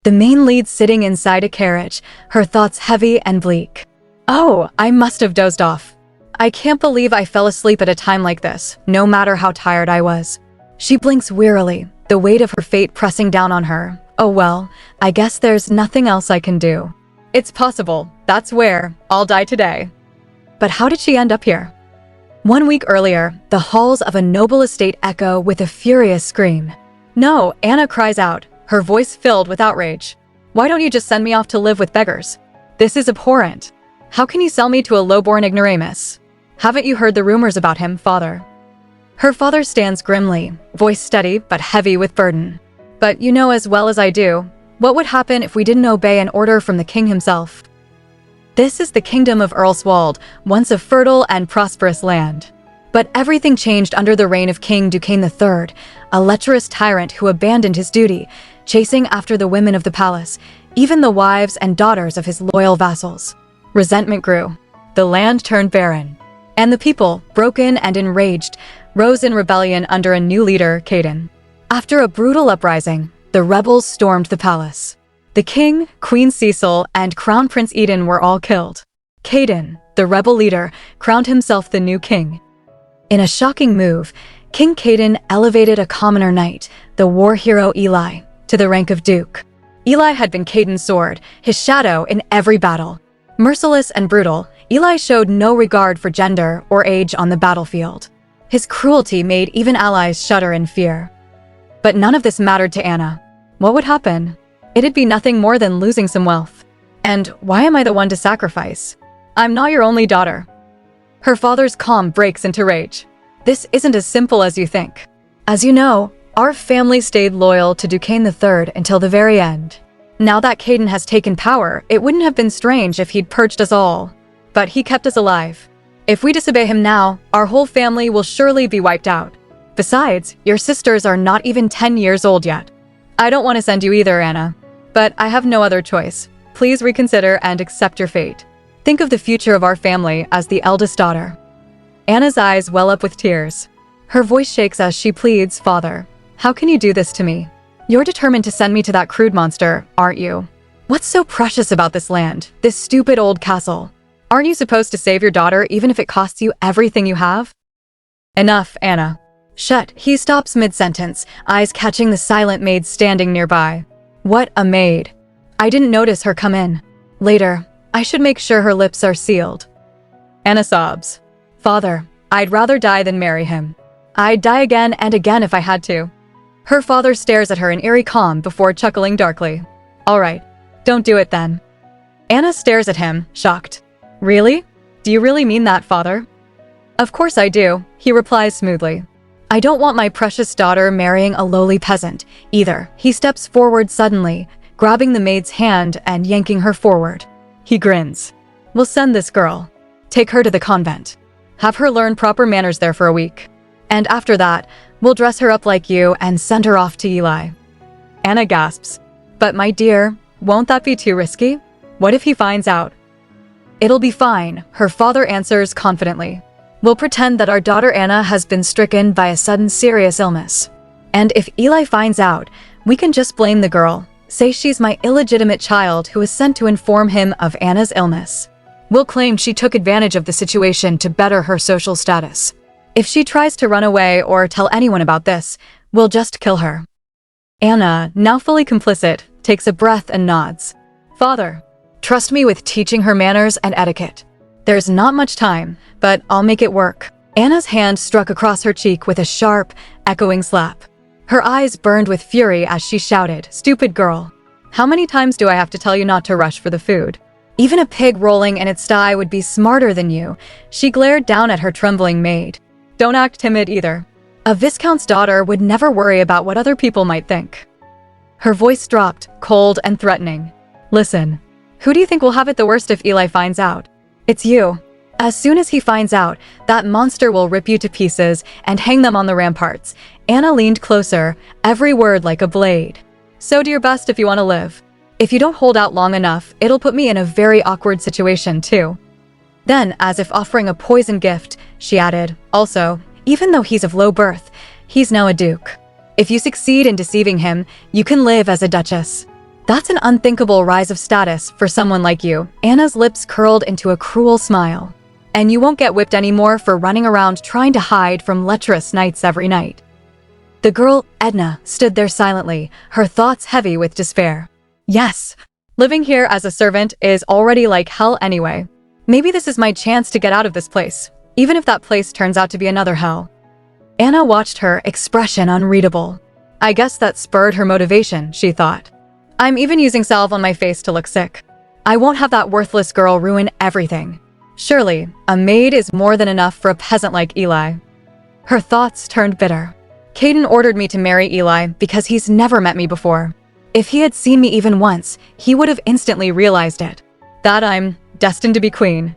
the main lead sitting inside a carriage, her thoughts heavy and bleak. Oh, I must have dozed off. I can't believe I fell asleep at a time like this, no matter how tired I was. She blinks wearily, the weight of her fate pressing down on her. Oh well, I guess there's nothing else I can do. It's possible, that's where I'll die today. But how did she end up here? 1 week earlier, the halls of a noble estate echo with a furious scream. No, Anna cries out, her voice filled with outrage. Why don't you just send me off to live with beggars? This is abhorrent. How can you sell me to a low-born ignoramus? Haven't you heard the rumors about him, father? Her father stands grimly, voice steady but heavy with burden. But you know as well as I do, what would happen if we didn't obey an order from the king himself? This is the kingdom of Earlswald, once a fertile and prosperous land. But everything changed under the reign of King Duquesne III, a lecherous tyrant who abandoned his duty, chasing after the women of the palace, even the wives and daughters of his loyal vassals. Resentment grew. The land turned barren. And the people, broken and enraged, rose in rebellion under a new leader, Caden. After a brutal uprising, the rebels stormed the palace. The king, Queen Cecil, and Crown Prince Eden were all killed. Caden, the rebel leader, crowned himself the new king. In a shocking move, King Caden elevated a commoner knight, the war hero Eli, to the rank of duke. Eli had been Caden's sword, his shadow in every battle. Merciless and brutal, Eli showed no regard for gender or age on the battlefield. His cruelty made even allies shudder in fear. But none of this mattered to Anna. What would happen? It'd be nothing more than losing some wealth. And why am I the one to sacrifice? I'm not your only daughter. Her father's calm breaks into rage. This isn't as simple as you think. As you know, our family stayed loyal to Duquesne III until the very end. Now that Caden has taken power, it wouldn't have been strange if he'd purged us all. But he kept us alive. If we disobey him now, our whole family will surely be wiped out. Besides, your sisters are not even 10 years old yet. I don't want to send you either, Anna. But I have no other choice. Please reconsider and accept your fate. Think of the future of our family as the eldest daughter. Anna's eyes well up with tears. Her voice shakes as she pleads, Father, how can you do this to me? You're determined to send me to that crude monster, aren't you? What's so precious about this land, this stupid old castle? Aren't you supposed to save your daughter even if it costs you everything you have? Enough, Anna. Shut. He stops mid-sentence, eyes catching the silent maid standing nearby. What a maid. I didn't notice her come in. Later, I should make sure her lips are sealed. Anna sobs. Father, I'd rather die than marry him. I'd die again and again if I had to. Her father stares at her in eerie calm before chuckling darkly. All right, don't do it then. Anna stares at him, shocked. Really? Do you really mean that, father? Of course I do, he replies smoothly. I don't want my precious daughter marrying a lowly peasant, either. He steps forward suddenly, grabbing the maid's hand and yanking her forward. He grins. We'll send this girl. Take her to the convent. Have her learn proper manners there for a week. And after that, we'll dress her up like you and send her off to Eli. Anna gasps. But my dear, won't that be too risky? What if he finds out? It'll be fine, her father answers confidently. We'll pretend that our daughter Anna has been stricken by a sudden serious illness. And if Eli finds out, we can just blame the girl, say she's my illegitimate child who was sent to inform him of Anna's illness. We'll claim she took advantage of the situation to better her social status. If she tries to run away or tell anyone about this, we'll just kill her. Anna, now fully complicit, takes a breath and nods. Father, trust me with teaching her manners and etiquette. There's not much time, but I'll make it work. Anna's hand struck across her cheek with a sharp, echoing slap. Her eyes burned with fury as she shouted, Stupid girl. How many times do I have to tell you not to rush for the food? Even a pig rolling in its sty would be smarter than you. She glared down at her trembling maid. Don't act timid either. A viscount's daughter would never worry about what other people might think. Her voice dropped, cold and threatening. Listen, who do you think will have it the worst if Eli finds out? It's you. As soon as he finds out, that monster will rip you to pieces and hang them on the ramparts. Anna leaned closer, every word like a blade. So do your best if you want to live. If you don't hold out long enough, it'll put me in a very awkward situation too. Then, as if offering a poison gift, she added, also, even though he's of low birth, he's now a duke. If you succeed in deceiving him, you can live as a duchess. That's an unthinkable rise of status for someone like you. Anna's lips curled into a cruel smile. And you won't get whipped anymore for running around trying to hide from lecherous knights every night. The girl, Edna, stood there silently, her thoughts heavy with despair. Yes, living here as a servant is already like hell anyway. Maybe this is my chance to get out of this place, even if that place turns out to be another hell. Anna watched her, expression unreadable. I guess that spurred her motivation, she thought. I'm even using salve on my face to look sick. I won't have that worthless girl ruin everything. Surely, a maid is more than enough for a peasant like Eli. Her thoughts turned bitter. Caden ordered me to marry Eli because he's never met me before. If he had seen me even once, he would have instantly realized it. That I'm destined to be queen.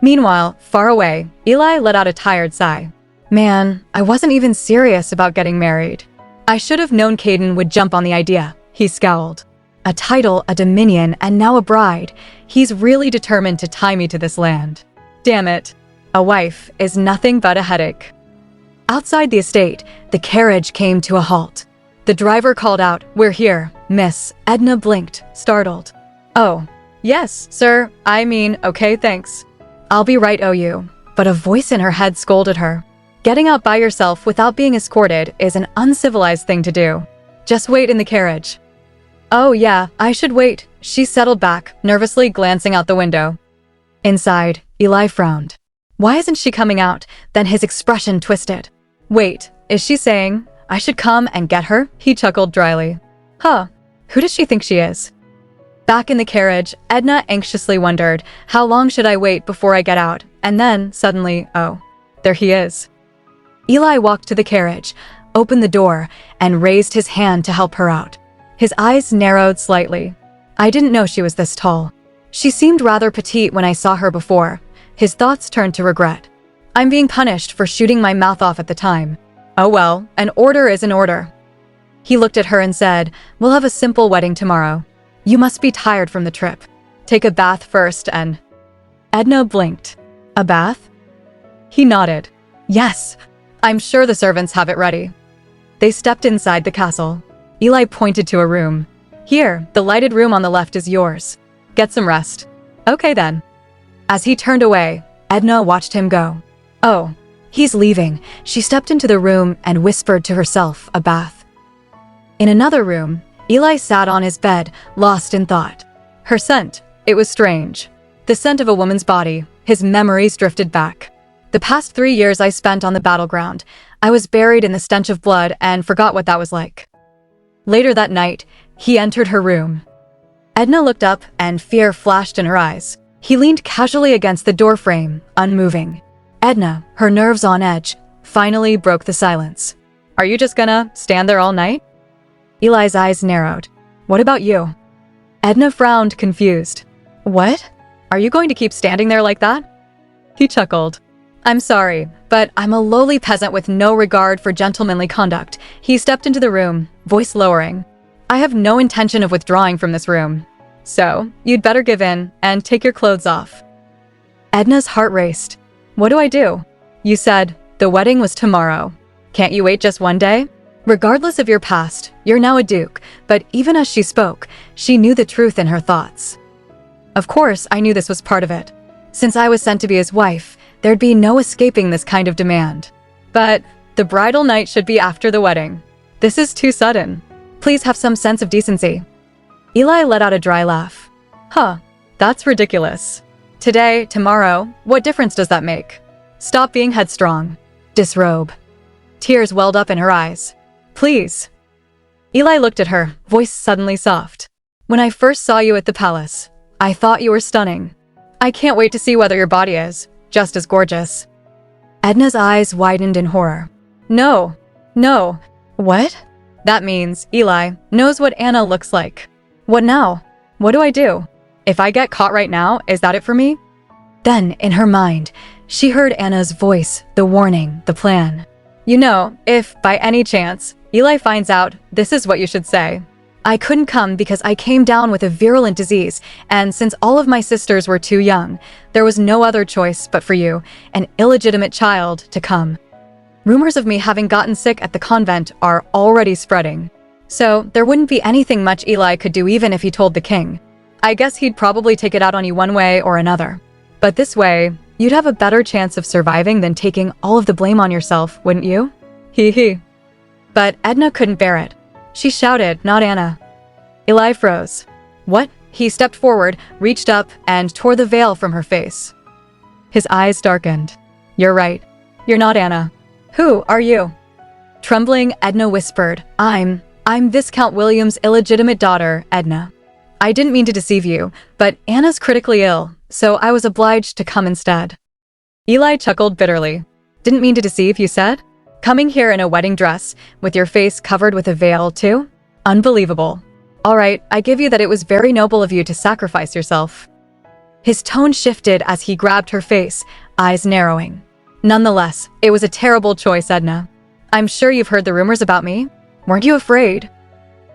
Meanwhile, far away, Eli let out a tired sigh. Man, I wasn't even serious about getting married. I should have known Caden would jump on the idea, he scowled. A title, a dominion, and now a bride. He's really determined to tie me to this land. Damn it. A wife is nothing but a headache. Outside the estate, the carriage came to a halt. The driver called out, "We're here, miss." Edna blinked, startled. Oh, yes, sir. I mean, okay, thanks. I'll be right, you. But a voice in her head scolded her. Getting out by yourself without being escorted is an uncivilized thing to do. Just wait in the carriage. Oh yeah, I should wait. She settled back, nervously glancing out the window. Inside, Eli frowned. Why isn't she coming out? Then his expression twisted. Wait, is she saying, I should come and get her? He chuckled dryly. Huh, who does she think she is? Back in the carriage, Edna anxiously wondered, how long should I wait before I get out? And then, suddenly, oh, there he is. Eli walked to the carriage, opened the door, and raised his hand to help her out. His eyes narrowed slightly. I didn't know she was this tall. She seemed rather petite when I saw her before. His thoughts turned to regret. I'm being punished for shooting my mouth off at the time. Oh well, an order is an order. He looked at her and said, we'll have a simple wedding tomorrow. You must be tired from the trip. Take a bath first and… Edna blinked. A bath? He nodded. Yes, I'm sure the servants have it ready. They stepped inside the castle. Eli pointed to a room. Here, the lighted room on the left is yours. Get some rest. Okay then. As he turned away, Edna watched him go. Oh, he's leaving. She stepped into the room and whispered to herself, a bath. In another room, Eli sat on his bed, lost in thought. Her scent, it was strange. The scent of a woman's body. His memories drifted back. The past 3 years I spent on the battleground. I was buried in the stench of blood and forgot what that was like. Later that night, he entered her room. Edna looked up and fear flashed in her eyes. He leaned casually against the doorframe, unmoving. Edna, her nerves on edge, finally broke the silence. Are you just gonna stand there all night? Eli's eyes narrowed. What about you? Edna frowned, confused. What? Are you going to keep standing there like that? He chuckled. I'm sorry, but I'm a lowly peasant with no regard for gentlemanly conduct. He stepped into the room, voice lowering. I have no intention of withdrawing from this room. So, you'd better give in and take your clothes off. Edna's heart raced. What do I do? You said, the wedding was tomorrow. Can't you wait just one day? Regardless of your past, you're now a duke, but even as she spoke, she knew the truth in her thoughts. Of course, I knew this was part of it. Since I was sent to be his wife, there'd be no escaping this kind of demand. But the bridal night should be after the wedding. This is too sudden. Please have some sense of decency. Eli let out a dry laugh. Huh, that's ridiculous. Today, tomorrow, what difference does that make? Stop being headstrong. Disrobe. Tears welled up in her eyes. Please. Eli looked at her, voice suddenly soft. When I first saw you at the palace, I thought you were stunning. I can't wait to see whether your body is just as gorgeous. Edna's eyes widened in horror. No. What? That means Eli knows what Anna looks like. What now? What do I do? If I get caught right now, is that it for me? Then, in her mind, she heard Anna's voice, the warning, the plan. You know, if, by any chance, Eli finds out, this is what you should say. I couldn't come because I came down with a virulent disease, and since all of my sisters were too young, there was no other choice but for you, an illegitimate child, to come. Rumors of me having gotten sick at the convent are already spreading. So there wouldn't be anything much Eli could do even if he told the king. I guess he'd probably take it out on you one way or another. But this way, you'd have a better chance of surviving than taking all of the blame on yourself, wouldn't you? Hee hee. But Edna couldn't bear it. She shouted, not Anna. Eli froze. What? He stepped forward, reached up, and tore the veil from her face. His eyes darkened. You're right. You're not Anna. Who are you? Trembling, Edna whispered, I'm Viscount William's illegitimate daughter, Edna. I didn't mean to deceive you, but Anna's critically ill, so I was obliged to come instead. Eli chuckled bitterly. Didn't mean to deceive, you said? Coming here in a wedding dress, with your face covered with a veil, too? Unbelievable. All right, I give you that it was very noble of you to sacrifice yourself. His tone shifted as he grabbed her face, eyes narrowing. Nonetheless, it was a terrible choice, Edna. I'm sure you've heard the rumors about me. Weren't you afraid?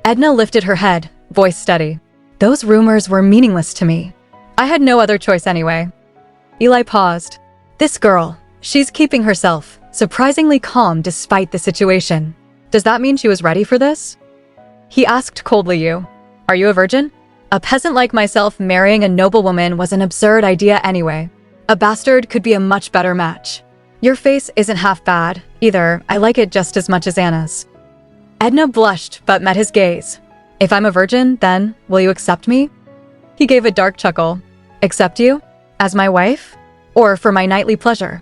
Edna lifted her head, voice steady. Those rumors were meaningless to me. I had no other choice anyway. Eli paused. This girl, she's keeping herself surprisingly calm despite the situation. Does that mean she was ready for this? He asked coldly. Are you a virgin? A peasant like myself marrying a noblewoman was an absurd idea anyway. A bastard could be a much better match. Your face isn't half bad, either. I like it just as much as Anna's. Edna blushed but met his gaze. If I'm a virgin, then will you accept me? He gave a dark chuckle. Accept you? As my wife? Or for my nightly pleasure?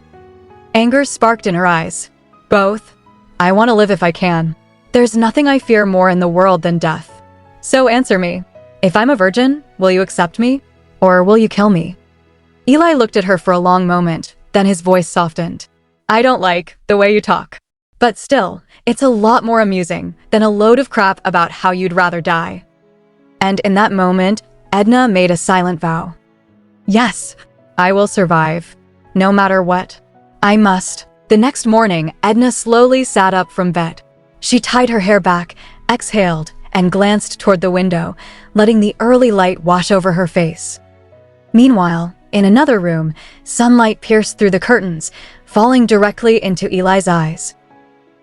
Anger sparked in her eyes. Both. I want to live if I can. There's nothing I fear more in the world than death. So answer me. If I'm a virgin, will you accept me? Or will you kill me? Eli looked at her for a long moment, then his voice softened. I don't like the way you talk. But still, it's a lot more amusing than a load of crap about how you'd rather die. And in that moment, Edna made a silent vow. Yes, I will survive. No matter what. I must. The next morning, Edna slowly sat up from bed. She tied her hair back, exhaled, and glanced toward the window, letting the early light wash over her face. Meanwhile, in another room, sunlight pierced through the curtains, falling directly into Eli's eyes.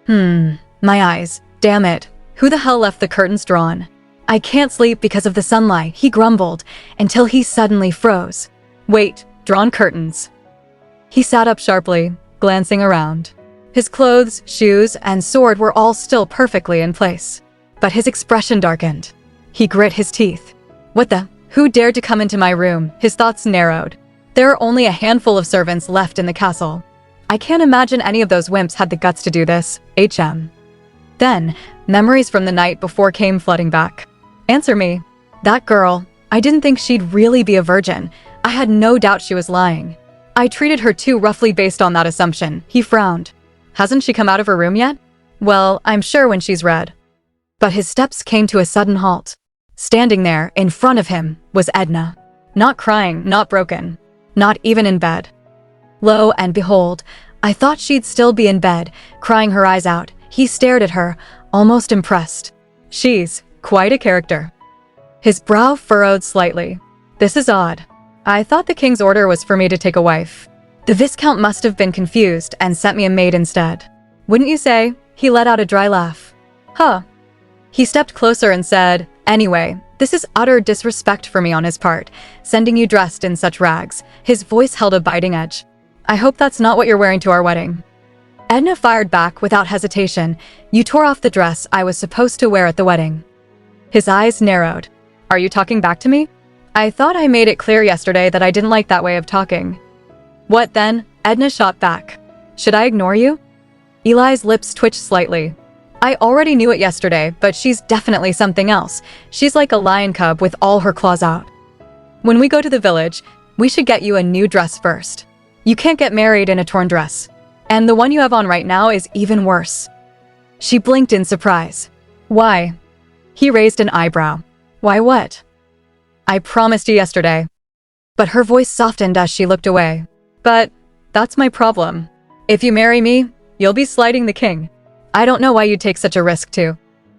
My eyes. Damn it. Who the hell left the curtains drawn? I can't sleep because of the sunlight, he grumbled, until he suddenly froze. Wait, drawn curtains. He sat up sharply, glancing around. His clothes, shoes, and sword were all still perfectly in place. But his expression darkened. He grit his teeth. What the? Who dared to come into my room? His thoughts narrowed. There are only a handful of servants left in the castle. I can't imagine any of those wimps had the guts to do this. Then, memories from the night before came flooding back. Answer me. That girl, I didn't think she'd really be a virgin. I had no doubt she was lying. I treated her too roughly based on that assumption. He frowned. Hasn't she come out of her room yet? Well, I'm sure when she's read. But his steps came to a sudden halt. Standing there, in front of him, was Edna. Not crying, not broken. Not even in bed. Lo and behold, I thought she'd still be in bed, crying her eyes out. He stared at her, almost impressed. She's quite a character. His brow furrowed slightly. This is odd. I thought the king's order was for me to take a wife. The Viscount must have been confused and sent me a maid instead. Wouldn't you say? He let out a dry laugh. Huh. He stepped closer and said, Anyway, this is utter disrespect for me on his part, sending you dressed in such rags. His voice held a biting edge. I hope that's not what you're wearing to our wedding. Edna fired back without hesitation. You tore off the dress I was supposed to wear at the wedding. His eyes narrowed. Are you talking back to me? I thought I made it clear yesterday that I didn't like that way of talking. What then? Edna shot back. Should I ignore you? Eli's lips twitched slightly. I already knew it yesterday, but she's definitely something else. She's like a lion cub with all her claws out. When we go to the village, we should get you a new dress first. You can't get married in a torn dress. And the one you have on right now is even worse. She blinked in surprise. Why? He raised an eyebrow. Why what? I promised you yesterday. But her voice softened as she looked away. But that's my problem. If you marry me, you'll be slighting the king. I don't know why you'd take such a risk too.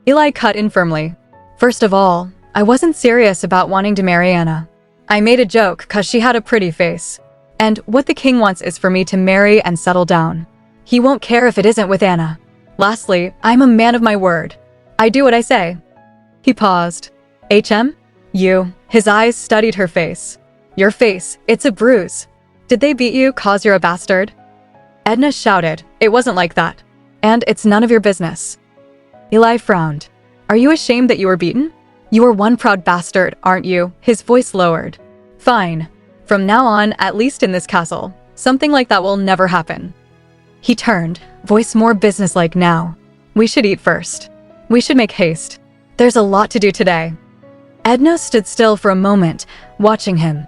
Eli cut in firmly. First of all, I wasn't serious about wanting to marry Anna. I made a joke cause she had a pretty face. And what the king wants is for me to marry and settle down. He won't care if it isn't with Anna. Lastly, I'm a man of my word. I do what I say. He paused. HM? You. His eyes studied her face. Your face, it's a bruise. Did they beat you 'cause you're a bastard? Edna shouted. It wasn't like that. And it's none of your business. Eli frowned. Are you ashamed that you were beaten? You are one proud bastard, aren't you? His voice lowered. Fine. From now on, at least in this castle, something like that will never happen. He turned, voice more businesslike now. We should eat first. We should make haste. There's a lot to do today. Edna stood still for a moment, watching him.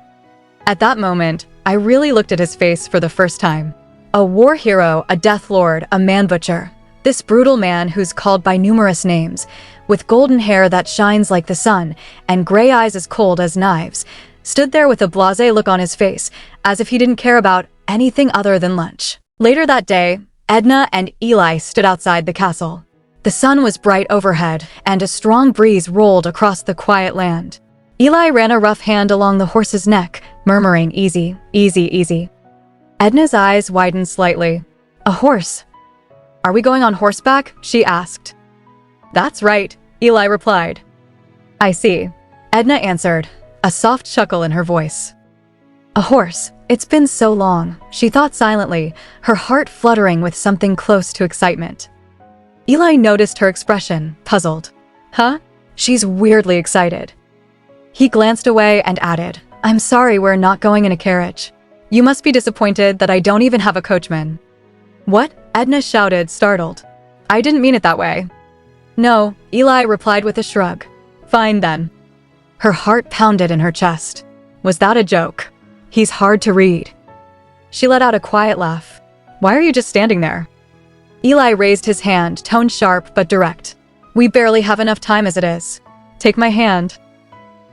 At that moment, I really looked at his face for the first time. A war hero, a death lord, a man-butcher. This brutal man who's called by numerous names, with golden hair that shines like the sun and gray eyes as cold as knives, stood there with a blasé look on his face, as if he didn't care about anything other than lunch. Later that day, Edna and Eli stood outside the castle. The sun was bright overhead, and a strong breeze rolled across the quiet land. Eli ran a rough hand along the horse's neck, murmuring, easy, easy, easy. Edna's eyes widened slightly. A horse. Are we going on horseback? She asked. That's right, Eli replied. I see. Edna answered, a soft chuckle in her voice. A horse. It's been so long, she thought silently, her heart fluttering with something close to excitement. Eli noticed her expression, puzzled. Huh? She's weirdly excited. He glanced away and added, I'm sorry we're not going in a carriage. You must be disappointed that I don't even have a coachman. What? Edna shouted, startled. I didn't mean it that way. No, Eli replied with a shrug. Fine then. Her heart pounded in her chest. Was that a joke? He's hard to read. She let out a quiet laugh. Why are you just standing there? Eli raised his hand, tone sharp but direct. We barely have enough time as it is. Take my hand.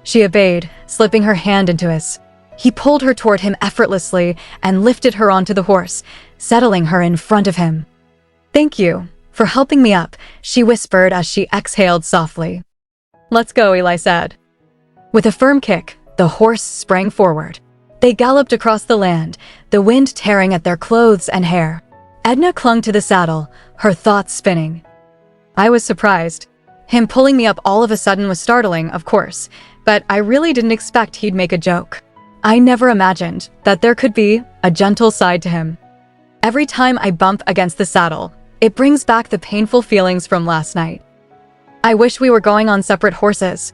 She obeyed, slipping her hand into his. He pulled her toward him effortlessly and lifted her onto the horse, settling her in front of him. Thank you for helping me up, she whispered as she exhaled softly. Let's go, Eli said. With a firm kick, the horse sprang forward. They galloped across the land, the wind tearing at their clothes and hair. Edna clung to the saddle, her thoughts spinning. I was surprised. Him pulling me up all of a sudden was startling, of course, but I really didn't expect he'd make a joke. I never imagined that there could be a gentle side to him. Every time I bump against the saddle, it brings back the painful feelings from last night. I wish we were going on separate horses.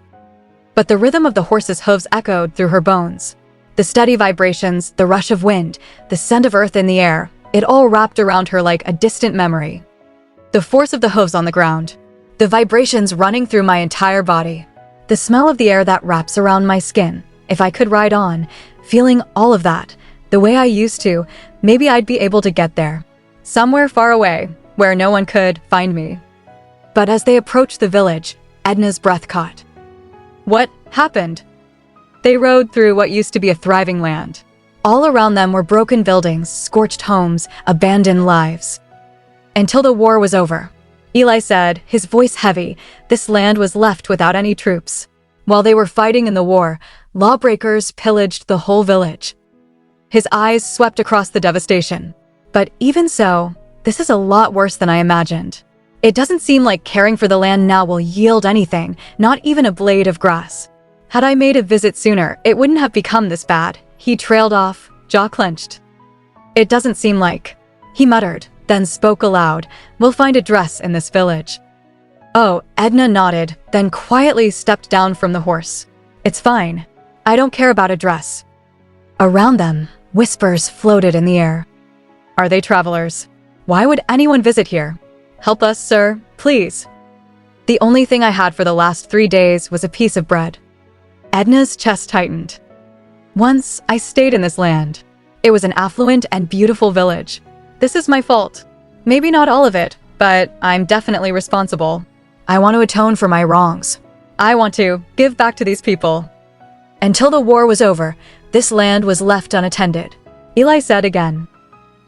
But the rhythm of the horse's hooves echoed through her bones. The steady vibrations, the rush of wind, the scent of earth in the air, it all wrapped around her like a distant memory. The force of the hooves on the ground, the vibrations running through my entire body, the smell of the air that wraps around my skin. If I could ride on, feeling all of that, the way I used to, maybe I'd be able to get there. Somewhere far away, where no one could find me. But as they approached the village, Edna's breath caught. What happened? They rode through what used to be a thriving land. All around them were broken buildings, scorched homes, abandoned lives. Until the war was over. Eli said, his voice heavy, this land was left without any troops. While they were fighting in the war, lawbreakers pillaged the whole village. His eyes swept across the devastation. But even so, this is a lot worse than I imagined. It doesn't seem like caring for the land now will yield anything, not even a blade of grass. Had I made a visit sooner, it wouldn't have become this bad. He trailed off, jaw clenched. It doesn't seem like. He muttered, then spoke aloud. We'll find a dress in this village. Oh, Edna nodded, then quietly stepped down from the horse. It's fine. I don't care about a dress. Around them, whispers floated in the air. Are they travelers? Why would anyone visit here? Help us, sir, please. The only thing I had for the last 3 days was a piece of bread. Edna's chest tightened. Once, I stayed in this land. It was an affluent and beautiful village. This is my fault. Maybe not all of it, but I'm definitely responsible. I want to atone for my wrongs. I want to give back to these people. Until the war was over, this land was left unattended, Eli said again.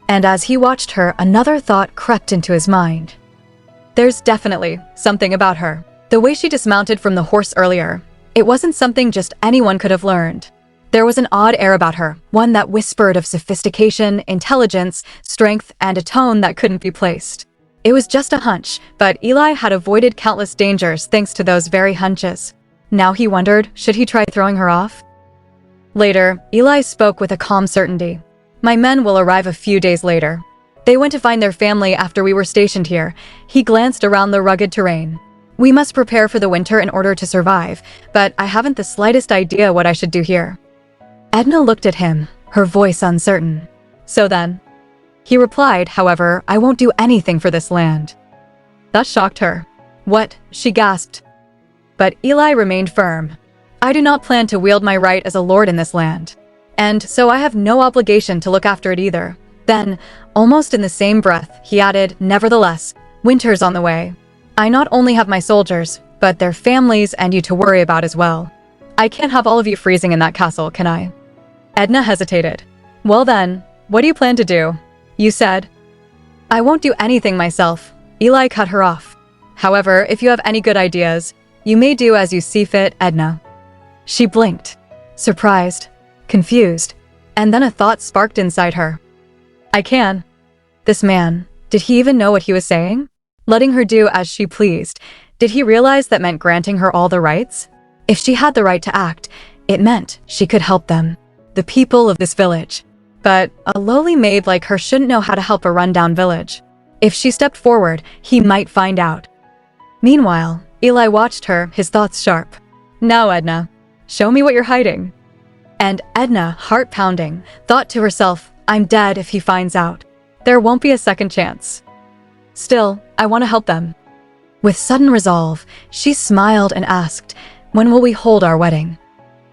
And as he watched her, another thought crept into his mind. There's definitely something about her. The way she dismounted from the horse earlier, it wasn't something just anyone could have learned. There was an odd air about her, one that whispered of sophistication, intelligence, strength, and a tone that couldn't be placed. It was just a hunch, but Eli had avoided countless dangers thanks to those very hunches. Now he wondered, should he try throwing her off? Later, Eli spoke with a calm certainty. My men will arrive a few days later. They went to find their family after we were stationed here. He glanced around the rugged terrain. We must prepare for the winter in order to survive, but I haven't the slightest idea what I should do here. Edna looked at him, her voice uncertain. So then? He replied, however, I won't do anything for this land. That shocked her. What? She gasped. But Eli remained firm. I do not plan to wield my right as a lord in this land. And so I have no obligation to look after it either. Then, almost in the same breath, he added, nevertheless, winter's on the way. I not only have my soldiers, but their families and you to worry about as well. I can't have all of you freezing in that castle, can I? Edna hesitated. Well then, what do you plan to do? You said. I won't do anything myself. Eli cut her off. However, if you have any good ideas, you may do as you see fit, Edna. She blinked, surprised, confused, and then a thought sparked inside her. I can. This man, did he even know what he was saying? Letting her do as she pleased, did he realize that meant granting her all the rights? If she had the right to act, it meant she could help them, the people of this village. But a lowly maid like her shouldn't know how to help a rundown village. If she stepped forward, he might find out. Meanwhile, Eli watched her, his thoughts sharp. Now, Edna, show me what you're hiding. And Edna, heart pounding, thought to herself, I'm dead if he finds out. There won't be a second chance. Still, I want to help them. With sudden resolve, she smiled and asked, when will we hold our wedding?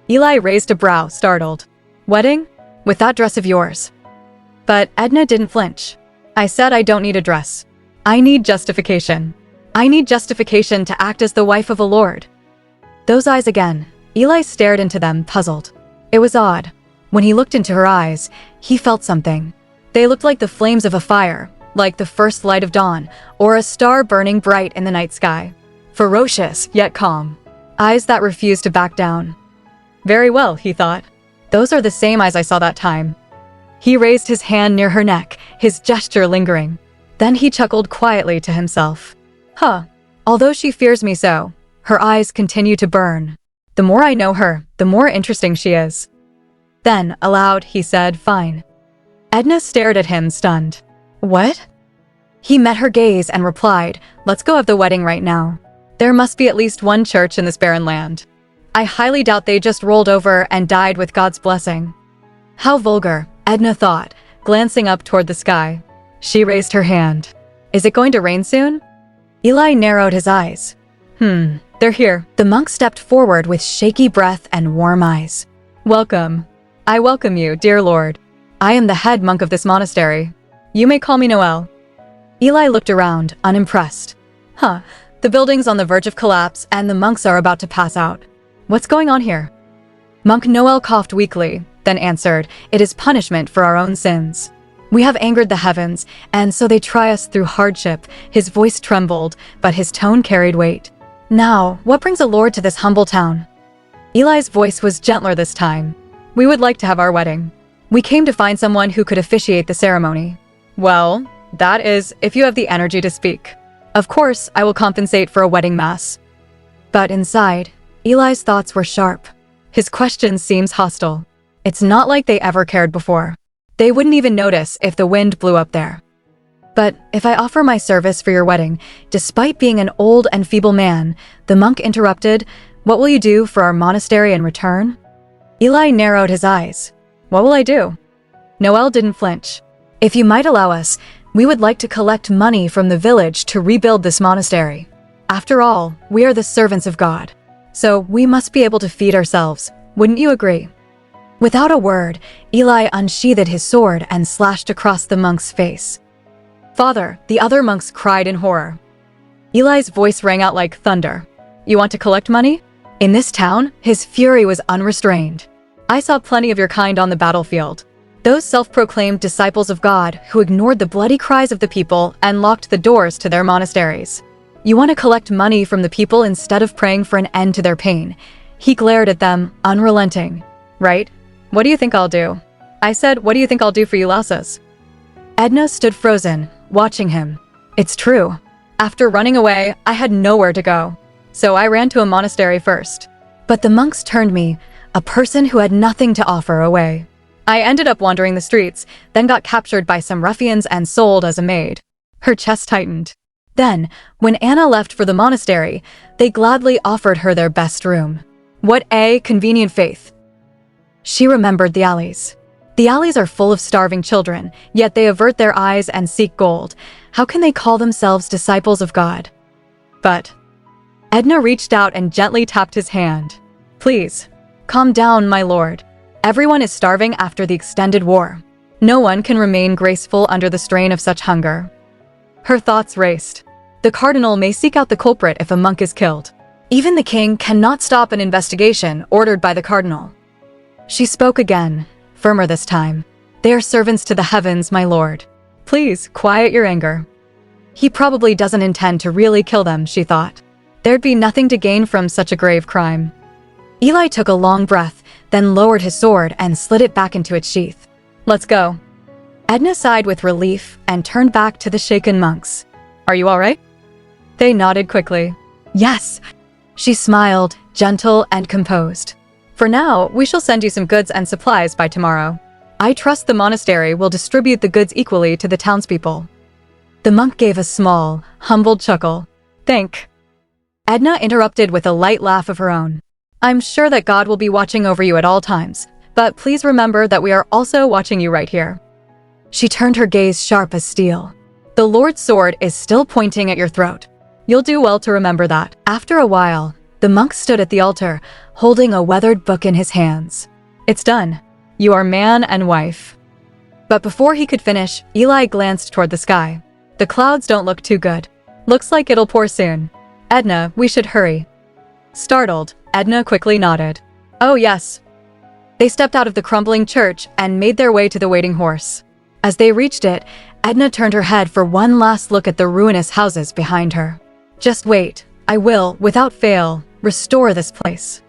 Eli raised a brow, startled. Wedding? With that dress of yours. But Edna didn't flinch. I said I don't need a dress. I need justification. I need justification to act as the wife of a lord. Those eyes again. Eli stared into them, puzzled. It was odd. When he looked into her eyes, he felt something. They looked like the flames of a fire, like the first light of dawn, or a star burning bright in the night sky. Ferocious, yet calm. Eyes that refused to back down. Very well, he thought. Those are the same eyes I saw that time. He raised his hand near her neck, his gesture lingering. Then he chuckled quietly to himself. Huh. Although she fears me so, her eyes continue to burn. The more I know her, the more interesting she is. Then, aloud, he said, fine. Edna stared at him, stunned. What? He met her gaze and replied, let's go have the wedding right now. There must be at least one church in this barren land. I highly doubt they just rolled over and died with God's blessing. How vulgar, Edna thought, glancing up toward the sky. She raised her hand. Is it going to rain soon? Eli narrowed his eyes. They're here. The monk stepped forward with shaky breath and warm eyes. Welcome. I welcome you, dear Lord. I am the head monk of this monastery. You may call me Noel. Eli looked around, unimpressed. The building's on the verge of collapse and the monks are about to pass out. What's going on here? Monk Noel coughed weakly, then answered, it is punishment for our own sins. We have angered the heavens, and so they try us through hardship. His voice trembled, but his tone carried weight. Now, what brings a lord to this humble town? Eli's voice was gentler this time. We would like to have our wedding. We came to find someone who could officiate the ceremony. Well, that is, if you have the energy to speak. Of course, I will compensate for a wedding mass. But inside, Eli's thoughts were sharp. His question seems hostile. It's not like they ever cared before. They wouldn't even notice if the wind blew up there. But if I offer my service for your wedding, despite being an old and feeble man, the monk interrupted, what will you do for our monastery in return? Eli narrowed his eyes. What will I do? Noel didn't flinch. If you might allow us, we would like to collect money from the village to rebuild this monastery. After all, we are the servants of God. So we must be able to feed ourselves. Wouldn't you agree? Without a word, Eli unsheathed his sword and slashed across the monk's face. Father, the other monks cried in horror. Eli's voice rang out like thunder. You want to collect money? In this town, his fury was unrestrained. I saw plenty of your kind on the battlefield. Those self-proclaimed disciples of God who ignored the bloody cries of the people and locked the doors to their monasteries. You want to collect money from the people instead of praying for an end to their pain. He glared at them, unrelenting. Right? What do you think I'll do? I said, what do you think I'll do for you lasses? Edna stood frozen, watching him. It's true. After running away, I had nowhere to go. So I ran to a monastery first. But the monks turned me, a person who had nothing to offer, away. I ended up wandering the streets, then got captured by some ruffians and sold as a maid. Her chest tightened. Then, when Anna left for the monastery, they gladly offered her their best room. What a convenient faith. She remembered the alleys. The alleys are full of starving children, yet they avert their eyes and seek gold. How can they call themselves disciples of God? But Edna reached out and gently tapped his hand. Please, calm down, my lord. Everyone is starving after the extended war. No one can remain graceful under the strain of such hunger. Her thoughts raced. The cardinal may seek out the culprit if a monk is killed. Even the king cannot stop an investigation ordered by the cardinal. She spoke again, firmer this time. They are servants to the heavens, my lord. Please, quiet your anger. He probably doesn't intend to really kill them, she thought. There'd be nothing to gain from such a grave crime. Eli took a long breath, then lowered his sword and slid it back into its sheath. Let's go. Edna sighed with relief and turned back to the shaken monks. Are you all right? They nodded quickly. Yes. She smiled, gentle and composed. For now, we shall send you some goods and supplies by tomorrow. I trust the monastery will distribute the goods equally to the townspeople. The monk gave a small, humbled chuckle. Think. Edna interrupted with a light laugh of her own. I'm sure that God will be watching over you at all times, but please remember that we are also watching you right here. She turned her gaze sharp as steel. The Lord's sword is still pointing at your throat. You'll do well to remember that. After a while, the monk stood at the altar, holding a weathered book in his hands. It's done. You are man and wife. But before he could finish, Eli glanced toward the sky. The clouds don't look too good. Looks like it'll pour soon. Edna, we should hurry. Startled, Edna quickly nodded. Oh yes. They stepped out of the crumbling church and made their way to the waiting horse. As they reached it, Edna turned her head for one last look at the ruinous houses behind her. Just wait. I will, without fail, restore this place.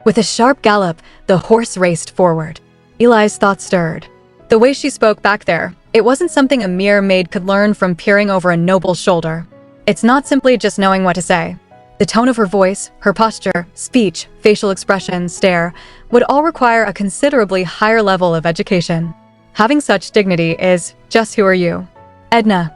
With a sharp gallop, the horse raced forward. Eli's thoughts stirred. The way she spoke back there, it wasn't something a mere maid could learn from peering over a noble's shoulder. It's not simply just knowing what to say. The tone of her voice, her posture, speech, facial expression, stare, would all require a considerably higher level of education. Having such dignity is, just who are you? Edna.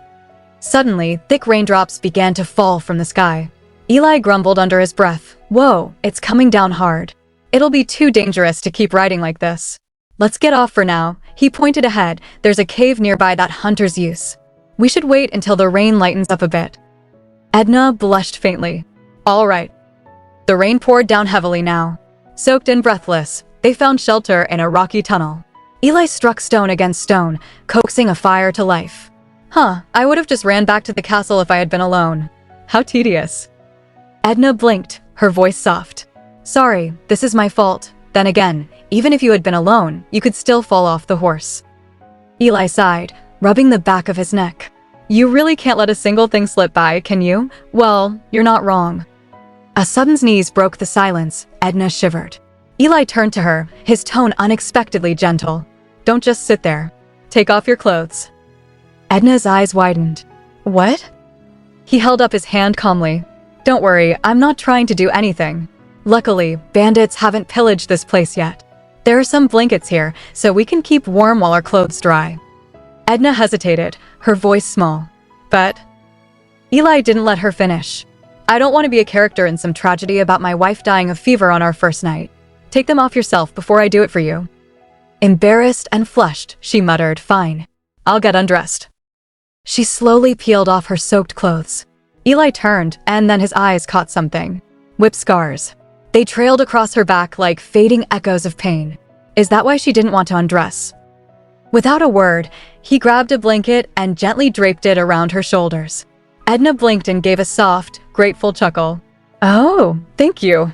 Suddenly, thick raindrops began to fall from the sky. Eli grumbled under his breath. Whoa, it's coming down hard. It'll be too dangerous to keep riding like this. Let's get off for now. He pointed ahead. There's a cave nearby that hunters use. We should wait until the rain lightens up a bit. Edna blushed faintly. All right. The rain poured down heavily now. Soaked and breathless, they found shelter in a rocky tunnel. Eli struck stone against stone, coaxing a fire to life. I would have just ran back to the castle if I had been alone. How tedious. Edna blinked, her voice soft. Sorry, this is my fault. Then again, even if you had been alone, you could still fall off the horse. Eli sighed, rubbing the back of his neck. You really can't let a single thing slip by, can you? Well, you're not wrong. A sudden sneeze broke the silence. Edna shivered. Eli turned to her, his tone unexpectedly gentle. Don't just sit there. Take off your clothes. Edna's eyes widened. What? He held up his hand calmly. Don't worry, I'm not trying to do anything. Luckily, bandits haven't pillaged this place yet. There are some blankets here, so we can keep warm while our clothes dry. Edna hesitated, her voice small. But Eli didn't let her finish. I don't want to be a character in some tragedy about my wife dying of fever on our first night. Take them off yourself before I do it for you. Embarrassed and flushed, she muttered, Fine. I'll get undressed. She slowly peeled off her soaked clothes. Eli turned, and then his eyes caught something. Whip scars. They trailed across her back like fading echoes of pain. Is that why she didn't want to undress? Without a word, he grabbed a blanket and gently draped it around her shoulders. Edna blinked and gave a soft, grateful chuckle. Oh, thank you.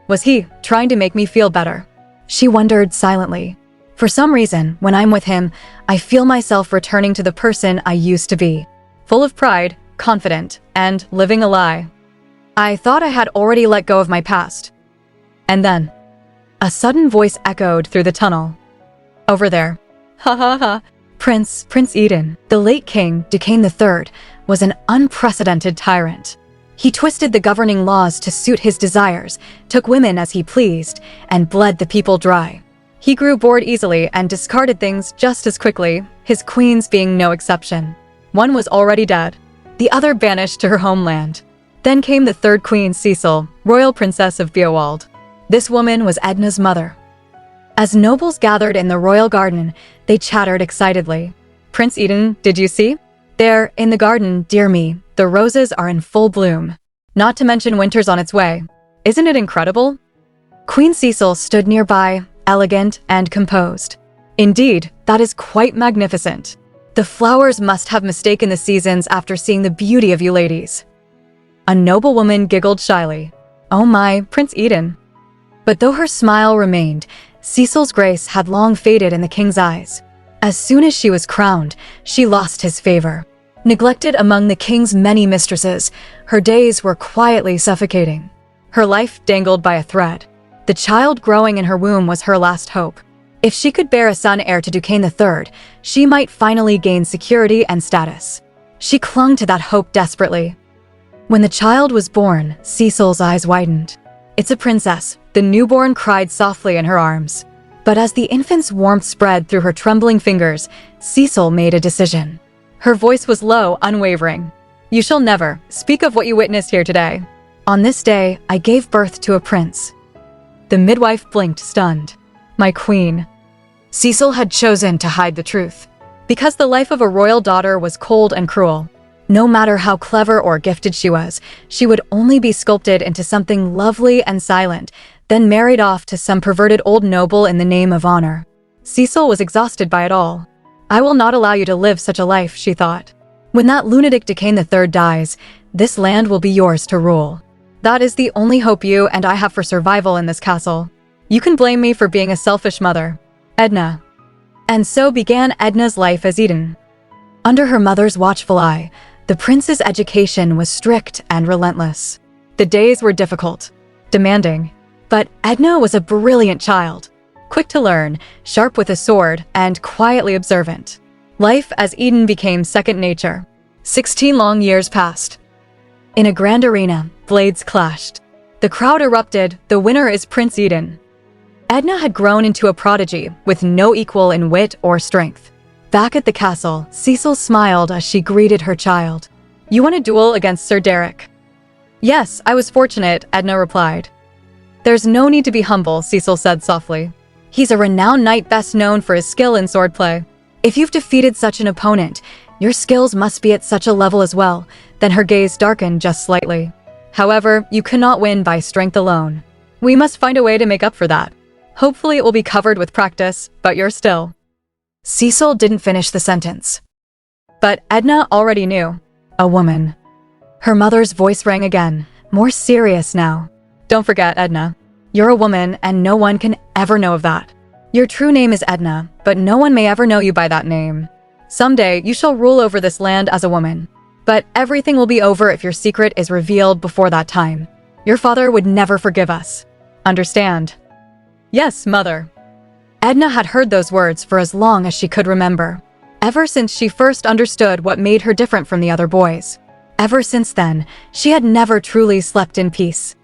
Was he trying to make me feel better? She wondered silently. For some reason, when I'm with him, I feel myself returning to the person I used to be. Full of pride, confident, and living a lie. I thought I had already let go of my past. And then, a sudden voice echoed through the tunnel. Over there. Ha ha ha. Prince Eden. The late king, Duquesne III, was an unprecedented tyrant. He twisted the governing laws to suit his desires, took women as he pleased, and bled the people dry. He grew bored easily and discarded things just as quickly, his queens being no exception. One was already dead, the other banished to her homeland. Then came the third queen, Cecil, royal princess of Beowald. This woman was Edna's mother. As nobles gathered in the royal garden, they chattered excitedly. "Prince Eden, did you see? There, in the garden, dear me, the roses are in full bloom. Not to mention winter's on its way. Isn't it incredible?" Queen Cecil stood nearby, elegant and composed. "Indeed, that is quite magnificent. The flowers must have mistaken the seasons after seeing the beauty of you ladies." A noblewoman giggled shyly. "Oh my, Prince Eden." But though her smile remained, Cecil's grace had long faded in the king's eyes. As soon as she was crowned, she lost his favor. Neglected among the king's many mistresses, her days were quietly suffocating. Her life dangled by a thread. The child growing in her womb was her last hope. If she could bear a son heir to Duquesne III, she might finally gain security and status. She clung to that hope desperately. When the child was born, Cecil's eyes widened. "It's a princess," the newborn cried softly in her arms. But as the infant's warmth spread through her trembling fingers, Cecil made a decision. Her voice was low, unwavering. "You shall never speak of what you witnessed here today. On this day, I gave birth to a prince." The midwife blinked, stunned. "My queen." Cecil had chosen to hide the truth. Because the life of a royal daughter was cold and cruel. No matter how clever or gifted she was, she would only be sculpted into something lovely and silent, then married off to some perverted old noble in the name of honor. Cecil was exhausted by it all. "I will not allow you to live such a life," she thought. "When that lunatic Duquesne III dies, this land will be yours to rule. That is the only hope you and I have for survival in this castle. You can blame me for being a selfish mother. Edna." And so began Edna's life as Eden. Under her mother's watchful eye, the prince's education was strict and relentless. The days were difficult, demanding, but Edna was a brilliant child, quick to learn, sharp with a sword, and quietly observant. Life as Eden became second nature. 16 long years passed. In a grand arena, blades clashed. The crowd erupted, the winner is Prince Eden. Edna had grown into a prodigy, with no equal in wit or strength. Back at the castle, Cecil smiled as she greeted her child. "You won a duel against Sir Derek." "Yes, I was fortunate," Edna replied. "There's no need to be humble," Cecil said softly. "He's a renowned knight best known for his skill in swordplay. If you've defeated such an opponent, your skills must be at such a level as well." Then her gaze darkened just slightly. "However, you cannot win by strength alone. We must find a way to make up for that. Hopefully it will be covered with practice, but you're still..." Cecil didn't finish the sentence. But Edna already knew. A woman. Her mother's voice rang again, more serious now. "Don't forget, Edna. You're a woman and no one can ever know of that. Your true name is Edna, but no one may ever know you by that name. Someday you shall rule over this land as a woman. But everything will be over if your secret is revealed before that time. Your father would never forgive us. Understand?" "Yes, mother." Edna had heard those words for as long as she could remember. Ever since she first understood what made her different from the other boys. Ever since then, she had never truly slept in peace.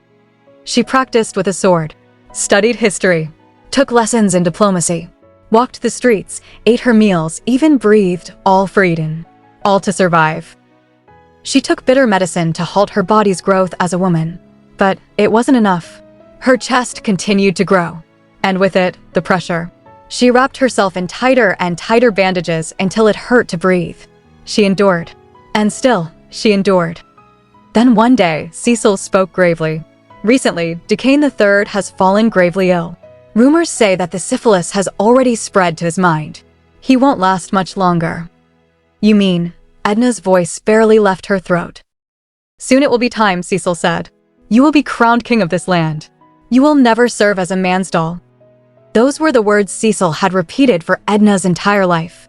She practiced with a sword, studied history, took lessons in diplomacy, walked the streets, ate her meals, even breathed, all for Eden. All to survive. She took bitter medicine to halt her body's growth as a woman. But it wasn't enough. Her chest continued to grow. And with it, the pressure. She wrapped herself in tighter and tighter bandages until it hurt to breathe. She endured. And still, she endured. Then one day, Cecil spoke gravely. "Recently, Duquesne III has fallen gravely ill. Rumors say that the syphilis has already spread to his mind. He won't last much longer." "You mean..." Edna's voice barely left her throat. "Soon it will be time," Cecil said. "You will be crowned king of this land. You will never serve as a man's doll." Those were the words Cecil had repeated for Edna's entire life.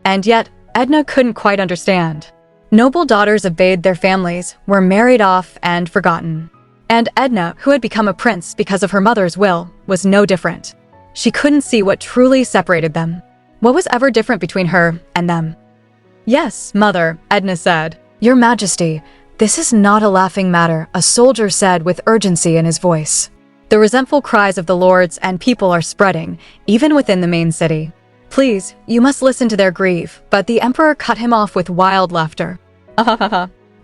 And yet, Edna couldn't quite understand. Noble daughters obeyed their families, were married off and forgotten. And Edna, who had become a prince because of her mother's will, was no different. She couldn't see what truly separated them. What was ever different between her and them? Yes, mother, Edna said. Your Majesty, this is not a laughing matter, a soldier said with urgency in his voice. The resentful cries of the lords and people are spreading, even within the main city. Please, you must listen to their grief, but the emperor cut him off with wild laughter.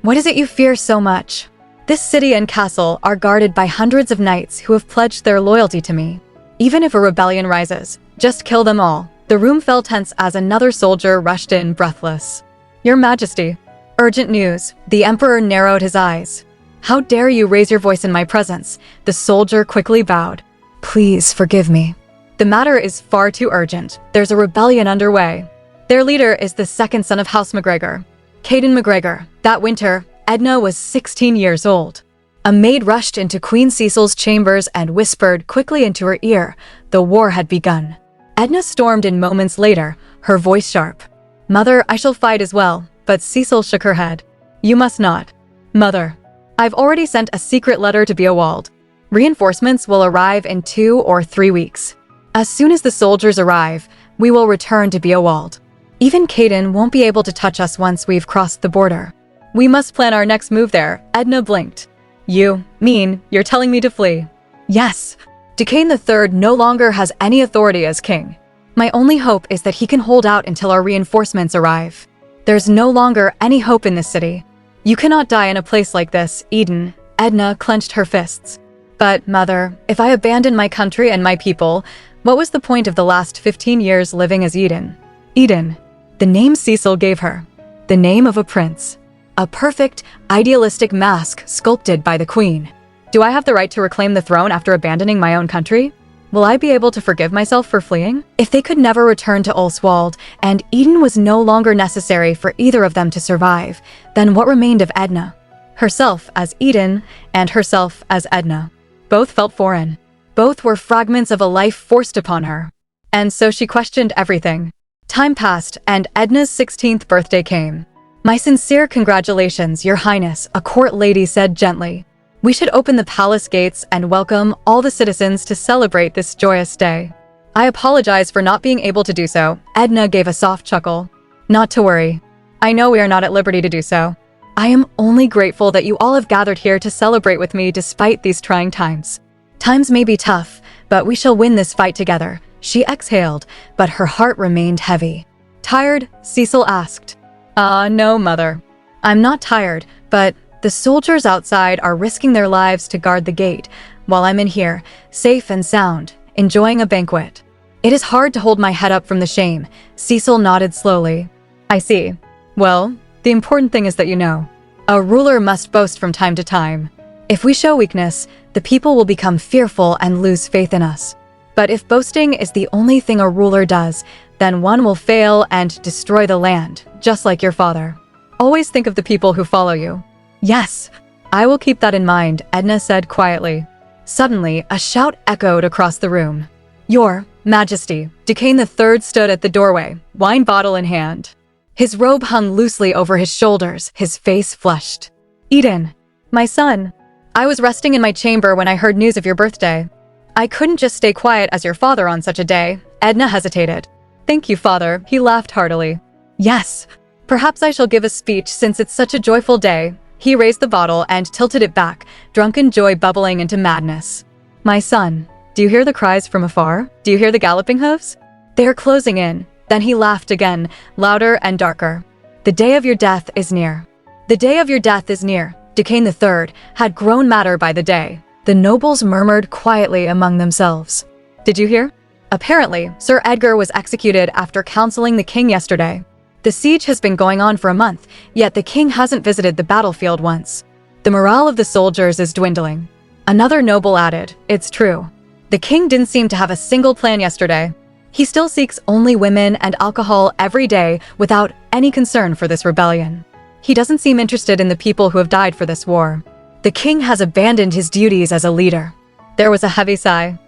What is it you fear so much? This city and castle are guarded by hundreds of knights who have pledged their loyalty to me. Even if a rebellion rises, just kill them all. The room fell tense as another soldier rushed in, breathless. Your Majesty. Urgent news. The emperor narrowed his eyes. How dare you raise your voice in my presence? The soldier quickly bowed. Please forgive me. The matter is far too urgent. There's a rebellion underway. Their leader is the second son of House McGregor, Caden McGregor. That winter, Edna was 16 years old. A maid rushed into Queen Cecil's chambers and whispered quickly into her ear. The war had begun. Edna stormed in moments later, her voice sharp. Mother, I shall fight as well, but Cecil shook her head. You must not. Mother, I've already sent a secret letter to Beowald. Reinforcements will arrive in 2 or 3 weeks. As soon as the soldiers arrive, we will return to Beowald. Even Caden won't be able to touch us once we've crossed the border. We must plan our next move there, Edna blinked. You mean you're telling me to flee? Yes. Duquesne III no longer has any authority as king. My only hope is that he can hold out until our reinforcements arrive. There's no longer any hope in this city. You cannot die in a place like this, Eden. Edna clenched her fists. But, Mother, if I abandon my country and my people, what was the point of the last 15 years living as Eden? Eden. The name Cecil gave her. The name of a prince. A perfect, idealistic mask sculpted by the queen. Do I have the right to reclaim the throne after abandoning my own country? Will I be able to forgive myself for fleeing? If they could never return to Ulswald, and Eden was no longer necessary for either of them to survive, then what remained of Edna? Herself as Eden, and herself as Edna. Both felt foreign. Both were fragments of a life forced upon her. And so she questioned everything. Time passed, and Edna's 16th birthday came. My sincere congratulations, Your Highness, a court lady said gently. We should open the palace gates and welcome all the citizens to celebrate this joyous day. I apologize for not being able to do so. Edna gave a soft chuckle. Not to worry. I know we are not at liberty to do so. I am only grateful that you all have gathered here to celebrate with me despite these trying times. Times may be tough, but we shall win this fight together. She exhaled, but her heart remained heavy. Tired? Cecil asked. No, Mother. I'm not tired, but the soldiers outside are risking their lives to guard the gate, while I'm in here, safe and sound, enjoying a banquet. It is hard to hold my head up from the shame. Cecil nodded slowly. I see. Well, the important thing is that you know. A ruler must boast from time to time. If we show weakness, the people will become fearful and lose faith in us. But if boasting is the only thing a ruler does, then one will fail and destroy the land, just like your father. Always think of the people who follow you. Yes, I will keep that in mind, Edna said quietly. Suddenly, a shout echoed across the room. Your Majesty, Duquesne III stood at the doorway, wine bottle in hand. His robe hung loosely over his shoulders, his face flushed. Eden, my son. I was resting in my chamber when I heard news of your birthday. I couldn't just stay quiet as your father on such a day. Edna hesitated. Thank you, father, he laughed heartily. Yes, perhaps I shall give a speech since it's such a joyful day. He raised the bottle and tilted it back, drunken joy bubbling into madness. My son, do you hear the cries from afar? Do you hear the galloping hooves? They are closing in. Then he laughed again, louder and darker. The day of your death is near. The day of your death is near. Duquesne III had grown madder by the day. The nobles murmured quietly among themselves. Did you hear? Apparently, Sir Edgar was executed after counseling the king yesterday. The siege has been going on for a month, yet the king hasn't visited the battlefield once. The morale of the soldiers is dwindling. Another noble added, it's true. The king didn't seem to have a single plan yesterday. He still seeks only women and alcohol every day without any concern for this rebellion. He doesn't seem interested in the people who have died for this war. The king has abandoned his duties as a leader. There was a heavy sigh.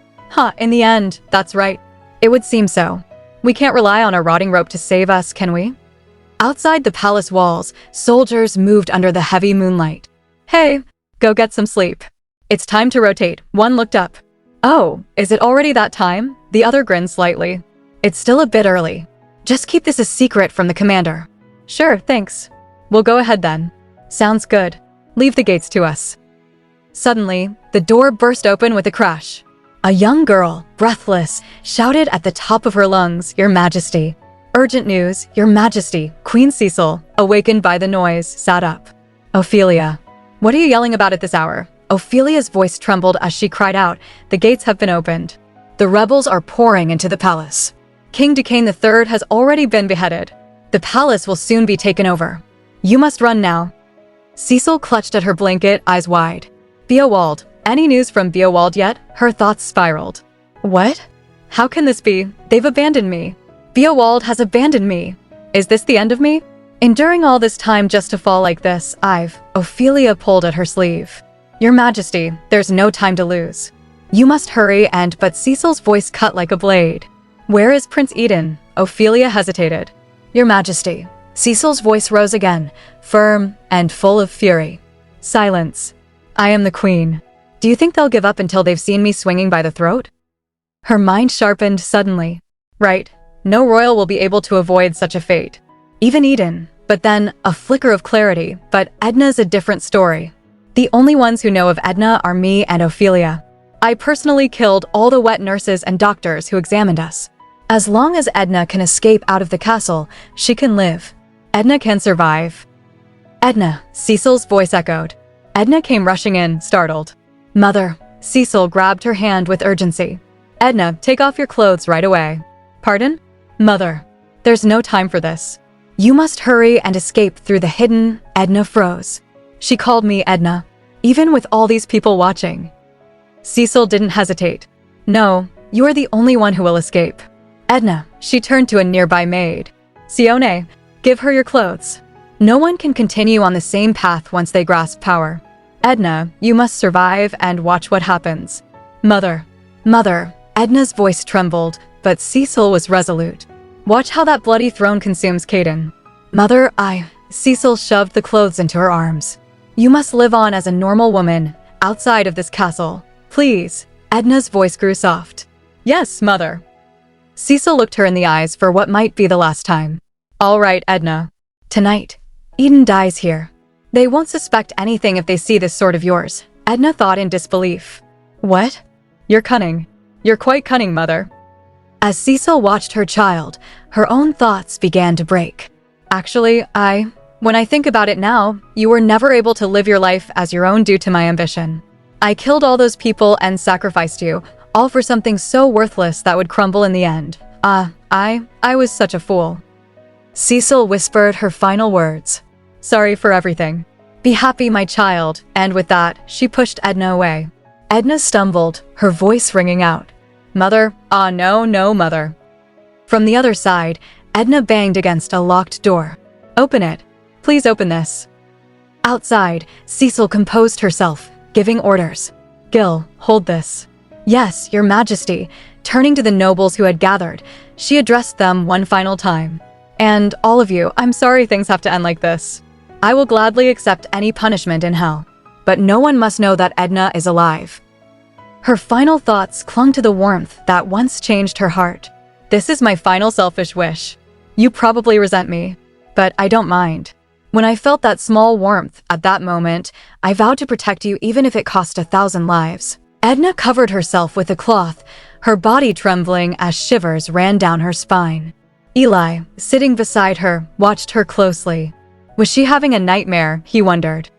In the end, that's right. It would seem so. We can't rely on a rotting rope to save us, can we? Outside the palace walls, soldiers moved under the heavy moonlight. Hey, go get some sleep. It's time to rotate. One looked up. Oh, is it already that time? The other grinned slightly. It's still a bit early. Just keep this a secret from the commander. Sure, thanks. We'll go ahead then. Sounds good. Leave the gates to us. Suddenly, the door burst open with a crash. A young girl, breathless, shouted at the top of her lungs, "Your Majesty." "Urgent news, Your Majesty." Queen Cecil, awakened by the noise, sat up. "Ophelia, what are you yelling about at this hour?" Ophelia's voice trembled as she cried out, "The gates have been opened. The rebels are pouring into the palace. King Duquesne III has already been beheaded. The palace will soon be taken over. You must run now." Cecil clutched at her blanket, eyes wide. "Beowald, any news from Beowald yet?" Her thoughts spiraled. "What? How can this be? They've abandoned me. Beowald has abandoned me. Is this the end of me? Enduring all this time just to fall like this, Ophelia pulled at her sleeve. "Your Majesty, there's no time to lose. You must hurry but Cecil's voice cut like a blade. "Where is Prince Eden?" Ophelia hesitated. "Your Majesty." Cecil's voice rose again, firm and full of fury. "Silence. I am the queen. Do you think they'll give up until they've seen me swinging by the throat?" Her mind sharpened suddenly. Right, no royal will be able to avoid such a fate. Even Eden. But then, a flicker of clarity, but Edna's a different story. The only ones who know of Edna are me and Ophelia. I personally killed all the wet nurses and doctors who examined us. As long as Edna can escape out of the castle, she can live. Edna can survive. "Edna," Cecil's voice echoed. Edna came rushing in, startled. "Mother." Cecil grabbed her hand with urgency. "Edna, take off your clothes right away." "Pardon?" "Mother, there's no time for this. You must hurry and escape through the hidden." Edna froze. She called me Edna, even with all these people watching. Cecil didn't hesitate. "No, you are the only one who will escape." "Edna," she turned to a nearby maid. "Sione, give her your clothes. No one can continue on the same path once they grasp power. Edna, you must survive and watch what happens." "Mother." "Mother." Edna's voice trembled, but Cecil was resolute. "Watch how that bloody throne consumes Caden." "Mother, Cecil shoved the clothes into her arms. "You must live on as a normal woman, outside of this castle. Please." Edna's voice grew soft. "Yes, Mother." Cecil looked her in the eyes for what might be the last time. "All right, Edna. Tonight, Eden dies here. They won't suspect anything if they see this sword of yours." Edna thought in disbelief. "What? You're cunning. You're quite cunning, Mother." As Cecil watched her child, her own thoughts began to break. "Actually, when I think about it now, you were never able to live your life as your own due to my ambition. I killed all those people and sacrificed you, all for something so worthless that would crumble in the end. I was such a fool." Cecil whispered her final words. "Sorry for everything. Be happy, my child," and with that, she pushed Edna away. Edna stumbled, her voice ringing out. "Mother, no, Mother." From the other side, Edna banged against a locked door. "Open it. Please open this." Outside, Cecil composed herself, giving orders. "Gil, hold this." "Yes, Your Majesty." Turning to the nobles who had gathered, she addressed them one final time. "And all of you, I'm sorry things have to end like this. I will gladly accept any punishment in hell. But no one must know that Edna is alive." Her final thoughts clung to the warmth that once changed her heart. "This is my final selfish wish. You probably resent me, but I don't mind. When I felt that small warmth at that moment, I vowed to protect you even if it cost 1,000 lives." Edna covered herself with a cloth, her body trembling as shivers ran down her spine. Eli, sitting beside her, watched her closely. Was she having a nightmare, he wondered.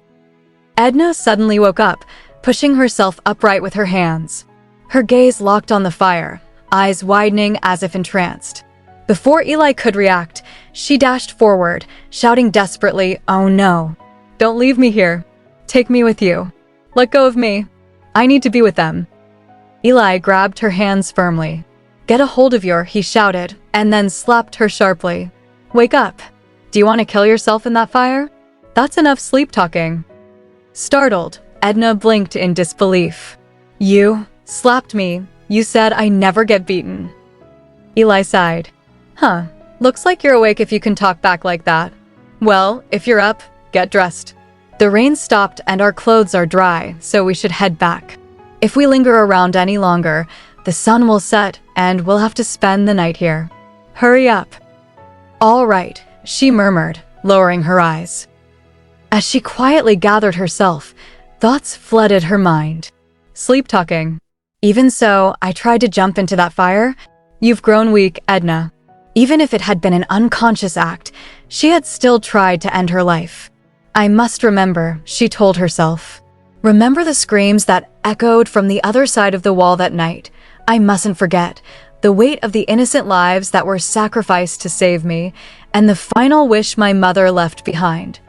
Edna suddenly woke up, pushing herself upright with her hands. Her gaze locked on the fire, eyes widening as if entranced. Before Eli could react, she dashed forward, shouting desperately, "Oh no. Don't leave me here. Take me with you. Let go of me. I need to be with them." Eli grabbed her hands firmly. "Get a hold of your," he shouted, and then slapped her sharply. "Wake up. Do you want to kill yourself in that fire? That's enough sleep talking." Startled, Edna blinked in disbelief. "You slapped me. You said I never get beaten." Eli sighed. "Huh, looks like you're awake if you can talk back like that. Well, if you're up, get dressed. The rain stopped and our clothes are dry, so we should head back. If we linger around any longer, the sun will set and we'll have to spend the night here. Hurry up." "All right," she murmured, lowering her eyes. As she quietly gathered herself, thoughts flooded her mind. Sleep-talking. Even so, I tried to jump into that fire. You've grown weak, Edna. Even if it had been an unconscious act, she had still tried to end her life. I must remember, she told herself. Remember the screams that echoed from the other side of the wall that night. I mustn't forget the weight of the innocent lives that were sacrificed to save me, and the final wish my mother left behind.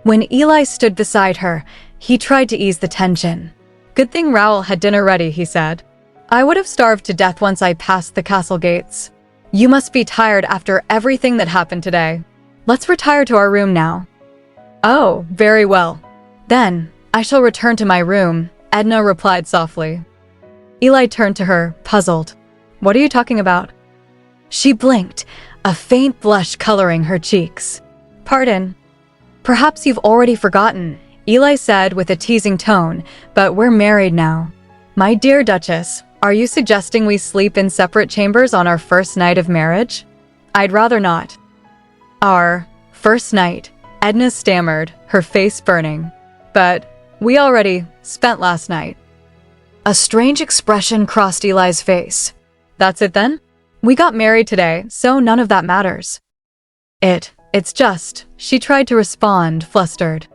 When Eli stood beside her, he tried to ease the tension. Good thing Raoul had dinner ready, he said. I would have starved to death once I passed the castle gates. You must be tired after everything that happened today. Let's retire to our room now. Oh, very well. Then, I shall return to my room, Edna replied softly. Eli turned to her, puzzled. What are you talking about? She blinked, a faint blush coloring her cheeks. Pardon. Perhaps you've already forgotten, Eli said with a teasing tone, but we're married now. My dear Duchess, are you suggesting we sleep in separate chambers on our first night of marriage? I'd rather not. Our first night, Edna stammered, her face burning. But we already spent last night. A strange expression crossed Eli's face. That's it then? We got married today, so none of that matters. It's just, she tried to respond, flustered.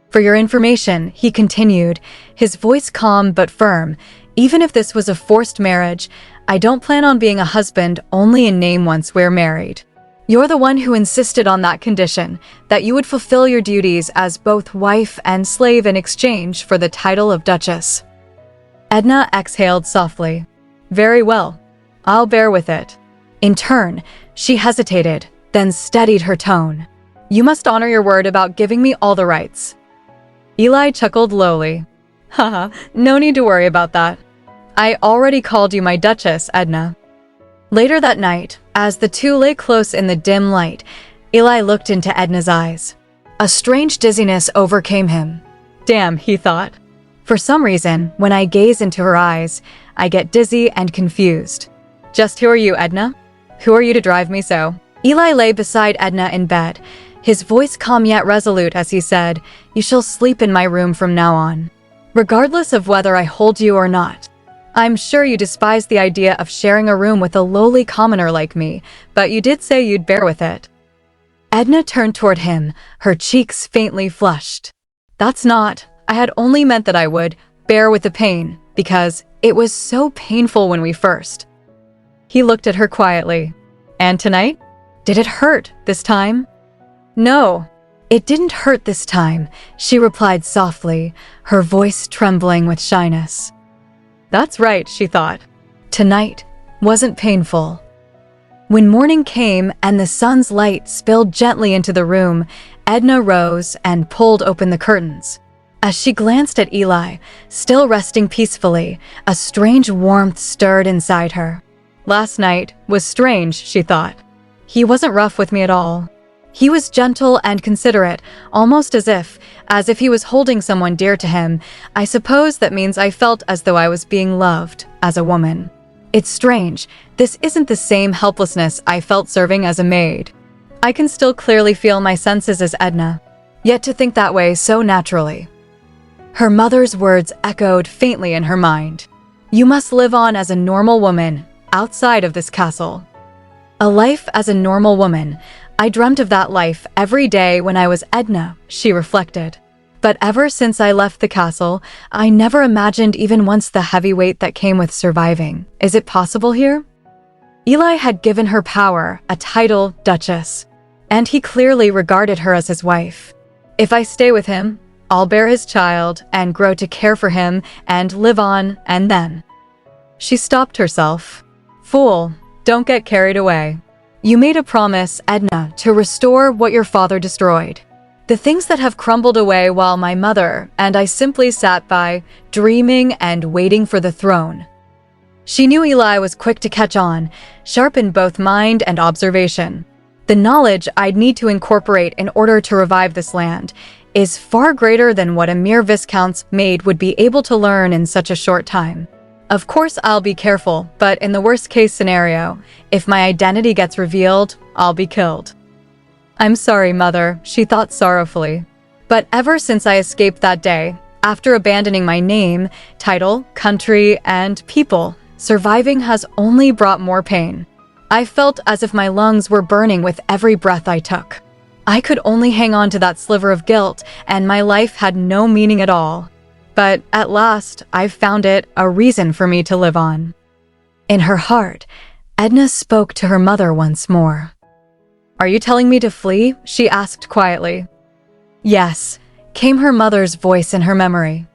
For your information, he continued, his voice calm but firm, even if this was a forced marriage, I don't plan on being a husband only in name once we're married. You're the one who insisted on that condition, that you would fulfill your duties as both wife and slave in exchange for the title of Duchess. Edna exhaled softly. Very well. I'll bear with it. In turn, she hesitated, then steadied her tone. You must honor your word about giving me all the rights. Eli chuckled lowly. Haha, no need to worry about that. I already called you my Duchess, Edna. Later that night, as the two lay close in the dim light, Eli looked into Edna's eyes. A strange dizziness overcame him. Damn, he thought. For some reason, when I gaze into her eyes, I get dizzy and confused. Just who are you, Edna? Who are you to drive me so? Eli lay beside Edna in bed, his voice calm yet resolute as he said, You shall sleep in my room from now on, regardless of whether I hold you or not. I'm sure you despise the idea of sharing a room with a lowly commoner like me, but you did say you'd bear with it. Edna turned toward him, her cheeks faintly flushed. That's not, I had only meant that I would bear with the pain, because it was so painful when we first. He looked at her quietly. And tonight? Did it hurt this time? No, it didn't hurt this time, she replied softly, her voice trembling with shyness. That's right, she thought. Tonight wasn't painful. When morning came and the sun's light spilled gently into the room, Edna rose and pulled open the curtains. As she glanced at Eli, still resting peacefully, a strange warmth stirred inside her. Last night was strange, she thought. He wasn't rough with me at all. He was gentle and considerate, almost as if he was holding someone dear to him. I suppose that means I felt as though I was being loved as a woman. It's strange, this isn't the same helplessness I felt serving as a maid. I can still clearly feel my senses as Edna, yet to think that way so naturally. Her mother's words echoed faintly in her mind. You must live on as a normal woman, outside of this castle. A life as a normal woman. I dreamt of that life every day when I was Edna, she reflected. But ever since I left the castle, I never imagined even once the heavy weight that came with surviving. Is it possible here? Eli had given her power, a title, Duchess, and he clearly regarded her as his wife. If I stay with him, I'll bear his child and grow to care for him and live on, and then. She stopped herself. Fool, don't get carried away. You made a promise, Edna, to restore what your father destroyed. The things that have crumbled away while my mother and I simply sat by, dreaming and waiting for the throne. She knew Eli was quick to catch on, sharp in both mind and observation. The knowledge I'd need to incorporate in order to revive this land is far greater than what a mere viscount's maid would be able to learn in such a short time. Of course I'll be careful, but in the worst case scenario, if my identity gets revealed, I'll be killed. I'm sorry, mother, she thought sorrowfully. But ever since I escaped that day, after abandoning my name, title, country, and people, surviving has only brought more pain. I felt as if my lungs were burning with every breath I took. I could only hang on to that sliver of guilt, and my life had no meaning at all. But at last, I've found it a reason for me to live on. In her heart, Edna spoke to her mother once more. Are you telling me to flee? She asked quietly. Yes, came her mother's voice in her memory.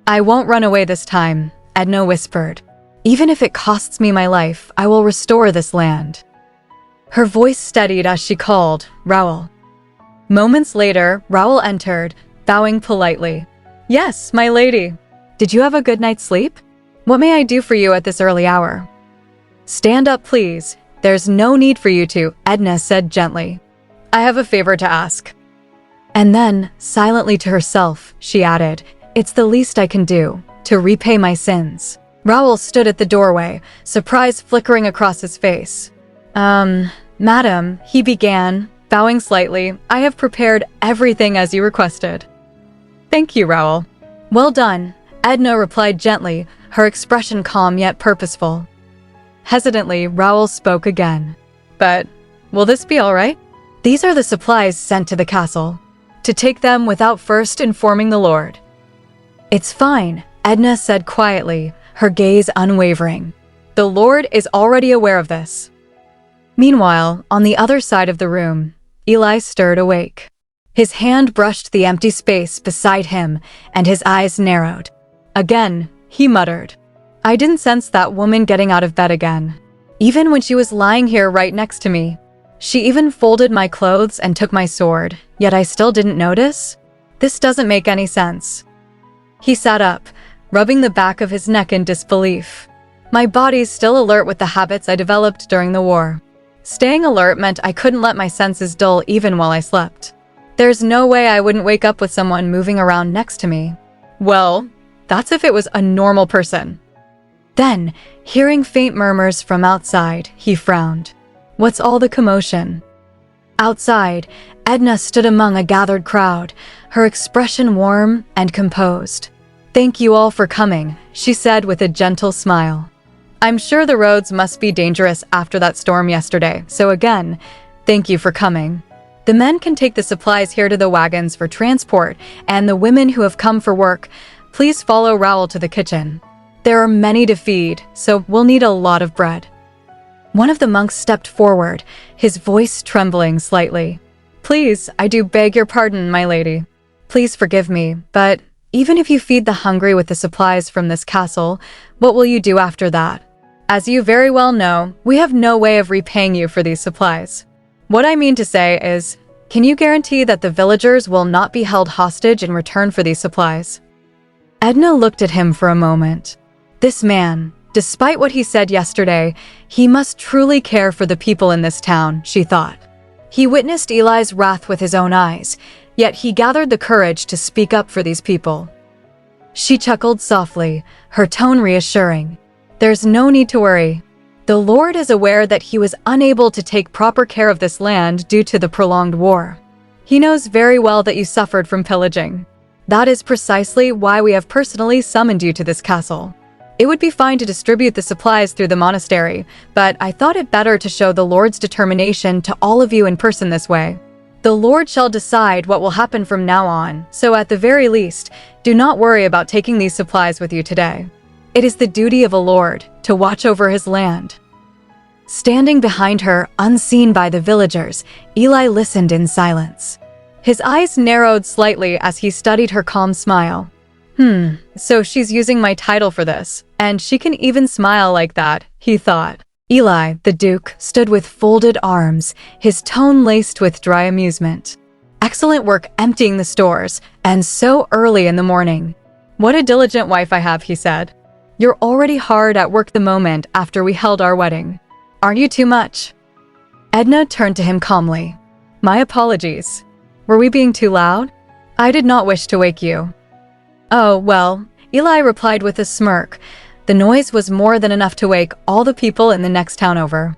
I won't run away this time, Edna whispered. Even if it costs me my life, I will restore this land. Her voice steadied as she called, Raoul. Moments later, Raoul entered, bowing politely. Yes, my lady. Did you have a good night's sleep? What may I do for you at this early hour? Stand up, please. There's no need for you to, Edna said gently. I have a favor to ask. And then, silently to herself, she added, it's the least I can do, to repay my sins. Raoul stood at the doorway, surprise flickering across his face. Madam, he began, bowing slightly, I have prepared everything as you requested. Thank you, Raoul. Well done, Edna replied gently, her expression calm yet purposeful. Hesitantly, Raoul spoke again. But, will this be all right? These are the supplies sent to the castle. To take them without first informing the Lord. It's fine, Edna said quietly, her gaze unwavering. The Lord is already aware of this. Meanwhile, on the other side of the room, Eli stirred awake. His hand brushed the empty space beside him, and his eyes narrowed. Again, he muttered. I didn't sense that woman getting out of bed again. Even when she was lying here right next to me. She even folded my clothes and took my sword, yet I still didn't notice? This doesn't make any sense. He sat up, rubbing the back of his neck in disbelief. My body's still alert with the habits I developed during the war. Staying alert meant I couldn't let my senses dull even while I slept. There's no way I wouldn't wake up with someone moving around next to me. Well, that's if it was a normal person. Then, hearing faint murmurs from outside, he frowned. What's all the commotion? Outside, Edna stood among a gathered crowd, her expression warm and composed. Thank you all for coming, she said with a gentle smile. I'm sure the roads must be dangerous after that storm yesterday, so again, thank you for coming. The men can take the supplies here to the wagons for transport, and the women who have come for work, please follow Raoul to the kitchen. There are many to feed, so we'll need a lot of bread. One of the monks stepped forward, his voice trembling slightly. Please, I do beg your pardon, my lady. Please forgive me, but even if you feed the hungry with the supplies from this castle, what will you do after that? As you very well know, we have no way of repaying you for these supplies. What I mean to say is, can you guarantee that the villagers will not be held hostage in return for these supplies? Edna looked at him for a moment. This man, despite what he said yesterday, he must truly care for the people in this town, she thought. He witnessed Eli's wrath with his own eyes, yet he gathered the courage to speak up for these people. She chuckled softly, her tone reassuring. There's no need to worry. The Lord is aware that he was unable to take proper care of this land due to the prolonged war. He knows very well that you suffered from pillaging. That is precisely why we have personally summoned you to this castle. It would be fine to distribute the supplies through the monastery, but I thought it better to show the Lord's determination to all of you in person this way. The Lord shall decide what will happen from now on, so at the very least, do not worry about taking these supplies with you today. It is the duty of a lord to watch over his land. Standing behind her, unseen by the villagers, Eli listened in silence. His eyes narrowed slightly as he studied her calm smile. So she's using my title for this, and she can even smile like that, he thought. Eli, the Duke, stood with folded arms, his tone laced with dry amusement. Excellent work emptying the stores, and so early in the morning. What a diligent wife I have, he said. You're already hard at work the moment after we held our wedding. Aren't you too much? Edna turned to him calmly. My apologies. Were we being too loud? I did not wish to wake you. Oh, well, Eli replied with a smirk. The noise was more than enough to wake all the people in the next town over.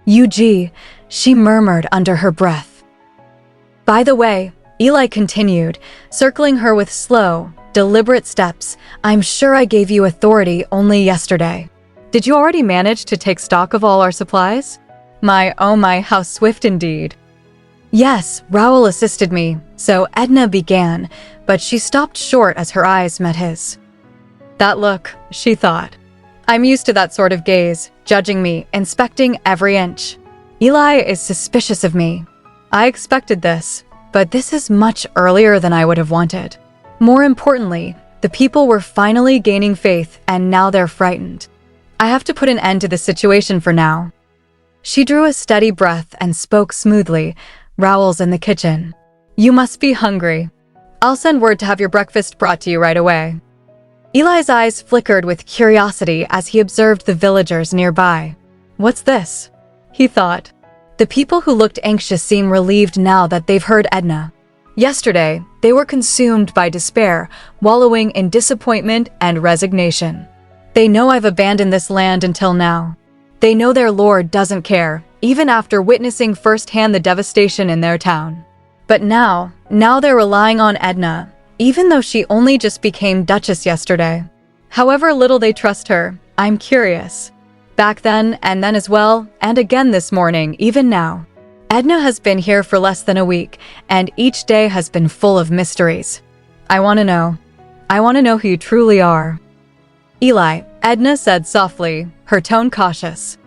UG, she murmured under her breath. By the way, Eli continued, circling her with slow, deliberate steps, I'm sure I gave you authority only yesterday. Did you already manage to take stock of all our supplies? Oh my, how swift indeed. Yes, Raoul assisted me, so Edna began, but she stopped short as her eyes met his. That look, she thought. I'm used to that sort of gaze, judging me, inspecting every inch. Eli is suspicious of me. I expected this, but this is much earlier than I would have wanted. More importantly, the people were finally gaining faith and now they're frightened. I have to put an end to this situation for now. She drew a steady breath and spoke smoothly. Raoul's in the kitchen. You must be hungry. I'll send word to have your breakfast brought to you right away. Eli's eyes flickered with curiosity as he observed the villagers nearby. What's this? He thought. The people who looked anxious seem relieved now that they've heard Edna. Yesterday, they were consumed by despair, wallowing in disappointment and resignation. They know I've abandoned this land until now. They know their lord doesn't care, even after witnessing firsthand the devastation in their town. But now they're relying on Edna, even though she only just became Duchess yesterday. However little they trust her, I'm curious. Back then, and then as well, and again this morning, even now. Edna has been here for less than a week, and each day has been full of mysteries. I want to know. I want to know who you truly are. Eli, Edna said softly, her tone cautious.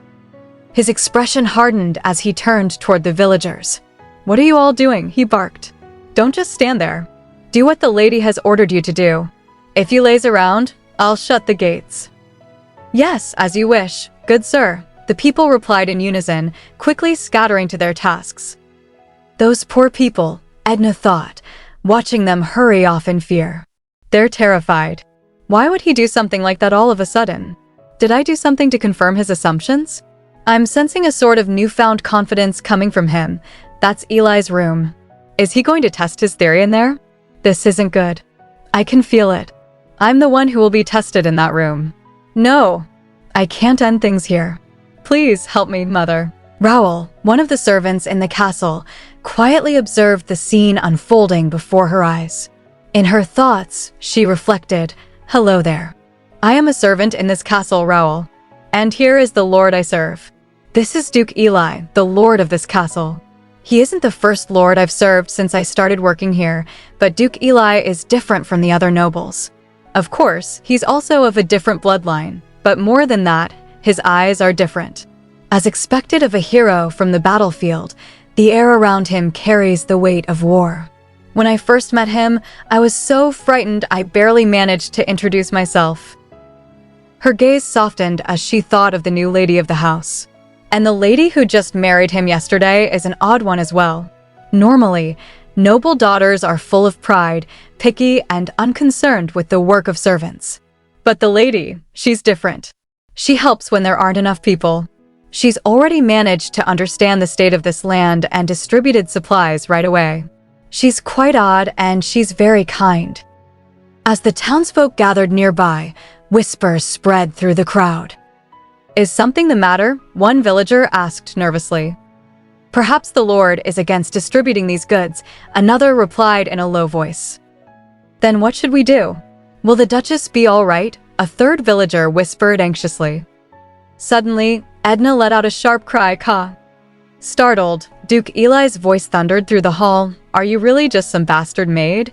His expression hardened as he turned toward the villagers. What are you all doing? He barked. Don't just stand there. Do what the lady has ordered you to do. If you laze around, I'll shut the gates. Yes, as you wish, good sir, the people replied in unison, quickly scattering to their tasks. Those poor people, Edna thought, watching them hurry off in fear. They're terrified. Why would he do something like that all of a sudden? Did I do something to confirm his assumptions? I'm sensing a sort of newfound confidence coming from him. That's Eli's room. Is he going to test his theory in there? This isn't good. I can feel it. I'm the one who will be tested in that room. No, I can't end things here. Please help me, mother. Raoul, one of the servants in the castle, quietly observed the scene unfolding before her eyes. In her thoughts, she reflected, hello there. I am a servant in this castle, Raoul. And here is the lord I serve. This is Duke Eli, the lord of this castle. He isn't the first lord I've served since I started working here, but Duke Eli is different from the other nobles. Of course, he's also of a different bloodline, but more than that, his eyes are different. As expected of a hero from the battlefield, the air around him carries the weight of war. When I first met him, I was so frightened I barely managed to introduce myself. Her gaze softened as she thought of the new lady of the house. And the lady who just married him yesterday is an odd one as well. Normally, noble daughters are full of pride, picky, and unconcerned with the work of servants. But the lady, she's different. She helps when there aren't enough people. She's already managed to understand the state of this land and distributed supplies right away. She's quite odd and she's very kind. As the townsfolk gathered nearby, whispers spread through the crowd. Is something the matter? One villager asked nervously. Perhaps the lord is against distributing these goods, another replied in a low voice. Then what should we do? Will the Duchess be all right? A third villager whispered anxiously. Suddenly, Edna let out a sharp cry, caw. Startled, Duke Eli's voice thundered through the hall. Are you really just some bastard maid?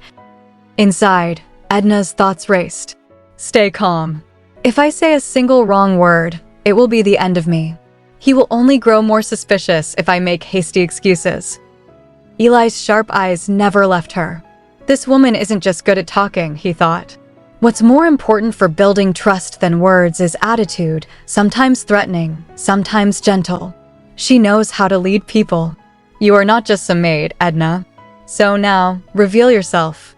Inside, Edna's thoughts raced. Stay calm. If I say a single wrong word, it will be the end of me. He will only grow more suspicious if I make hasty excuses. Eli's sharp eyes never left her. This woman isn't just good at talking, he thought. What's more important for building trust than words is attitude, sometimes threatening, sometimes gentle. She knows how to lead people. You are not just some maid, Edna. So now, reveal yourself.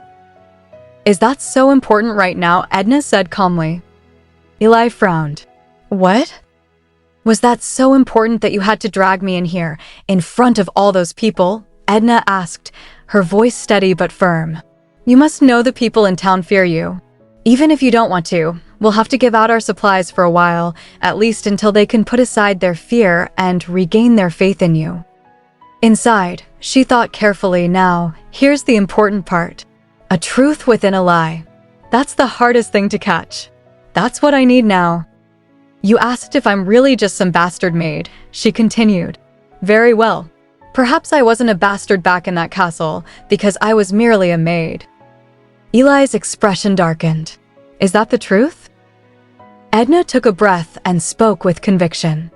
Is that so important right now? Edna said calmly. Eli frowned. What? Was that so important that you had to drag me in here, in front of all those people? Edna asked, her voice steady but firm. You must know the people in town fear you. Even if you don't want to, we'll have to give out our supplies for a while, at least until they can put aside their fear and regain their faith in you. Inside, She thought carefully. Now, here's the important part. A truth within a lie. That's the hardest thing to catch. That's what I need now. You asked if I'm really just some bastard maid, she continued. Very well. Perhaps I wasn't a bastard back in that castle, because I was merely a maid. Eli's expression darkened. Is that the truth? Edna took a breath and spoke with conviction.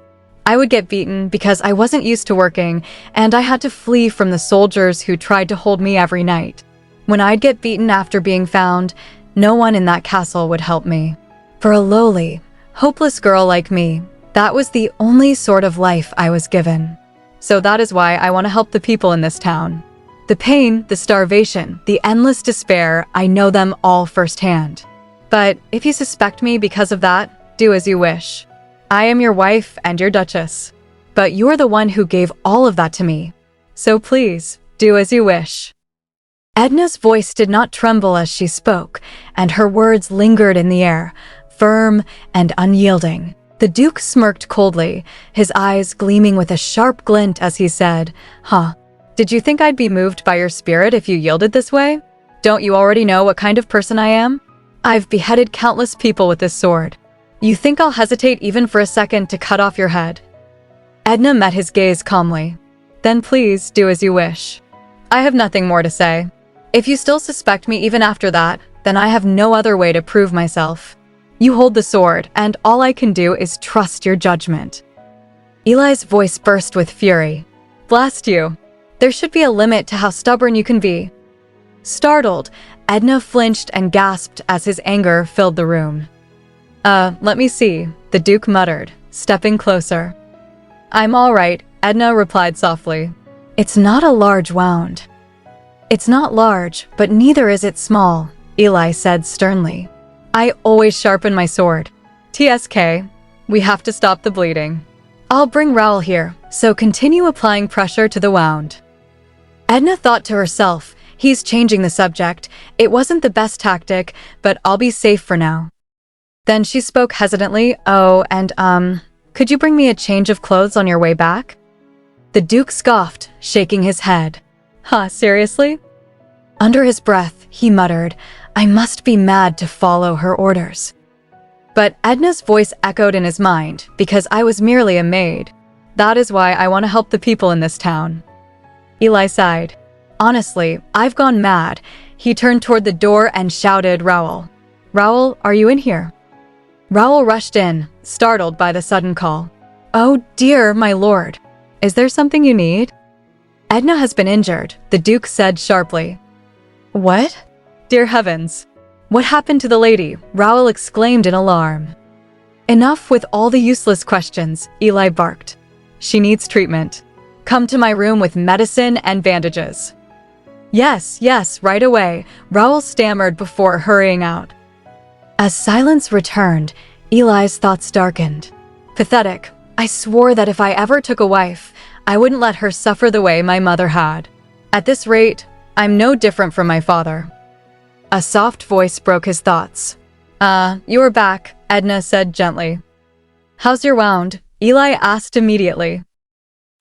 I would get beaten because I wasn't used to working, and I had to flee from the soldiers who tried to hold me every night. When I'd get beaten after being found, no one in that castle would help me. For a lowly, hopeless girl like me, that was the only sort of life I was given. So that is why I want to help the people in this town. The pain, the starvation, the endless despair, I know them all firsthand. But if you suspect me because of that, do as you wish. I am your wife and your duchess. But you're the one who gave all of that to me. So please, do as you wish. Edna's voice did not tremble as she spoke, and her words lingered in the air, firm and unyielding. The Duke smirked coldly, his eyes gleaming with a sharp glint as he said, "Huh, did you think I'd be moved by your spirit if you yielded this way? Don't you already know what kind of person I am? I've beheaded countless people with this sword. You think I'll hesitate even for a second to cut off your head?" Edna met his gaze calmly. Then please do as you wish. I have nothing more to say. If you still suspect me even after that, then I have no other way to prove myself. You hold the sword, and all I can do is trust your judgment. Eli's voice burst with fury. Blast you. There should be a limit to how stubborn you can be. Startled, Edna flinched and gasped as his anger filled the room. Let me see, the Duke muttered, stepping closer. I'm all right, Edna replied softly. It's not a large wound. It's not large, but neither is it small, Eli said sternly. I always sharpen my sword. TSK, we have to stop the bleeding. I'll bring Raoul here, so continue applying pressure to the wound. Edna thought to herself, he's changing the subject. It wasn't the best tactic, but I'll be safe for now. Then she spoke hesitantly, could you bring me a change of clothes on your way back? The Duke scoffed, shaking his head. Huh, seriously? Under his breath, he muttered, I must be mad to follow her orders. But Edna's voice echoed in his mind, because I was merely a maid. That is why I want to help the people in this town. Eli sighed. Honestly, I've gone mad. He turned toward the door and shouted, Raoul. Raoul, are you in here? Raoul rushed in, startled by the sudden call. Oh dear, my lord. Is there something you need? Edna has been injured, the Duke said sharply. What? Dear heavens. What happened to the lady? Raoul exclaimed in alarm. Enough with all the useless questions, Eli barked. She needs treatment. Come to my room with medicine and bandages. Yes, right away, Raoul stammered before hurrying out. As silence returned, Eli's thoughts darkened. Pathetic. I swore that if I ever took a wife, I wouldn't let her suffer the way my mother had. At this rate, I'm no different from my father. A soft voice broke his thoughts. You are back, Edna said gently. How's your wound? Eli asked immediately.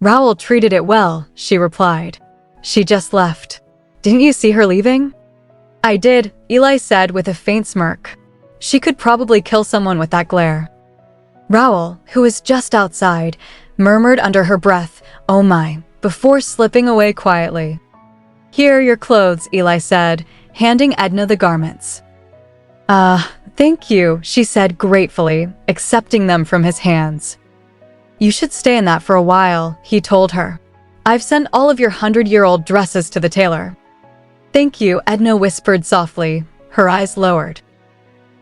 Raoul treated it well, she replied. She just left. Didn't you see her leaving? I did, Eli said with a faint smirk. She could probably kill someone with that glare. Raoul, who was just outside, murmured under her breath, oh my, before slipping away quietly. Here are your clothes, Eli said, handing Edna the garments. Thank you, she said gratefully, accepting them from his hands. You should stay in that for a while, he told her. I've sent all of your 100-year-old dresses to the tailor. Thank you, Edna whispered softly, her eyes lowered.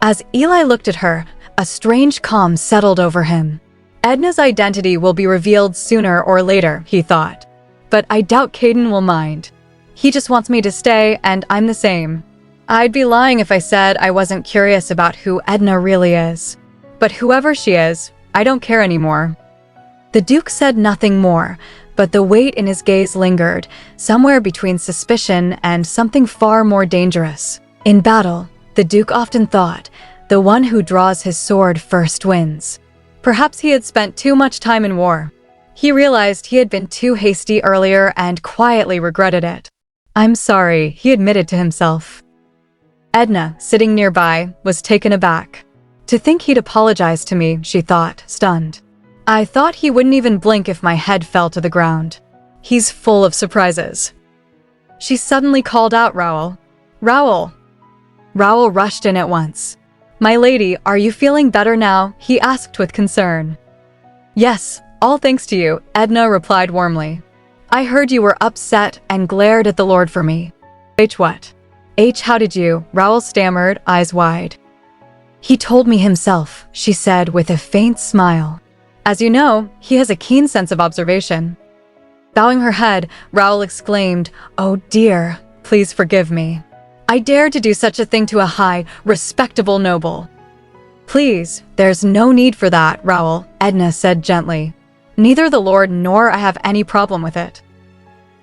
As Eli looked at her, a strange calm settled over him. Edna's identity will be revealed sooner or later, he thought. But I doubt Caden will mind. He just wants me to stay, and I'm the same. I'd be lying if I said I wasn't curious about who Edna really is. But whoever she is, I don't care anymore. The Duke said nothing more, but the weight in his gaze lingered, somewhere between suspicion and something far more dangerous. In battle, the Duke often thought, the one who draws his sword first wins. Perhaps he had spent too much time in war. He realized he had been too hasty earlier and quietly regretted it. "I'm sorry," he admitted to himself. Edna, sitting nearby, was taken aback. To think he'd apologize to me, she thought, stunned. I thought he wouldn't even blink if my head fell to the ground. He's full of surprises. She suddenly called out Raoul. "Raoul!" Raoul rushed in at once. "My lady, are you feeling better now?" he asked with concern. "Yes, all thanks to you," Edna replied warmly. "I heard you were upset and glared at the Lord for me." What? How did you?" Raoul stammered, eyes wide. "He told me himself," she said with a faint smile. "As you know, he has a keen sense of observation." Bowing her head, Raoul exclaimed, "Oh dear, please forgive me. I dared to do such a thing to a high, respectable noble." "Please, there's no need for that, Raoul," Edna said gently. "Neither the Lord nor I have any problem with it."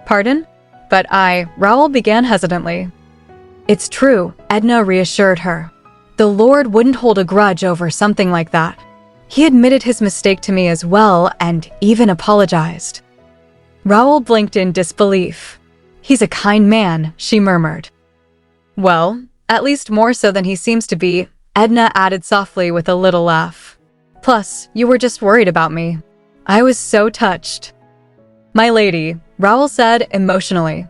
"Pardon? But Raoul began hesitantly. "It's true," Edna reassured her. "The Lord wouldn't hold a grudge over something like that. He admitted his mistake to me as well and even apologized." Raoul blinked in disbelief. "He's a kind man," she murmured. "Well, at least more so than he seems to be," Edna added softly with a little laugh. "Plus, you were just worried about me." I was so touched. "My lady," Raoul said emotionally.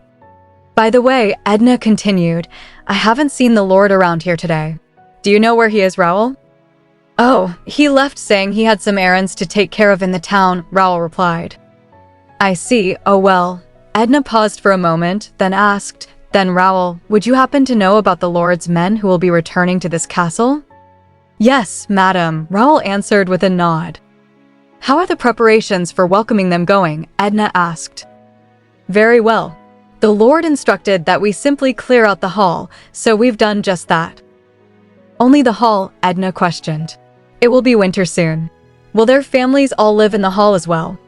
"By the way," Edna continued, "I haven't seen the Lord around here today. Do you know where he is, Raoul?" "Oh, he left saying he had some errands to take care of in the town," Raoul replied. "I see. Oh well." Edna paused for a moment, then asked, "Then Raoul, would you happen to know about the Lord's men who will be returning to this castle?" "Yes, madam," Raoul answered with a nod. "How are the preparations for welcoming them going?" Edna asked. "Very well. The Lord instructed that we simply clear out the hall, so we've done just that." "Only the hall?" Edna questioned. "It will be winter soon. Will their families all live in the hall as well?"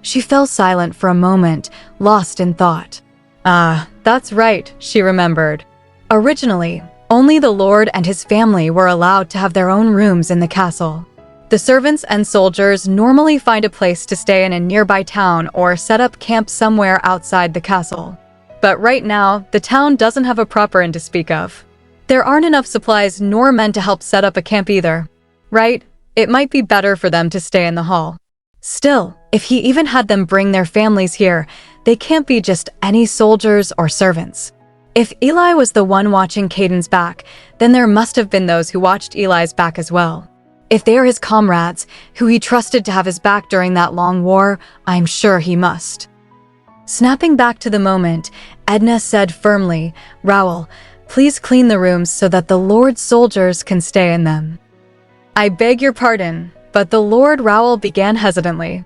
She fell silent for a moment, lost in thought. That's right," she remembered. Originally, only the Lord and his family were allowed to have their own rooms in the castle. The servants and soldiers normally find a place to stay in a nearby town or set up camp somewhere outside the castle. But right now, the town doesn't have a proper inn to speak of. There aren't enough supplies nor men to help set up a camp either. Right? It might be better for them to stay in the hall. Still, if he even had them bring their families here, they can't be just any soldiers or servants. If Eli was the one watching Caden's back, then there must have been those who watched Eli's back as well. If they are his comrades, who he trusted to have his back during that long war, I'm sure he must. Snapping back to the moment, Edna said firmly, "Raoul, please clean the rooms so that the Lord's soldiers can stay in them." "I beg your pardon, but the Lord," Raoul began hesitantly.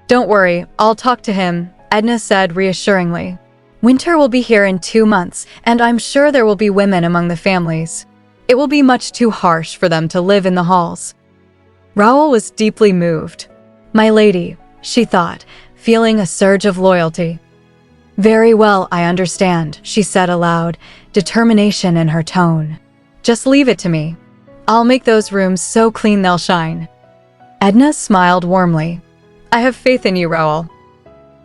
"Don't worry, I'll talk to him," Edna said reassuringly. "Winter will be here in 2 months, and I'm sure there will be women among the families. It will be much too harsh for them to live in the halls." Raoul was deeply moved. "My lady," she thought, feeling a surge of loyalty. "Very well, I understand," she said aloud, determination in her tone. "Just leave it to me. I'll make those rooms so clean they'll shine." Edna smiled warmly. "I have faith in you, Raoul."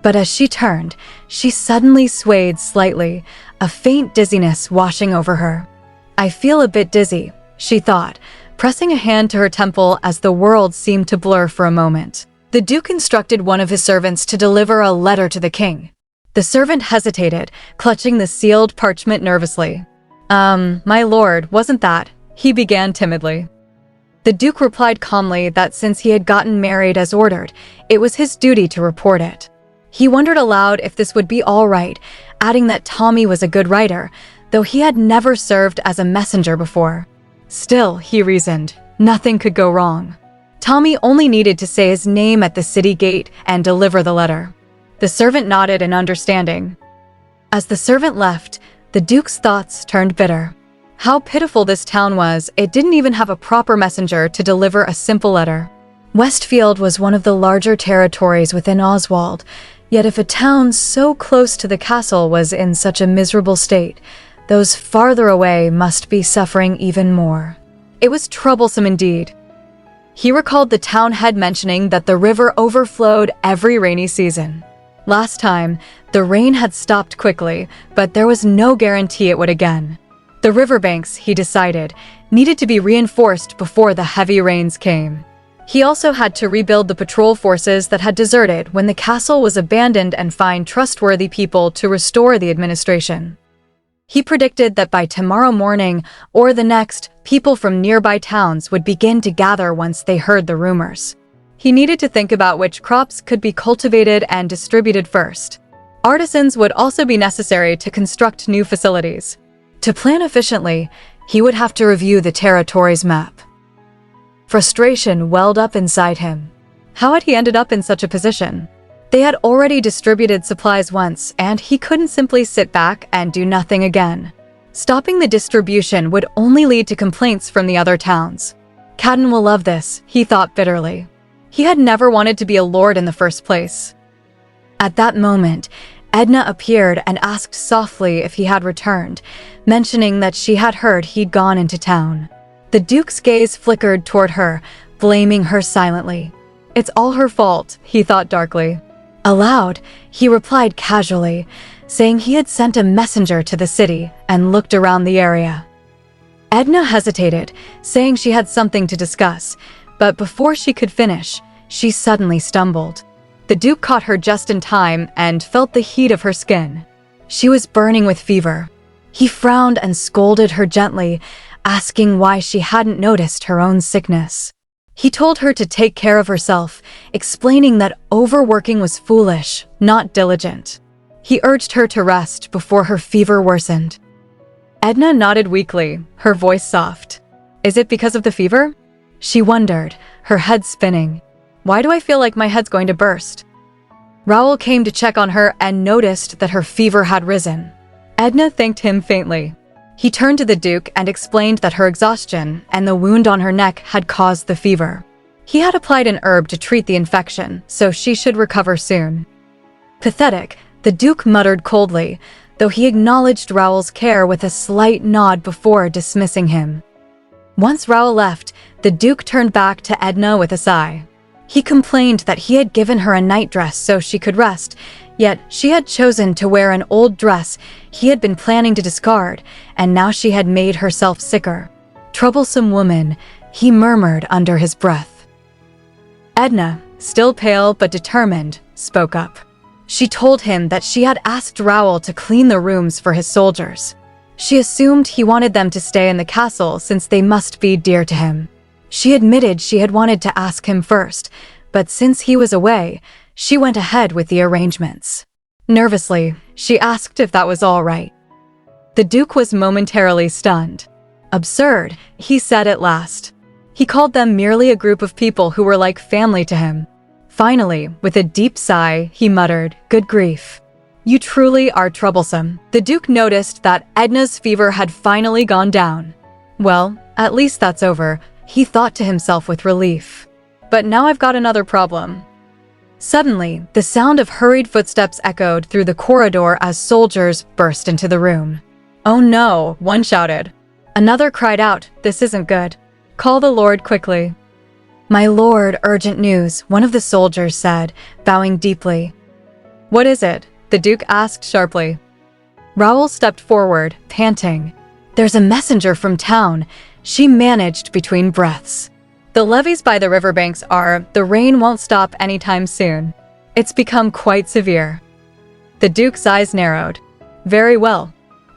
But as she turned, she suddenly swayed slightly, a faint dizziness washing over her. "I feel a bit dizzy," she thought, pressing a hand to her temple as the world seemed to blur for a moment. The Duke instructed one of his servants to deliver a letter to the king. The servant hesitated, clutching the sealed parchment nervously. My lord, wasn't that?" he began timidly. The Duke replied calmly that since he had gotten married as ordered, it was his duty to report it. He wondered aloud if this would be all right, adding that Tommy was a good writer, though he had never served as a messenger before. Still, he reasoned, nothing could go wrong. Tommy only needed to say his name at the city gate and deliver the letter. The servant nodded in understanding. As the servant left, the Duke's thoughts turned bitter. How pitiful this town was, it didn't even have a proper messenger to deliver a simple letter. Westfield was one of the larger territories within Oswald, yet if a town so close to the castle was in such a miserable state, those farther away must be suffering even more. It was troublesome indeed. He recalled the town head mentioning that the river overflowed every rainy season. Last time, the rain had stopped quickly, but there was no guarantee it would again. The riverbanks, he decided, needed to be reinforced before the heavy rains came. He also had to rebuild the patrol forces that had deserted when the castle was abandoned and find trustworthy people to restore the administration. He predicted that by tomorrow morning or the next, people from nearby towns would begin to gather once they heard the rumors. He needed to think about which crops could be cultivated and distributed first. Artisans would also be necessary to construct new facilities. To plan efficiently, he would have to review the territory's map. Frustration welled up inside him. How had he ended up in such a position? They had already distributed supplies once, and he couldn't simply sit back and do nothing again. Stopping the distribution would only lead to complaints from the other towns. Cadden will love this, he thought bitterly. He had never wanted to be a lord in the first place. At that moment, Edna appeared and asked softly if he had returned, mentioning that she had heard he'd gone into town. The Duke's gaze flickered toward her, blaming her silently. It's all her fault, he thought darkly. Aloud, he replied casually, saying he had sent a messenger to the city and looked around the area. Edna hesitated, saying she had something to discuss, but before she could finish, she suddenly stumbled. The Duke caught her just in time and felt the heat of her skin. She was burning with fever. He frowned and scolded her gently, asking why she hadn't noticed her own sickness. He told her to take care of herself, explaining that overworking was foolish, not diligent. He urged her to rest before her fever worsened. Edna nodded weakly, her voice soft. Is it because of the fever? She wondered, her head spinning. Why do I feel like my head's going to burst? Raoul came to check on her and noticed that her fever had risen. Edna thanked him faintly. He turned to the Duke and explained that her exhaustion and the wound on her neck had caused the fever. He had applied an herb to treat the infection, so she should recover soon. Pathetic, the Duke muttered coldly, though he acknowledged Raoul's care with a slight nod before dismissing him. Once Raoul left, the Duke turned back to Edna with a sigh. He complained that he had given her a nightdress so she could rest, yet she had chosen to wear an old dress he had been planning to discard, and now she had made herself sicker. Troublesome woman, he murmured under his breath. Edna, still pale but determined, spoke up. She told him that she had asked Raoul to clean the rooms for his soldiers. She assumed he wanted them to stay in the castle since they must be dear to him. She admitted she had wanted to ask him first, but since he was away, she went ahead with the arrangements. Nervously, she asked if that was all right. The Duke was momentarily stunned. Absurd, he said at last. He called them merely a group of people who were like family to him. Finally, with a deep sigh, he muttered, "Good grief. You truly are troublesome." The Duke noticed that Edna's fever had finally gone down. Well, at least that's over, he thought to himself with relief. But now I've got another problem. Suddenly, the sound of hurried footsteps echoed through the corridor as soldiers burst into the room. "Oh no," one shouted. Another cried out, "This isn't good. Call the Lord quickly." "My lord, urgent news," one of the soldiers said, bowing deeply. "What is it?" the Duke asked sharply. Raoul stepped forward, panting. "There's a messenger from town," she managed between breaths. "The levees by the riverbanks the rain won't stop anytime soon. It's become quite severe." The Duke's eyes narrowed. "Very well.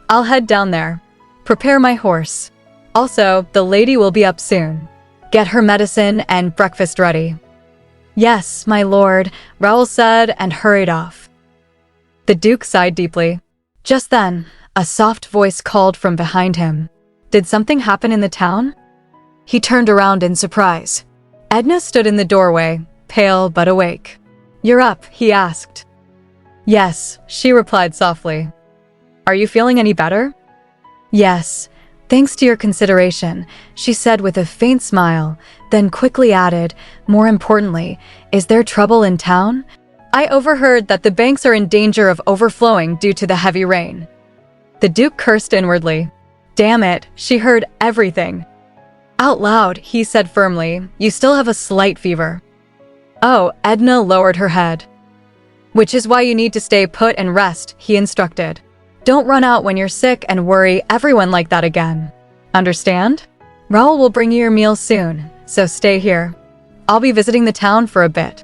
I'll head down there. Prepare my horse. Also, the lady will be up soon. Get her medicine and breakfast ready." "Yes, my lord," Raoul said and hurried off. The Duke sighed deeply. Just then, a soft voice called from behind him. Did something happen in the town? He turned around in surprise. Edna stood in the doorway, pale but awake. "You're up?" he asked. "Yes," she replied softly. "Are you feeling any better?" "Yes, thanks to your consideration," she said with a faint smile, then quickly added, "More importantly, is there trouble in town? I overheard that the banks are in danger of overflowing due to the heavy rain." The Duke cursed inwardly. Damn it, she heard everything. Out loud, he said firmly, "You still have a slight fever." Oh, Edna lowered her head. "Which is why you need to stay put and rest," he instructed. "Don't run out when you're sick and worry everyone like that again. Understand? Raoul will bring you your meals soon, so stay here. I'll be visiting the town for a bit."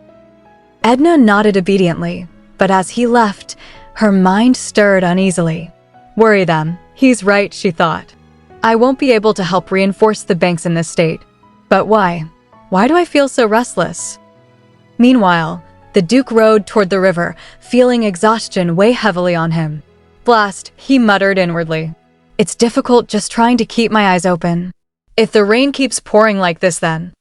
Edna nodded obediently, but as he left, her mind stirred uneasily. Worry them. He's right, she thought. I won't be able to help reinforce the banks in this state. But why? Why do I feel so restless? Meanwhile, the Duke rode toward the river, feeling exhaustion weigh heavily on him. Blast, he muttered inwardly. It's difficult just trying to keep my eyes open. If the rain keeps pouring like this then.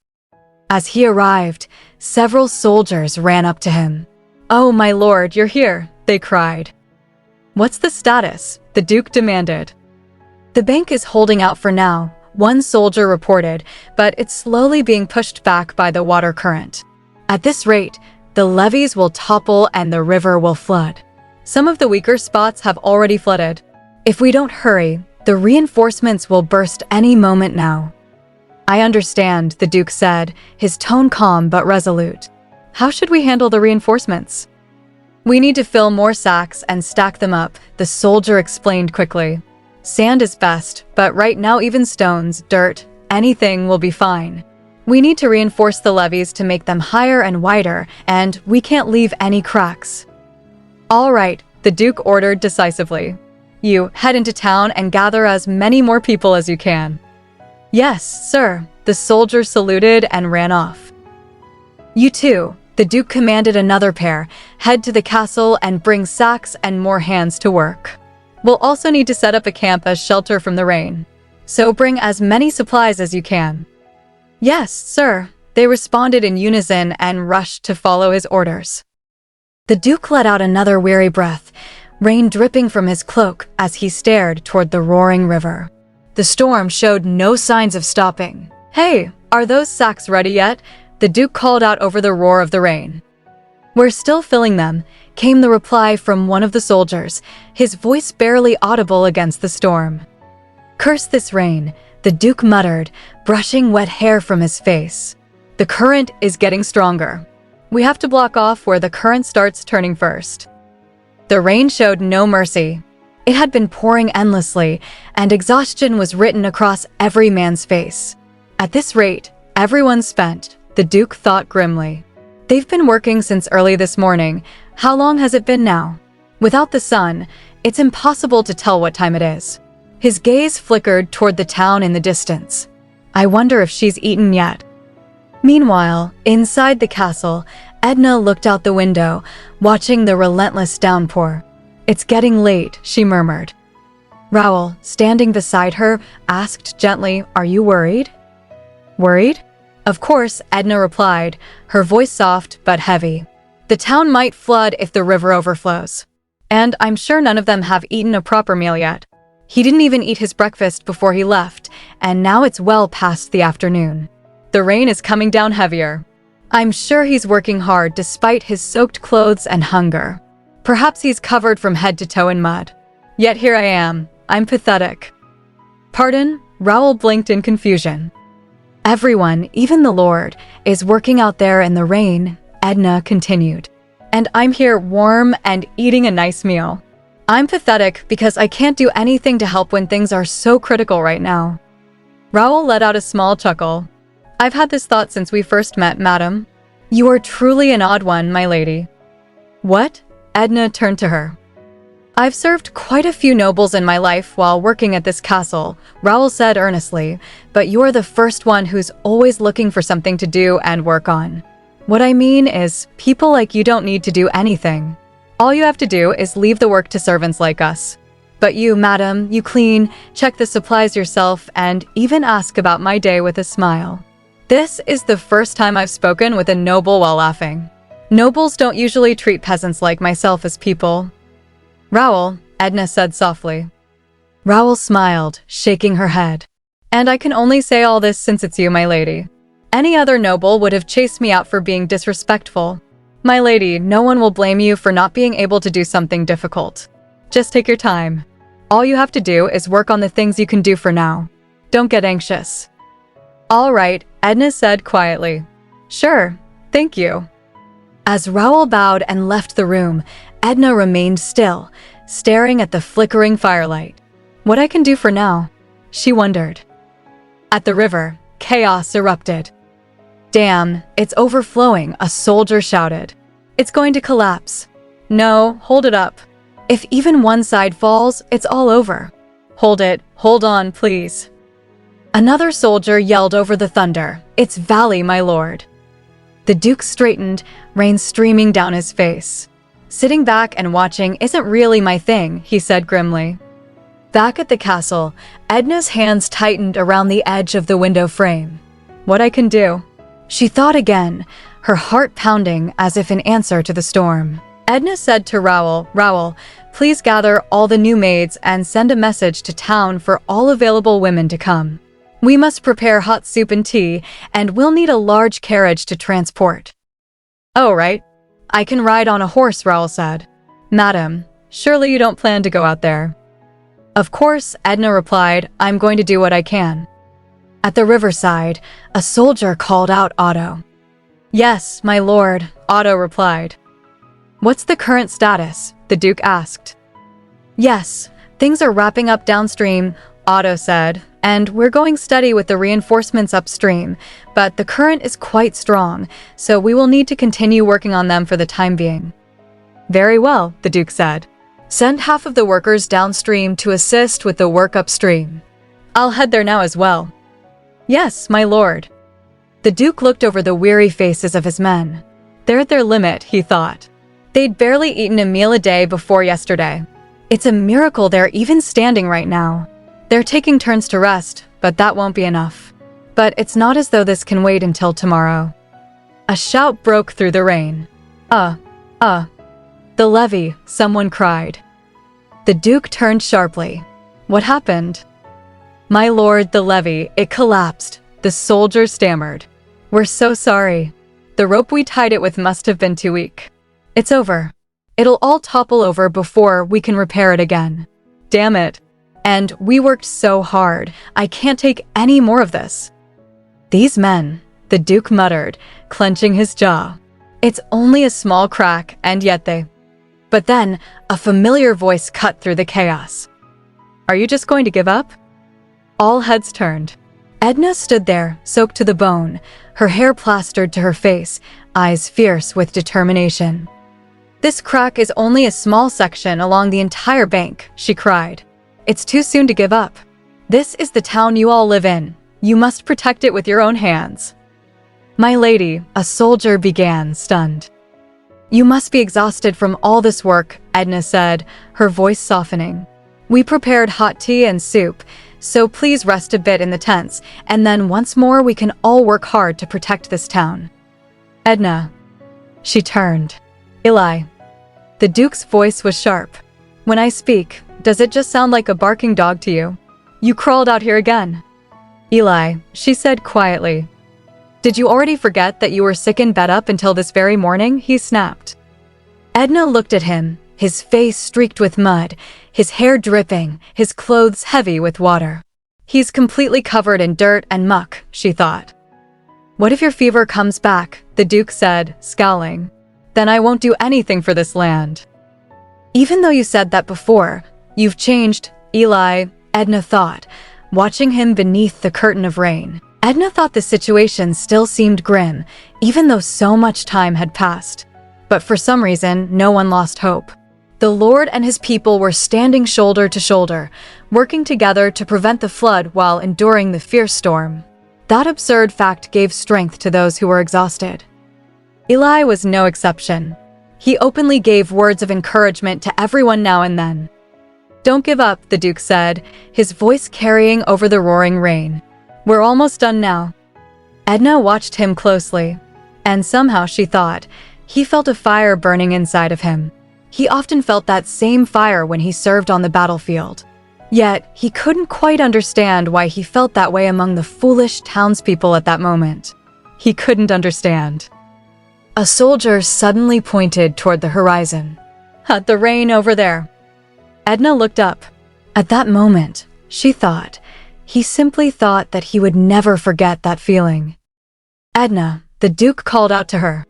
As he arrived, several soldiers ran up to him. "Oh, my lord, you're here," they cried. "What's the status?" the Duke demanded. "The bank is holding out for now," one soldier reported, "but it's slowly being pushed back by the water current. At this rate, the levees will topple and the river will flood. Some of the weaker spots have already flooded. If we don't hurry, the reinforcements will burst any moment now." "I understand," the Duke said, his tone calm but resolute. "How should we handle the reinforcements?" "We need to fill more sacks and stack them up," the soldier explained quickly. "Sand is best, but right now even stones, dirt, anything will be fine. We need to reinforce the levees to make them higher and wider, and we can't leave any cracks." "All right," the Duke ordered decisively. "You head into town and gather as many more people as you can." "Yes, sir," the soldier saluted and ran off. "You too," the Duke commanded another pair, "head to the castle and bring sacks and more hands to work. We'll also need to set up a camp as shelter from the rain. So bring as many supplies as you can." "Yes, sir," they responded in unison and rushed to follow his orders. The Duke let out another weary breath, rain dripping from his cloak as he stared toward the roaring river. The storm showed no signs of stopping. "Hey, are those sacks ready yet?" the Duke called out over the roar of the rain. "We're still filling them," came the reply from one of the soldiers, his voice barely audible against the storm. "Curse this rain," the Duke muttered, brushing wet hair from his face. "The current is getting stronger. We have to block off where the current starts turning first." The rain showed no mercy. It had been pouring endlessly, and exhaustion was written across every man's face. At this rate, everyone's spent, the Duke thought grimly. They've been working since early this morning. How long has it been now? Without the sun, it's impossible to tell what time it is. His gaze flickered toward the town in the distance. I wonder if she's eaten yet. Meanwhile, inside the castle, Edna looked out the window, watching the relentless downpour. It's getting late, she murmured. Raoul, standing beside her, asked gently, "Are you worried?" "Worried?" "Of course," Edna replied, her voice soft but heavy. "The town might flood if the river overflows. And I'm sure none of them have eaten a proper meal yet. He didn't even eat his breakfast before he left, and now it's well past the afternoon. The rain is coming down heavier. I'm sure he's working hard despite his soaked clothes and hunger. Perhaps he's covered from head to toe in mud. Yet here I am. I'm pathetic." "Pardon?" Raoul blinked in confusion. "Everyone, even the Lord, is working out there in the rain," Edna continued. "And I'm here warm and eating a nice meal. I'm pathetic because I can't do anything to help when things are so critical right now." Raoul let out a small chuckle. "I've had this thought since we first met, madam. You are truly an odd one, my lady." "What?" Edna turned to her. "I've served quite a few nobles in my life while working at this castle," Raoul said earnestly, "but you're the first one who's always looking for something to do and work on. What I mean is, people like you don't need to do anything. All you have to do is leave the work to servants like us. But you, madam, you clean, check the supplies yourself, and even ask about my day with a smile." This is the first time I've spoken with a noble while laughing. Nobles don't usually treat peasants like myself as people. "Raoul," Edna said softly. Raoul smiled, shaking her head. "And I can only say all this since it's you, my lady. Any other noble would have chased me out for being disrespectful. My lady, no one will blame you for not being able to do something difficult. Just take your time. All you have to do is work on the things you can do for now. Don't get anxious." All right, Edna said quietly. Sure, thank you. As Raoul bowed and left the room, Edna remained still, staring at the flickering firelight. What I can do for now? She wondered. At the river, chaos erupted. Damn, it's overflowing, a soldier shouted. It's going to collapse. No, hold it up. If even one side falls, it's all over. Hold it, hold on, please. Another soldier yelled over the thunder. It's Valley, my lord. The Duke straightened, rain streaming down his face. Sitting back and watching isn't really my thing, he said grimly. Back at the castle, Edna's hands tightened around the edge of the window frame. What I can do? She thought again, her heart pounding as if in answer to the storm. Edna said to Raoul, Raoul, please gather all the new maids and send a message to town for all available women to come. We must prepare hot soup and tea, and we'll need a large carriage to transport. Oh, right. I can ride on a horse, Raoul said. Madam, surely you don't plan to go out there. Of course, Edna replied, I'm going to do what I can. At the riverside, a soldier called out Otto. Yes, my lord, Otto replied. What's the current status? The Duke asked. Yes, things are wrapping up downstream, Otto said, and we're going steady with the reinforcements upstream, but the current is quite strong, so we will need to continue working on them for the time being. Very well, the Duke said. Send half of the workers downstream to assist with the work upstream. I'll head there now as well. Yes, my lord. The Duke looked over the weary faces of his men. They're at their limit, he thought. They'd barely eaten a meal a day before yesterday. It's a miracle they're even standing right now. They're taking turns to rest, but that won't be enough. But it's not as though this can wait until tomorrow. A shout broke through the rain. The levee, someone cried. The Duke turned sharply. What happened? My lord, the levee, it collapsed, the soldier stammered. We're so sorry. The rope we tied it with must have been too weak. It's over. It'll all topple over before we can repair it again. Damn it. And we worked so hard. I can't take any more of this. These men, the Duke muttered, clenching his jaw. It's only a small crack, and yet they... But then, a familiar voice cut through the chaos. Are you just going to give up? All heads turned. Edna stood there, soaked to the bone, her hair plastered to her face, eyes fierce with determination. This crack is only a small section along the entire bank, she cried. It's too soon to give up. This is the town you all live in. You must protect it with your own hands. My lady, a soldier began, stunned. You must be exhausted from all this work, Edna said, her voice softening. We prepared hot tea and soup, so please rest a bit in the tents, and then once more we can all work hard to protect this town. Edna. She turned. Eli. The Duke's voice was sharp. When I speak, does it just sound like a barking dog to you? You crawled out here again. Eli, she said quietly. Did you already forget that you were sick in bed up until this very morning? He snapped. Edna looked at him, his face streaked with mud, his hair dripping, his clothes heavy with water. He's completely covered in dirt and muck, she thought. What if your fever comes back? The Duke said, scowling. Then I won't do anything for this land. Even though you said that before, you've changed, Eli, Edna thought, watching him beneath the curtain of rain. Edna thought the situation still seemed grim, even though so much time had passed. But for some reason, no one lost hope. The Lord and his people were standing shoulder to shoulder, working together to prevent the flood while enduring the fierce storm. That absurd fact gave strength to those who were exhausted. Eli was no exception. He openly gave words of encouragement to everyone now and then. Don't give up, the Duke said, his voice carrying over the roaring rain. We're almost done now. Edna watched him closely, and somehow she thought, he felt a fire burning inside of him. He often felt that same fire when he served on the battlefield. Yet, he couldn't quite understand why he felt that way among the foolish townspeople at that moment. He couldn't understand. A soldier suddenly pointed toward the horizon. At the rain over there. Edna looked up. At that moment, she thought, He simply thought that he would never forget that feeling. "Edna," the Duke called out to her.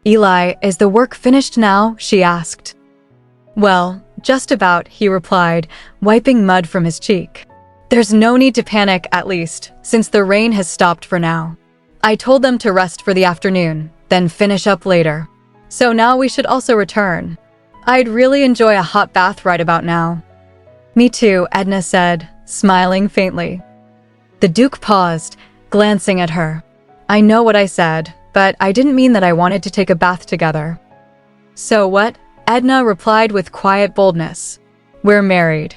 "Eli, is the work finished now?" she asked. "Well, just about," he replied, wiping mud from his cheek. "There's no need to panic, at least, since the rain has stopped for now. I told them to rest for the afternoon, then finish up later. So now we should also return. I'd really enjoy a hot bath right about now." "Me too," Edna said, smiling faintly. The Duke paused, glancing at her. "I know what I said, but I didn't mean that I wanted to take a bath together." "So what?" Edna replied with quiet boldness. "We're married."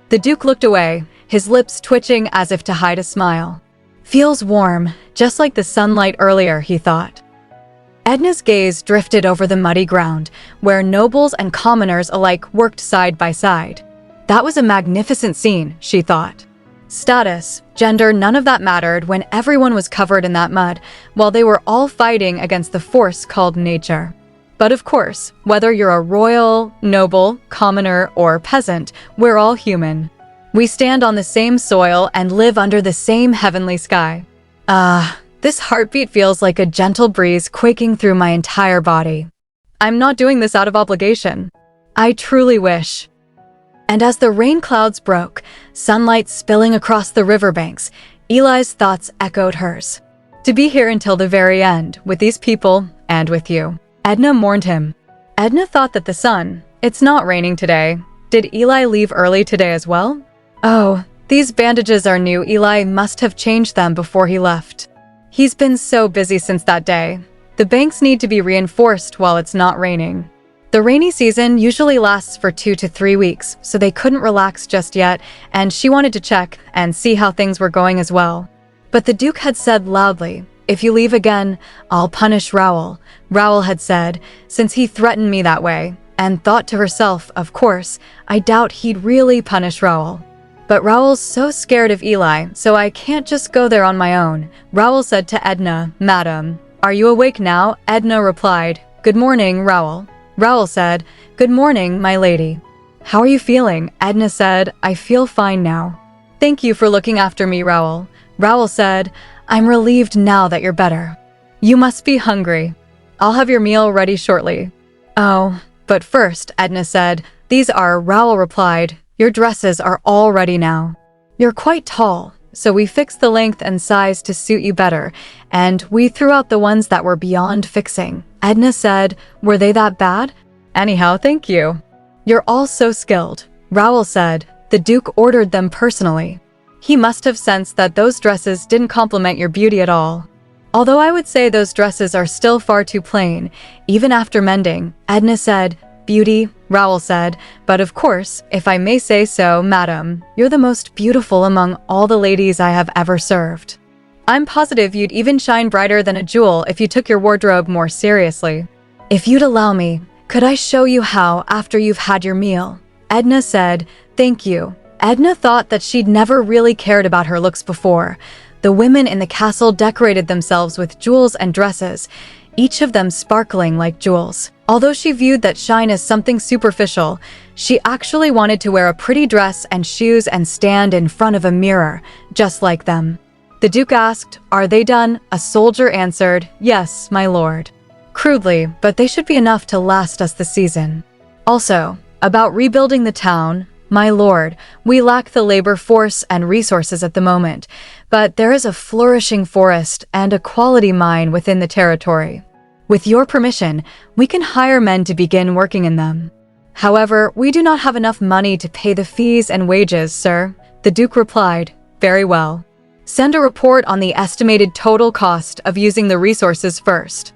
The Duke looked away, his lips twitching as if to hide a smile. "Feels warm, just like the sunlight earlier," he thought. Edna's gaze drifted over the muddy ground, where nobles and commoners alike worked side by side. That was a magnificent scene, she thought. Status, gender, none of that mattered when everyone was covered in that mud, while they were all fighting against the force called nature. But of course, whether you're a royal, noble, commoner, or peasant, we're all human. We stand on the same soil and live under the same heavenly sky. This heartbeat feels like a gentle breeze quaking through my entire body. I'm not doing this out of obligation. I truly wish. And as the rain clouds broke, sunlight spilling across the riverbanks, Eli's thoughts echoed hers. To be here until the very end, with these people, and with you. Edna mourned him. Edna thought that the sun, it's not raining today. Did Eli leave early today as well? Oh, these bandages are new. Eli must have changed them before he left. He's been so busy since that day. The banks need to be reinforced while it's not raining. The rainy season usually lasts for 2 to 3 weeks, so they couldn't relax just yet, and she wanted to check and see how things were going as well. But the Duke had said loudly, "If you leave again, I'll punish Raoul." Raoul had said, since he threatened me that way, and thought to herself, of course, I doubt he'd really punish Raoul. But Raoul's so scared of Eli, so I can't just go there on my own. Raoul said to Edna, "Madam, are you awake now?" Edna replied, "Good morning, Raoul." Raoul said, "Good morning, my lady." "How are you feeling?" Edna said, "I feel fine now." "Thank you for looking after me, Raoul." Raoul said, "I'm relieved now that you're better. You must be hungry. I'll have your meal ready shortly." "Oh, but first," Edna said, "these are," Raoul replied, "your dresses are all ready now. You're quite tall, so we fixed the length and size to suit you better, and we threw out the ones that were beyond fixing." Edna said, "Were they that bad?" "Anyhow, thank you. You're all so skilled." Raoul said, "The Duke ordered them personally." He must have sensed that those dresses didn't compliment your beauty at all. "Although I would say those dresses are still far too plain, even after mending," Edna said. "Beauty," Raoul said, "but of course, if I may say so, madam, you're the most beautiful among all the ladies I have ever served. I'm positive you'd even shine brighter than a jewel if you took your wardrobe more seriously." "If you'd allow me, could I show you how after you've had your meal?" Edna said, "Thank you." Edna thought that she'd never really cared about her looks before. The women in the castle decorated themselves with jewels and dresses, each of them sparkling like jewels. Although she viewed that shine as something superficial, she actually wanted to wear a pretty dress and shoes and stand in front of a mirror, just like them. The Duke asked, "Are they done?" A soldier answered, "Yes, my lord." Crudely, but they should be enough to last us the season. Also, about rebuilding the town, "My lord, we lack the labor force and resources at the moment, but there is a flourishing forest and a quality mine within the territory. With your permission, we can hire men to begin working in them. However, we do not have enough money to pay the fees and wages, sir." The Duke replied, "Very well. Send a report on the estimated total cost of using the resources first.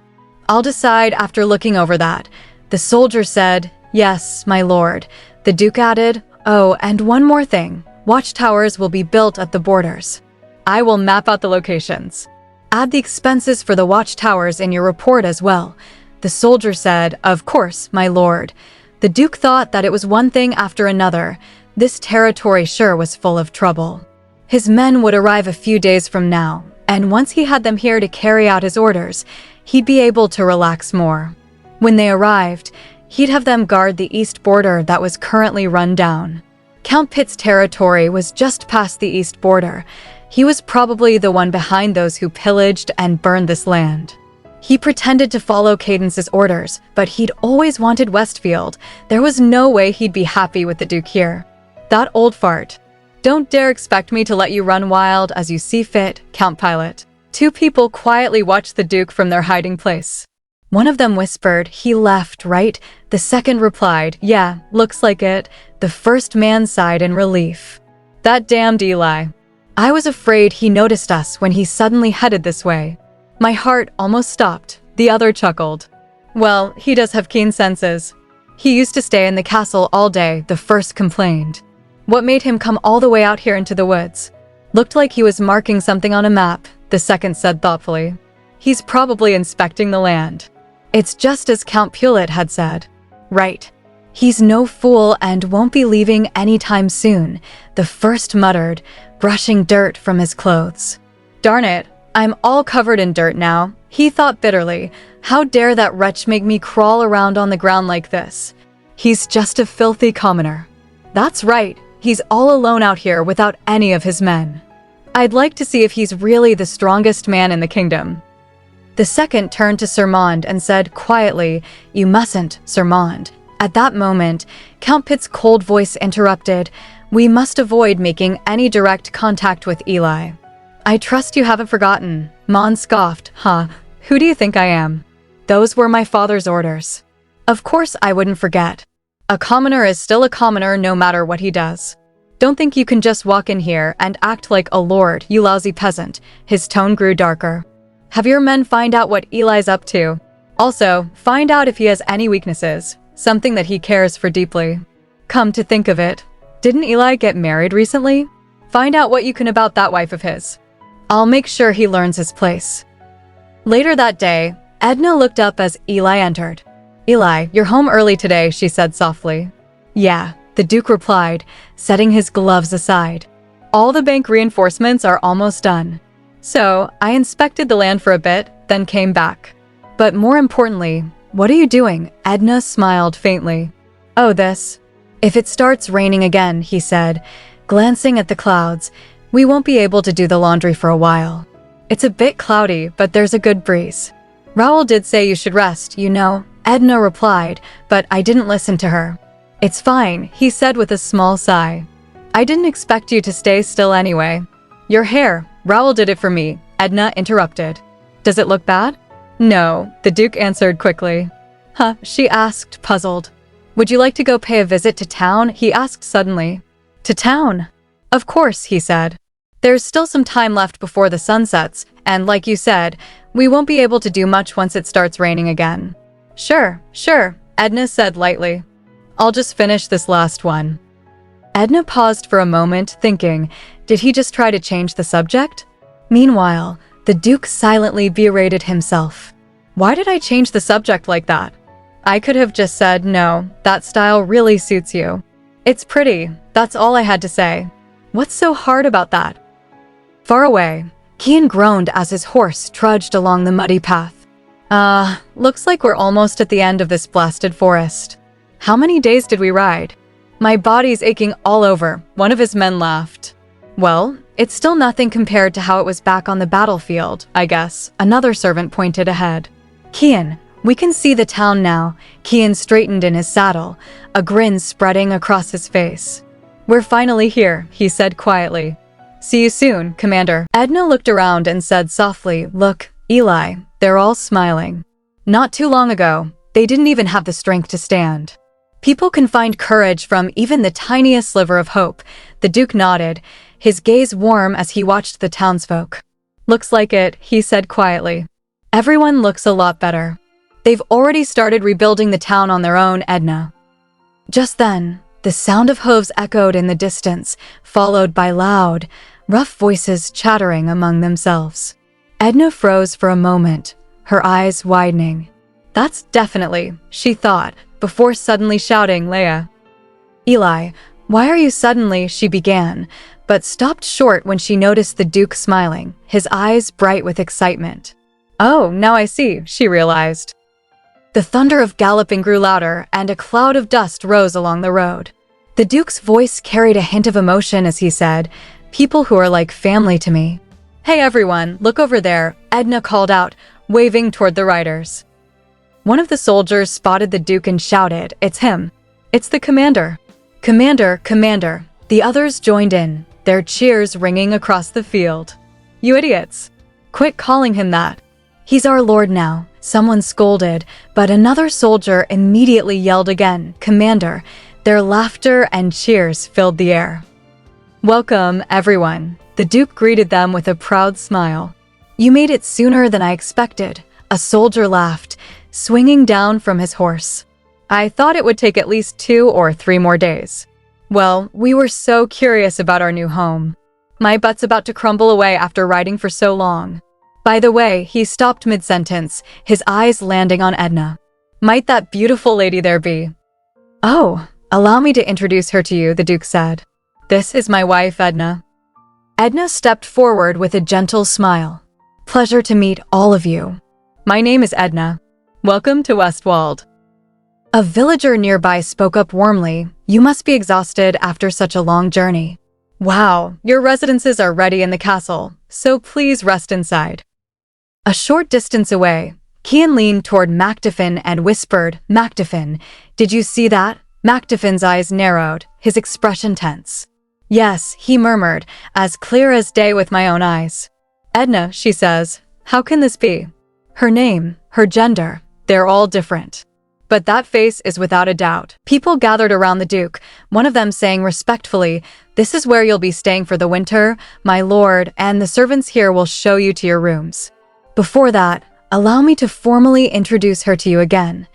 I'll decide after looking over that." The soldier said, "Yes, my lord." The Duke added, "Oh, and one more thing. Watchtowers will be built at the borders. I will map out the locations. Add the expenses for the watchtowers in your report as well." The soldier said, "Of course, my lord." The Duke thought that it was one thing after another. This territory sure was full of trouble. His men would arrive a few days from now, and once he had them here to carry out his orders, he'd be able to relax more. When they arrived, he'd have them guard the east border that was currently run down. Count Pitt's territory was just past the east border. He was probably the one behind those who pillaged and burned this land. He pretended to follow Cadence's orders, but he'd always wanted Westfield. There was no way he'd be happy with the Duke here. That old fart. Don't dare expect me to let you run wild as you see fit, Count Pilot. Two people quietly watched the Duke from their hiding place. One of them whispered, "He left, right?" The second replied, "Yeah, looks like it." The first man sighed in relief. That damned Eli. I was afraid he noticed us when he suddenly headed this way. My heart almost stopped. The other chuckled. Well, he does have keen senses. He used to stay in the castle all day, the first complained. What made him come all the way out here into the woods? Looked like he was marking something on a map, the second said thoughtfully. He's probably inspecting the land. It's just as Count Pulet had said. Right. He's no fool and won't be leaving anytime soon, the first muttered, brushing dirt from his clothes. Darn it, I'm all covered in dirt now, he thought bitterly. How dare that wretch make me crawl around on the ground like this? He's just a filthy commoner. That's right, he's all alone out here without any of his men. I'd like to see if he's really the strongest man in the kingdom. The second turned to Sir Mond and said quietly, "You mustn't, Sir Mond." At that moment, Count Pitt's cold voice interrupted, "We must avoid making any direct contact with Eli." "I trust you haven't forgotten," Mond scoffed. "Huh, who do you think I am?" "Those were my father's orders." "Of course I wouldn't forget. A commoner is still a commoner no matter what he does. Don't think you can just walk in here and act like a lord, you lousy peasant." His tone grew darker. "Have your men find out what Eli's up to. Also, find out if he has any weaknesses, something that he cares for deeply. Come to think of it, didn't Eli get married recently? Find out what you can about that wife of his. I'll make sure he learns his place." Later that day, Edna looked up as Eli entered. "Eli, you're home early today," she said softly. "Yeah," the Duke replied, setting his gloves aside. "All the bank reinforcements are almost done. So, I inspected the land for a bit, then came back. But more importantly, what are you doing?" Edna smiled faintly. "Oh, this. If it starts raining again," he said, glancing at the clouds, "we won't be able to do the laundry for a while. It's a bit cloudy, but there's a good breeze. Raoul did say you should rest, you know," Edna replied, but I didn't listen to her. "It's fine," he said with a small sigh. "I didn't expect you to stay still anyway." "Your hair, Raoul did it for me," Edna interrupted. "Does it look bad?" "No," the Duke answered quickly. "Huh," she asked, puzzled. "Would you like to go pay a visit to town?" he asked suddenly. "To town?" "Of course," he said. "There's still some time left before the sun sets, and like you said, we won't be able to do much once it starts raining again." Sure, Edna said lightly. "I'll just finish this last one." Edna paused for a moment, thinking, did he just try to change the subject? Meanwhile, the Duke silently berated himself. Why did I change the subject like that? I could have just said, "No, that style really suits you. It's pretty," that's all I had to say. What's so hard about that? Far away, Kian groaned as his horse trudged along the muddy path. Looks like we're almost at the end of this blasted forest. How many days did we ride? My body's aching all over, one of his men laughed. Well, it's still nothing compared to how it was back on the battlefield, I guess, another servant pointed ahead. Kian, we can see the town now. Kian straightened in his saddle, a grin spreading across his face. We're finally here, he said quietly. See you soon, Commander. Edna looked around and said softly, Look, Eli, they're all smiling. Not too long ago, they didn't even have the strength to stand. People can find courage from even the tiniest sliver of hope. The Duke nodded, his gaze warm as he watched the townsfolk. Looks like it, he said quietly. Everyone looks a lot better. They've already started rebuilding the town on their own, Edna. Just then, the sound of hooves echoed in the distance, followed by loud, rough voices chattering among themselves. Edna froze for a moment, her eyes widening. That's definitely, she thought, before suddenly shouting, Leia. Eli, why are you suddenly, she began, but stopped short when she noticed the Duke smiling, his eyes bright with excitement. Oh, now I see, she realized. The thunder of galloping grew louder, and a cloud of dust rose along the road. The Duke's voice carried a hint of emotion as he said, "People who are like family to me." "Hey everyone, look over there," Edna called out, waving toward the riders. One of the soldiers spotted the Duke and shouted, "It's him. It's the commander." "Commander, commander." The others joined in, their cheers ringing across the field. "You idiots. Quit calling him that. He's our lord now," someone scolded, but another soldier immediately yelled again, "Commander." Their laughter and cheers filled the air. "Welcome, everyone." The Duke greeted them with a proud smile. "You made it sooner than I expected," a soldier laughed, swinging down from his horse. "I thought it would take at least 2 or 3 more days. Well, we were so curious about our new home. My butt's about to crumble away after riding for so long." By the way, he stopped mid-sentence, his eyes landing on Edna. "Might that beautiful lady there be?" "Oh, allow me to introduce her to you," the Duke said. "This is my wife, Edna." Edna stepped forward with a gentle smile. "Pleasure to meet all of you. My name is Edna. Welcome to Westwald." A villager nearby spoke up warmly, "You must be exhausted after such a long journey. Wow, your residences are ready in the castle, so please rest inside." A short distance away, Kian leaned toward Mactiffin and whispered, "Mactiffin, did you see that?" Mactiffin's eyes narrowed, his expression tense. "Yes," he murmured, "as clear as day with my own eyes." "Edna," she says, "how can this be? Her name, her gender, they're all different. But that face is without a doubt." People gathered around the Duke, one of them saying respectfully, "This is where you'll be staying for the winter, my lord, and the servants here will show you to your rooms. Before that, allow me to formally introduce her to you again."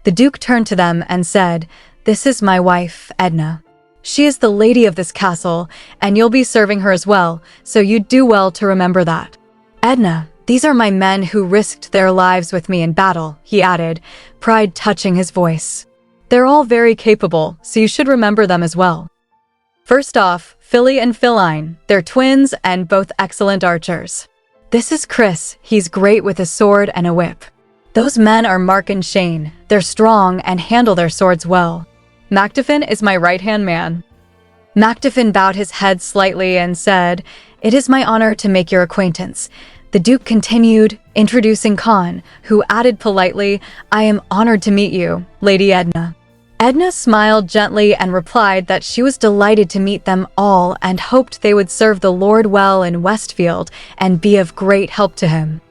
The Duke turned to them and said, "This is my wife, Edna. She is the lady of this castle, and you'll be serving her as well, so you'd do well to remember that. Edna, these are my men who risked their lives with me in battle," he added, pride touching his voice. "They're all very capable, so you should remember them as well. First off, Philly and Philine, they're twins and both excellent archers. This is Chris, he's great with a sword and a whip. Those men are Mark and Shane, they're strong and handle their swords well. Mactiffin is my right-hand man." Mactiffin bowed his head slightly and said, "It is my honor to make your acquaintance." The Duke continued, introducing Khan, who added politely, "I am honored to meet you, Lady Edna." Edna smiled gently and replied that she was delighted to meet them all and hoped they would serve the Lord well in Westfield and be of great help to him.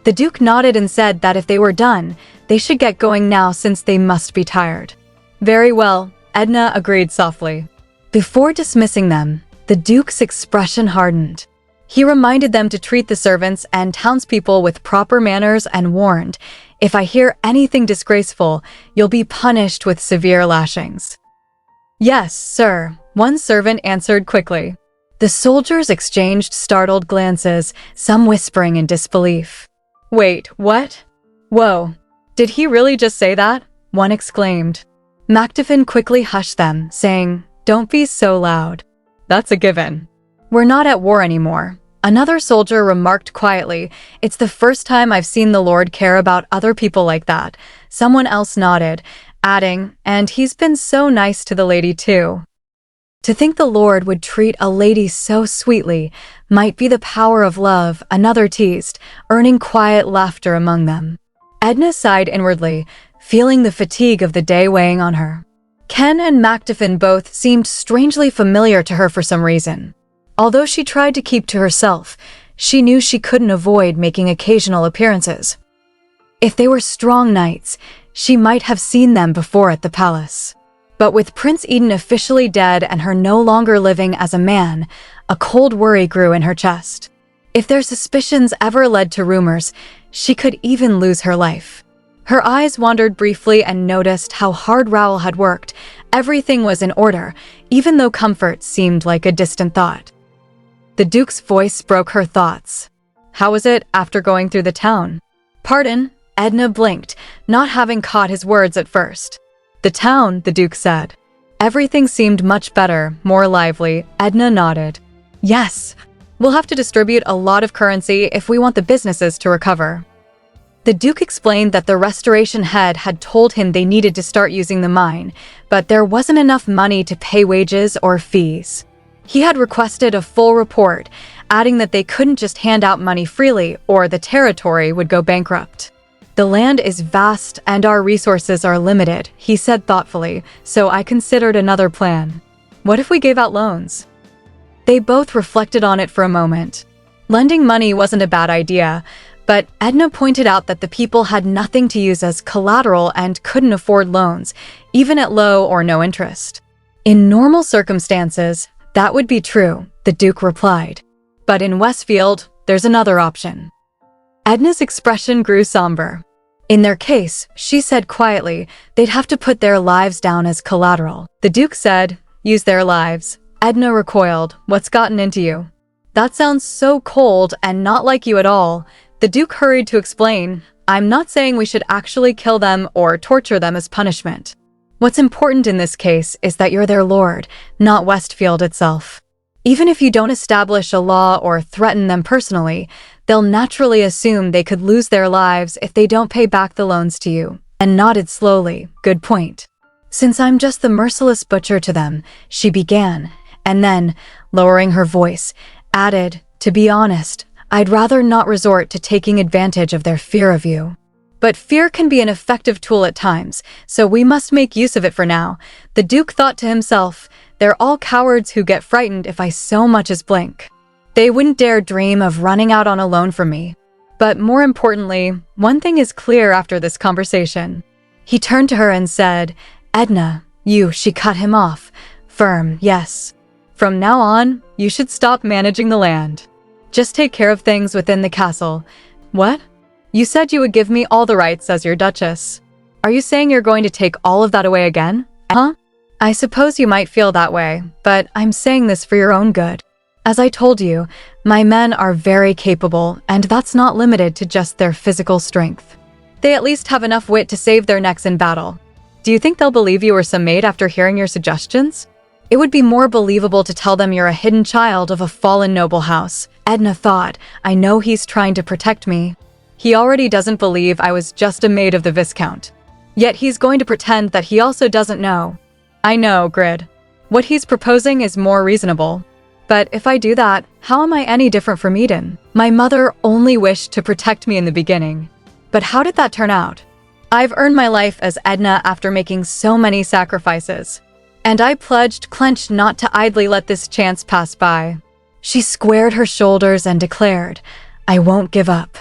The Duke nodded and said that if they were done, they should get going now since they must be tired. "Very well," Edna agreed softly. Before dismissing them, the Duke's expression hardened. He reminded them to treat the servants and townspeople with proper manners and warned, "If I hear anything disgraceful, you'll be punished with severe lashings." "Yes, sir," one servant answered quickly. The soldiers exchanged startled glances, some whispering in disbelief. "Wait, what? Whoa, did he really just say that?" one exclaimed. Mactiffin quickly hushed them, saying, "Don't be so loud. That's a given. We're not at war anymore." Another soldier remarked quietly, "It's the first time I've seen the Lord care about other people like that." Someone else nodded, adding, "And he's been so nice to the lady too." To think the Lord would treat a lady so sweetly might be the power of love, another teased, earning quiet laughter among them. Edna sighed inwardly, feeling the fatigue of the day weighing on her. Ken and Mactiffin both seemed strangely familiar to her for some reason. Although she tried to keep to herself, she knew she couldn't avoid making occasional appearances. If they were strong knights, she might have seen them before at the palace. But with Prince Eden officially dead and her no longer living as a man, a cold worry grew in her chest. If their suspicions ever led to rumors, she could even lose her life. Her eyes wandered briefly and noticed how hard Raoul had worked. Everything was in order, even though comfort seemed like a distant thought. The Duke's voice broke her thoughts. "How was it after going through the town?" "Pardon?" Edna blinked, not having caught his words at first. "The town," the Duke said. Everything seemed much better, more lively. Edna nodded. "Yes, we'll have to distribute a lot of currency if we want the businesses to recover." The Duke explained that the restoration head had told him they needed to start using the mine, but there wasn't enough money to pay wages or fees. He had requested a full report, adding that they couldn't just hand out money freely or the territory would go bankrupt. The land is vast and our resources are limited, he said thoughtfully, so I considered another plan. What if we gave out loans? They both reflected on it for a moment. Lending money wasn't a bad idea, but Edna pointed out that the people had nothing to use as collateral and couldn't afford loans, even at low or no interest. In normal circumstances, that would be true, the Duke replied. But in Westfield, there's another option. Edna's expression grew somber. In their case, she said quietly, they'd have to put their lives down as collateral. The Duke said, use their lives. Edna recoiled, what's gotten into you? That sounds so cold and not like you at all. The Duke hurried to explain, I'm not saying we should actually kill them or torture them as punishment. What's important in this case is that you're their lord, not Westfield itself. Even if you don't establish a law or threaten them personally, they'll naturally assume they could lose their lives if they don't pay back the loans to you. And nodded slowly, good point. Since I'm just the merciless butcher to them, she began, and then, lowering her voice, added, to be honest, I'd rather not resort to taking advantage of their fear of you. But fear can be an effective tool at times, so we must make use of it for now. The Duke thought to himself, they're all cowards who get frightened if I so much as blink. They wouldn't dare dream of running out on a loan from me. But more importantly, one thing is clear after this conversation. He turned to her and said, Edna, she cut him off. Firm, yes. From now on, you should stop managing the land. Just take care of things within the castle. What? You said you would give me all the rights as your duchess. Are you saying you're going to take all of that away again? Huh? I suppose you might feel that way, but I'm saying this for your own good. As I told you, my men are very capable, and that's not limited to just their physical strength. They at least have enough wit to save their necks in battle. Do you think they'll believe you were some maid after hearing your suggestions? It would be more believable to tell them you're a hidden child of a fallen noble house. Edna thought, I know he's trying to protect me. He already doesn't believe I was just a maid of the Viscount. Yet he's going to pretend that he also doesn't know. I know, Grid. What he's proposing is more reasonable. But if I do that, how am I any different from Eden? My mother only wished to protect me in the beginning. But how did that turn out? I've earned my life as Edna after making so many sacrifices. And I clenched not to idly let this chance pass by. She squared her shoulders and declared, I won't give up.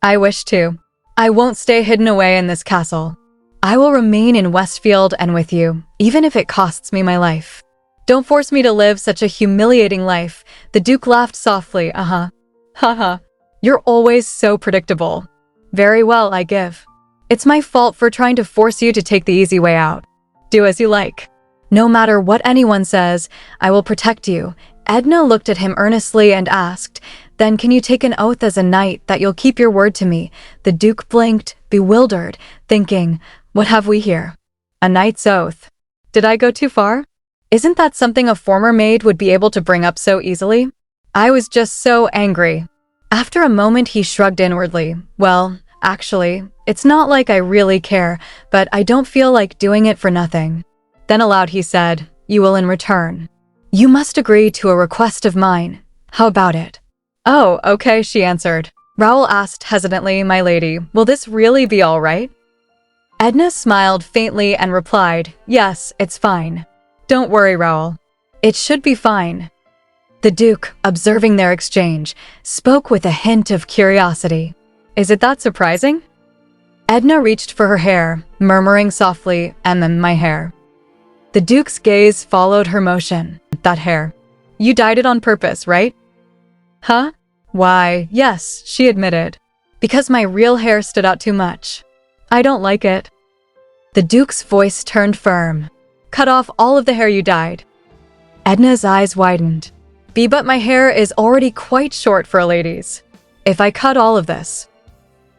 I wish to. I won't stay hidden away in this castle. I will remain in Westfield and with you, even if it costs me my life. Don't force me to live such a humiliating life. The Duke laughed softly, Haha. You're always so predictable. Very well, I give. It's my fault for trying to force you to take the easy way out. Do as you like. No matter what anyone says, I will protect you. Edna looked at him earnestly and asked, Then can you take an oath as a knight that you'll keep your word to me? The Duke blinked, bewildered, thinking, what have we here? A knight's oath. Did I go too far? Isn't that something a former maid would be able to bring up so easily? I was just so angry. After a moment he shrugged inwardly. Well, actually, it's not like I really care, but I don't feel like doing it for nothing. Then aloud he said, You will in return. You must agree to a request of mine. How about it? Oh, okay, she answered. Raoul asked hesitantly, My lady, will this really be all right? Edna smiled faintly and replied, Yes, it's fine. Don't worry, Raoul. It should be fine. The Duke, observing their exchange, spoke with a hint of curiosity. Is it that surprising? Edna reached for her hair, murmuring softly, And then my hair. The Duke's gaze followed her motion. That hair. You dyed it on purpose, right? Huh? Why, yes, she admitted. Because my real hair stood out too much. I don't like it. The Duke's voice turned firm. Cut off all of the hair you dyed. Edna's eyes widened. But my hair is already quite short for a lady's. If I cut all of this.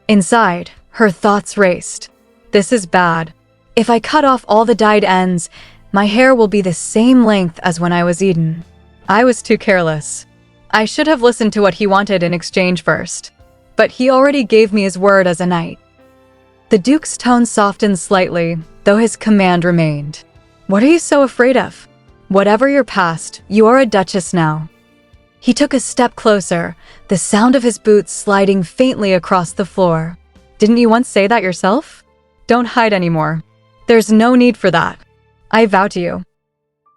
Inside, her thoughts raced. This is bad. If I cut off all the dyed ends, my hair will be the same length as when I was Eden. I was too careless. I should have listened to what he wanted in exchange first. But he already gave me his word as a knight. The Duke's tone softened slightly, though his command remained. What are you so afraid of? Whatever your past, you are a duchess now. He took a step closer, the sound of his boots sliding faintly across the floor. Didn't you once say that yourself? Don't hide anymore. There's no need for that. I vow to you.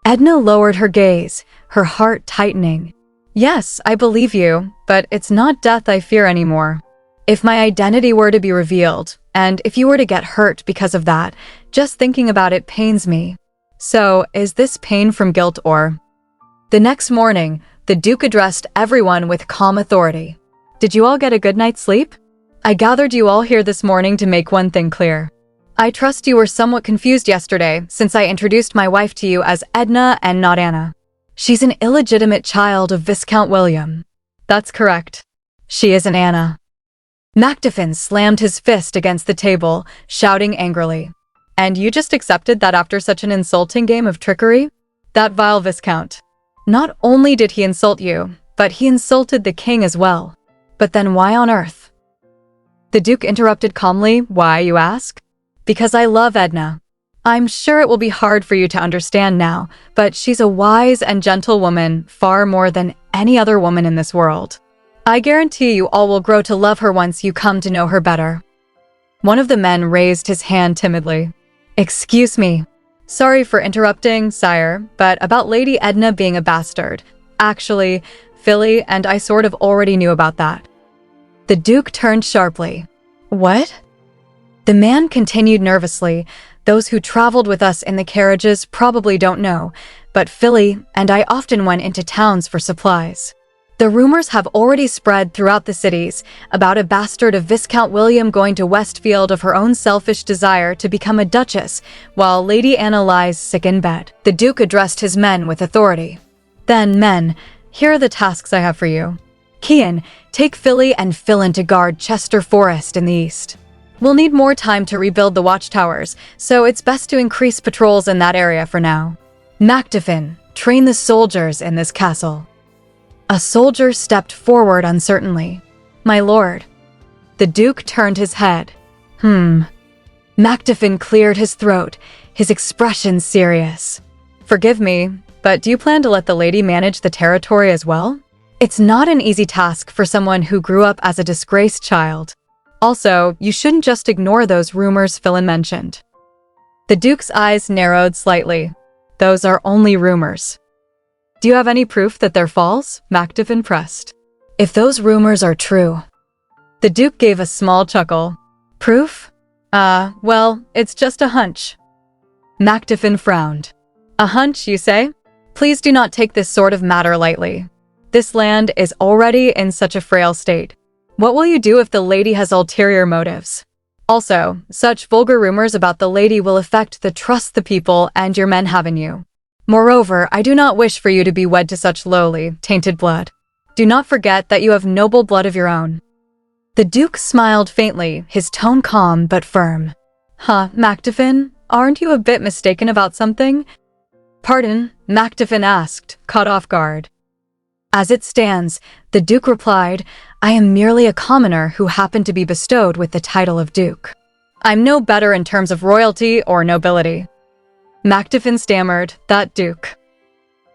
Edna lowered her gaze, her heart tightening. Yes, I believe you, but it's not death I fear anymore. If my identity were to be revealed, and if you were to get hurt because of that, just thinking about it pains me. So, is this pain from guilt or? The next morning, the Duke addressed everyone with calm authority. Did you all get a good night's sleep? I gathered you all here this morning to make one thing clear. I trust you were somewhat confused yesterday since I introduced my wife to you as Edna and not Anna. She's an illegitimate child of Viscount William. That's correct. She isn't Anna. Macduffin slammed his fist against the table, shouting angrily. And you just accepted that after such an insulting game of trickery? That vile Viscount. Not only did he insult you, but he insulted the king as well. But then why on earth? The Duke interrupted calmly. Why, you ask? Because I love Edna. I'm sure it will be hard for you to understand now, but she's a wise and gentle woman, far more than any other woman in this world. I guarantee you all will grow to love her once you come to know her better. One of the men raised his hand timidly. Excuse me. Sorry for interrupting, sire, but about Lady Edna being a bastard. Actually, Philly and I sort of already knew about that. The Duke turned sharply. What? The man continued nervously. Those who traveled with us in the carriages probably don't know, but Philly and I often went into towns for supplies. The rumors have already spread throughout the cities about a bastard of Viscount William going to Westfield of her own selfish desire to become a duchess, while Lady Anna lies sick in bed. The Duke addressed his men with authority. Then, men, here are the tasks I have for you. Kian, take Philly and Philin to guard Chester Forest in the east. We'll need more time to rebuild the watchtowers, so it's best to increase patrols in that area for now. Macduffin, train the soldiers in this castle. A soldier stepped forward uncertainly. My lord. The Duke turned his head. Macduffin cleared his throat, his expression serious. Forgive me, but do you plan to let the lady manage the territory as well? It's not an easy task for someone who grew up as a disgraced child. Also, you shouldn't just ignore those rumors Philin mentioned. The Duke's eyes narrowed slightly. Those are only rumors. Do you have any proof that they're false? Macduffin pressed. If those rumors are true. The Duke gave a small chuckle. Proof? Well, it's just a hunch. Macduffin frowned. A hunch, you say? Please do not take this sort of matter lightly. This land is already in such a frail state. What will you do if the lady has ulterior motives? Also, such vulgar rumors about the lady will affect the trust the people and your men have in you. Moreover, I do not wish for you to be wed to such lowly, tainted blood. Do not forget that you have noble blood of your own. The Duke smiled faintly, his tone calm but firm. Macduffin, aren't you a bit mistaken about something? Pardon, Macduffin asked, caught off guard. As it stands, the Duke replied, I am merely a commoner who happened to be bestowed with the title of Duke. I'm no better in terms of royalty or nobility. Macduffin stammered, that Duke.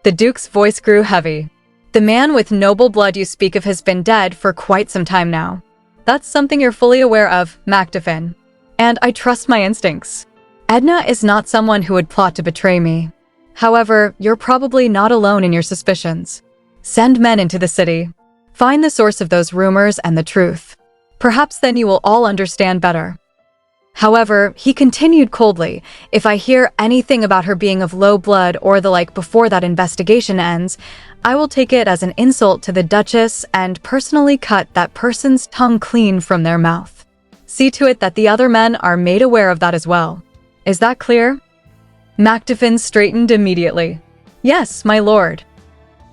The Duke's voice grew heavy. The man with noble blood you speak of has been dead for quite some time now. That's something you're fully aware of, Macduffin. And I trust my instincts. Edna is not someone who would plot to betray me. However, you're probably not alone in your suspicions. Send men into the city. Find the source of those rumors and the truth. Perhaps then you will all understand better. However, he continued coldly, if I hear anything about her being of low blood or the like before that investigation ends, I will take it as an insult to the Duchess and personally cut that person's tongue clean from their mouth. See to it that the other men are made aware of that as well. Is that clear? Macduffin straightened immediately. Yes, my lord.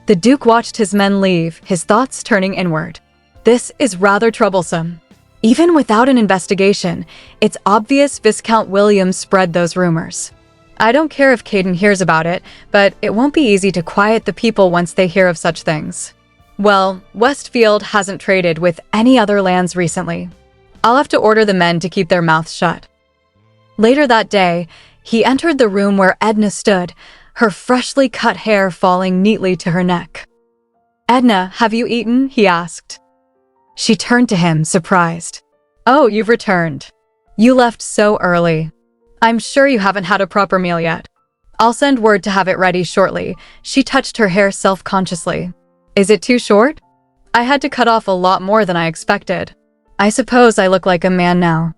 The Duke watched his men leave, his thoughts turning inward. This is rather troublesome. Even without an investigation, it's obvious Viscount William spread those rumors. I don't care if Caden hears about it, but it won't be easy to quiet the people once they hear of such things. Well, Westfield hasn't traded with any other lands recently. I'll have to order the men to keep their mouths shut. Later that day, he entered the room where Edna stood, her freshly cut hair falling neatly to her neck. "Edna, have you eaten?" he asked. She turned to him, surprised. "Oh, you've returned. You left so early. I'm sure you haven't had a proper meal yet. I'll send word to have it ready shortly." She touched her hair self-consciously. "Is it too short? I had to cut off a lot more than I expected. I suppose I look like a man now."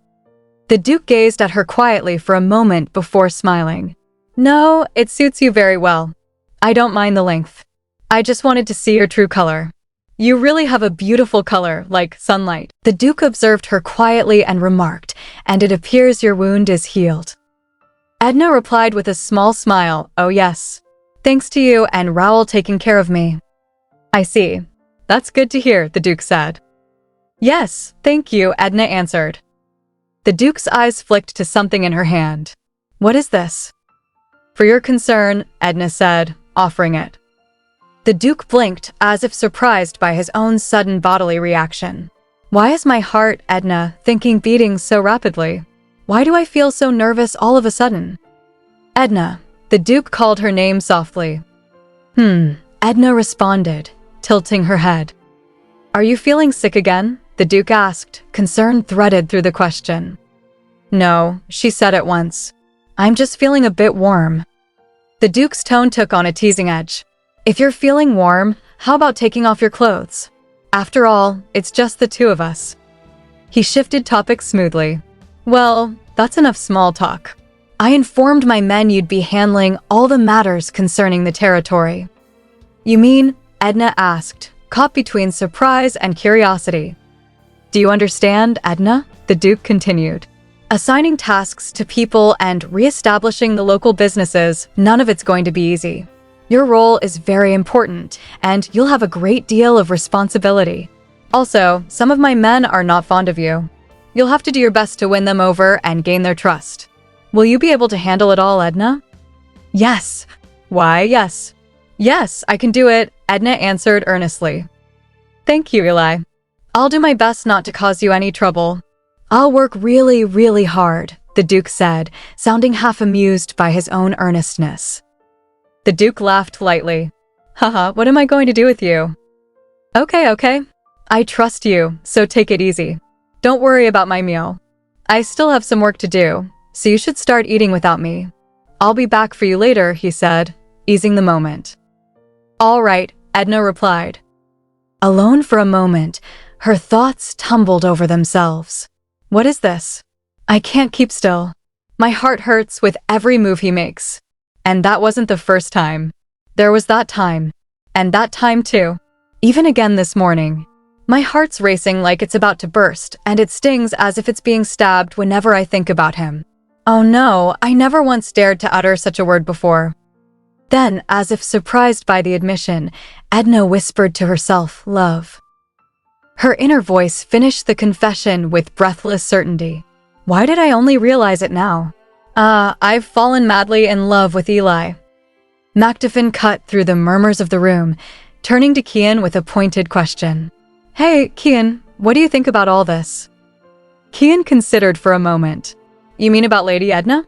The Duke gazed at her quietly for a moment before smiling. "No, it suits you very well. I don't mind the length. I just wanted to see your true color. You really have a beautiful color, like sunlight." The Duke observed her quietly and remarked, "And it appears your wound is healed." Edna replied with a small smile, "Oh yes. Thanks to you and Raoul taking care of me." "I see. That's good to hear," the Duke said. "Yes, thank you," Edna answered. The Duke's eyes flicked to something in her hand. "What is this?" "For your concern," Edna said, offering it. The Duke blinked, as if surprised by his own sudden bodily reaction. "Why is my heart, Edna, beating so rapidly? Why do I feel so nervous all of a sudden?" "Edna," the Duke called her name softly. Edna responded, tilting her head. "Are you feeling sick again?" the Duke asked, concern threaded through the question. "No," she said at once. "I'm just feeling a bit warm." The Duke's tone took on a teasing edge. "If you're feeling warm, how about taking off your clothes? After all, it's just the two of us." He shifted topics smoothly. "Well, that's enough small talk. I informed my men you'd be handling all the matters concerning the territory." "You mean?" Edna asked, caught between surprise and curiosity. "Do you understand, Edna?" the Duke continued. "Assigning tasks to people and re-establishing the local businesses, none of it's going to be easy. Your role is very important, and you'll have a great deal of responsibility. Also, some of my men are not fond of you. You'll have to do your best to win them over and gain their trust. Will you be able to handle it all, Edna?" "Yes." "Why, yes. Yes, I can do it," Edna answered earnestly. "Thank you, Eli. I'll do my best not to cause you any trouble." "I'll work really, really hard," the Duke said, sounding half amused by his own earnestness. The Duke laughed lightly. "Haha, what am I going to do with you?" Okay. I trust you, so take it easy. Don't worry about my meal. I still have some work to do, so you should start eating without me. I'll be back for you later," he said, easing the moment. "All right," Edna replied. Alone for a moment, her thoughts tumbled over themselves. What is this? I can't keep still. My heart hurts with every move he makes. And that wasn't the first time. There was that time. And that time too. Even again this morning. My heart's racing like it's about to burst, and it stings as if it's being stabbed whenever I think about him. Oh no, I never once dared to utter such a word before. Then, as if surprised by the admission, Edna whispered to herself, "Love." Her inner voice finished the confession with breathless certainty. Why did I only realize it now? I've fallen madly in love with Eli. Macduffin cut through the murmurs of the room, turning to Kian with a pointed question. "Hey, Kian, what do you think about all this?" Kian considered for a moment. "You mean about Lady Edna?"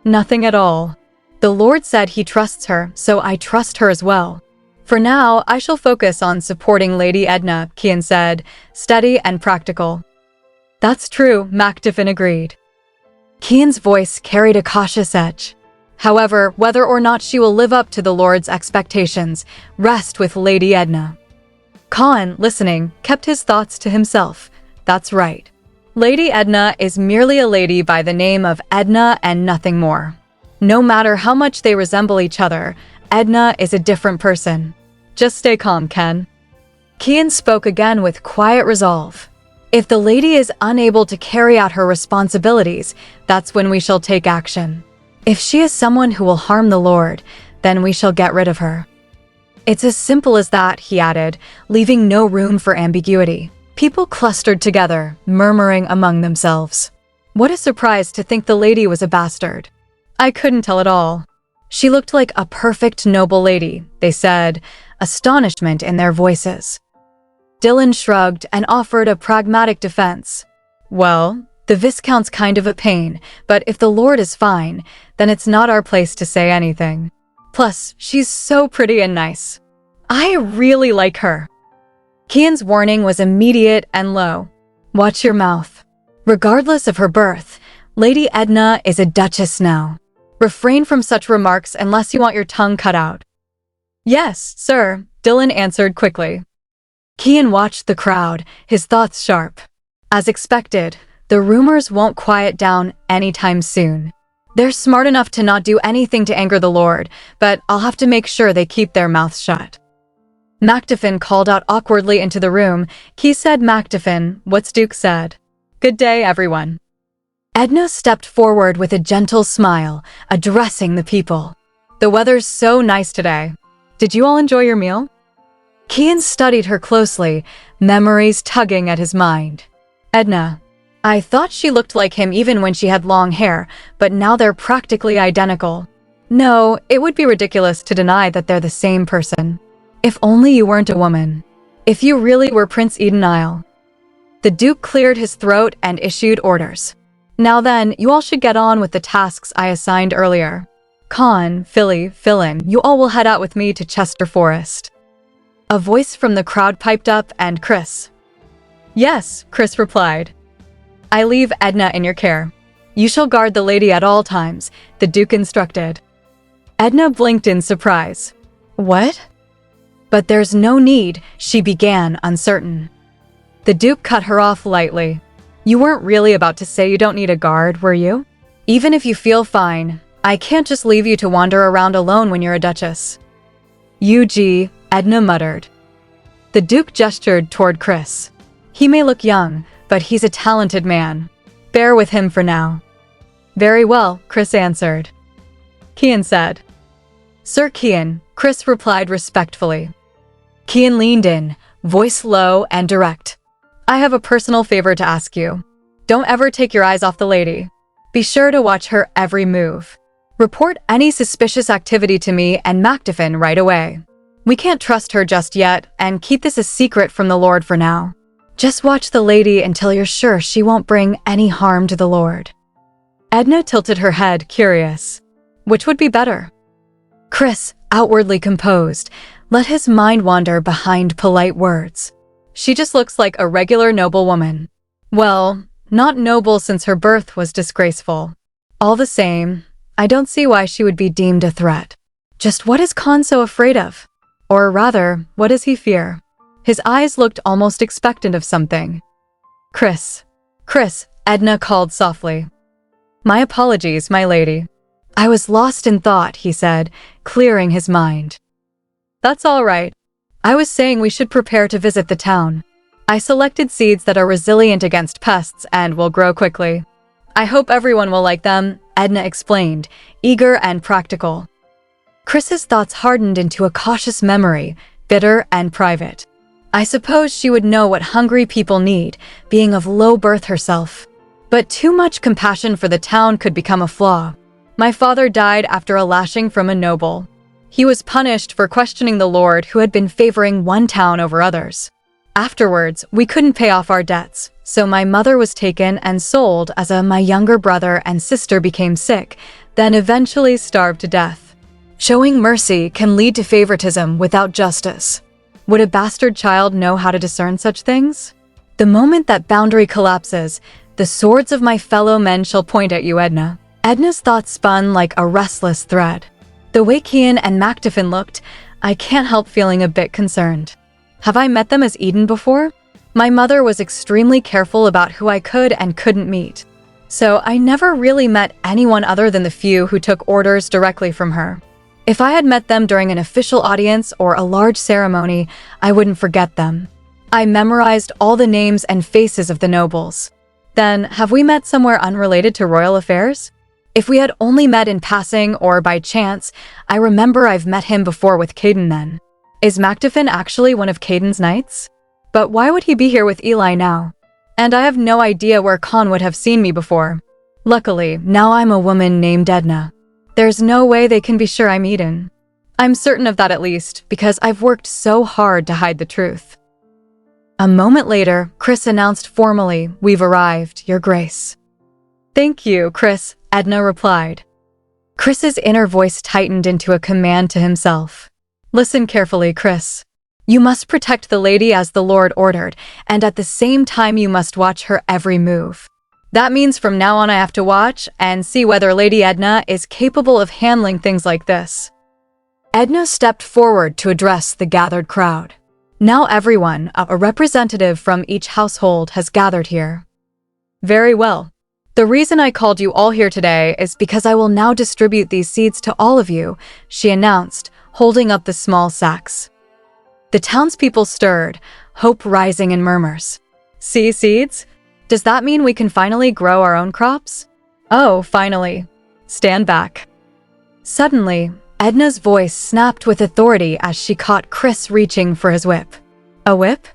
"Nothing at all. The Lord said he trusts her, so I trust her as well. For now, I shall focus on supporting Lady Edna," Kian said, steady and practical. "That's true," Macduffin agreed. Kian's voice carried a cautious edge. "However, whether or not she will live up to the Lord's expectations, rest with Lady Edna." Khan, listening, kept his thoughts to himself. That's right. Lady Edna is merely a lady by the name of Edna and nothing more. No matter how much they resemble each other, Edna is a different person. Just stay calm, Ken. Kian spoke again with quiet resolve. If the lady is unable to carry out her responsibilities, that's when we shall take action. If she is someone who will harm the Lord, then we shall get rid of her. It's as simple as that, he added, leaving no room for ambiguity. People clustered together, murmuring among themselves. What a surprise to think the lady was a bastard. I couldn't tell at all. She looked like a perfect noble lady, they said, astonishment in their voices. Dylan shrugged and offered a pragmatic defense. Well, the Viscount's kind of a pain, but if the Lord is fine, then it's not our place to say anything. Plus, she's so pretty and nice. I really like her. Kian's warning was immediate and low. Watch your mouth. Regardless of her birth, Lady Edna is a duchess now. Refrain from such remarks unless you want your tongue cut out. Yes, sir, Dylan answered quickly. Kian watched the crowd, his thoughts sharp. As expected, the rumors won't quiet down anytime soon. They're smart enough to not do anything to anger the Lord, but I'll have to make sure they keep their mouths shut. Macduffin called out awkwardly into the room. He said Macduffin, what's Duke said. Good day, everyone. Edna stepped forward with a gentle smile, addressing the people. The weather's so nice today. Did you all enjoy your meal? Kian studied her closely, memories tugging at his mind. Edna. I thought she looked like him even when she had long hair, but now they're practically identical. No, it would be ridiculous to deny that they're the same person. If only you weren't a woman. If you really were Prince Edenile. The Duke cleared his throat and issued orders. Now then, you all should get on with the tasks I assigned earlier. Con, Philly, Philin, you all will head out with me to Chester Forest. A voice from the crowd piped up and Chris. Yes, Chris replied. I leave Edna in your care. You shall guard the lady at all times, the Duke instructed. Edna blinked in surprise. What? But there's no need, she began, uncertain. The Duke cut her off lightly. You weren't really about to say you don't need a guard, were you? Even if you feel fine, I can't just leave you to wander around alone when you're a duchess. UG, Edna muttered. The Duke gestured toward Chris. He may look young, but he's a talented man. Bear with him for now. Very well, Chris answered. Kian said. Sir Kian, Chris replied respectfully. Kian leaned in, voice low and direct. I have a personal favor to ask you. Don't ever take your eyes off the lady. Be sure to watch her every move. Report any suspicious activity to me and Macduffin right away. We can't trust her just yet, and keep this a secret from the Lord for now. Just watch the lady until you're sure she won't bring any harm to the Lord. Edna tilted her head, curious. Which would be better? Chris, outwardly composed, let his mind wander behind polite words. She just looks like a regular noble woman. Well, not noble since her birth was disgraceful. All the same, I don't see why she would be deemed a threat. Just what is Khan so afraid of? Or rather, what does he fear? His eyes looked almost expectant of something. Chris, Edna called softly. My apologies, my lady. I was lost in thought, he said, clearing his mind. That's all right. I was saying we should prepare to visit the town. I selected seeds that are resilient against pests and will grow quickly. I hope everyone will like them, Edna explained, eager and practical. Chris's thoughts hardened into a cautious memory, bitter and private. I suppose she would know what hungry people need, being of low birth herself. But too much compassion for the town could become a flaw. My father died after a lashing from a noble. He was punished for questioning the Lord who had been favoring one town over others. Afterwards, we couldn't pay off our debts, so my mother was taken and sold as my younger brother and sister became sick, then eventually starved to death. Showing mercy can lead to favoritism without justice. Would a bastard child know how to discern such things? The moment that boundary collapses, the swords of my fellow men shall point at you, Edna. Edna's thoughts spun like a restless thread. The way Kian and Macduffin looked, I can't help feeling a bit concerned. Have I met them as Eden before? My mother was extremely careful about who I could and couldn't meet. So I never really met anyone other than the few who took orders directly from her. If I had met them during an official audience or a large ceremony, I wouldn't forget them. I memorized all the names and faces of the nobles. Then, have we met somewhere unrelated to royal affairs? If we had only met in passing or by chance, I remember I've met him before with Caden then. Is Macduffin actually one of Caden's knights? But why would he be here with Eli now? And I have no idea where Khan would have seen me before. Luckily, now I'm a woman named Edna. There's no way they can be sure I'm Eden. I'm certain of that at least, because I've worked so hard to hide the truth. A moment later, Chris announced formally, "We've arrived, Your Grace." "Thank you, Chris," Edna replied. Chris's inner voice tightened into a command to himself. "Listen carefully, Chris. You must protect the lady as the Lord ordered, and at the same time you must watch her every move. That means from now on I have to watch and see whether Lady Edna is capable of handling things like this." Edna stepped forward to address the gathered crowd. Now everyone, a representative from each household, has gathered here. "Very well. The reason I called you all here today is because I will now distribute these seeds to all of you," she announced, holding up the small sacks. The townspeople stirred, hope rising in murmurs. "See, seeds? Does that mean we can finally grow our own crops?" "Oh, finally. Stand back." Suddenly, Edna's voice snapped with authority as she caught Chris reaching for his whip. "A whip?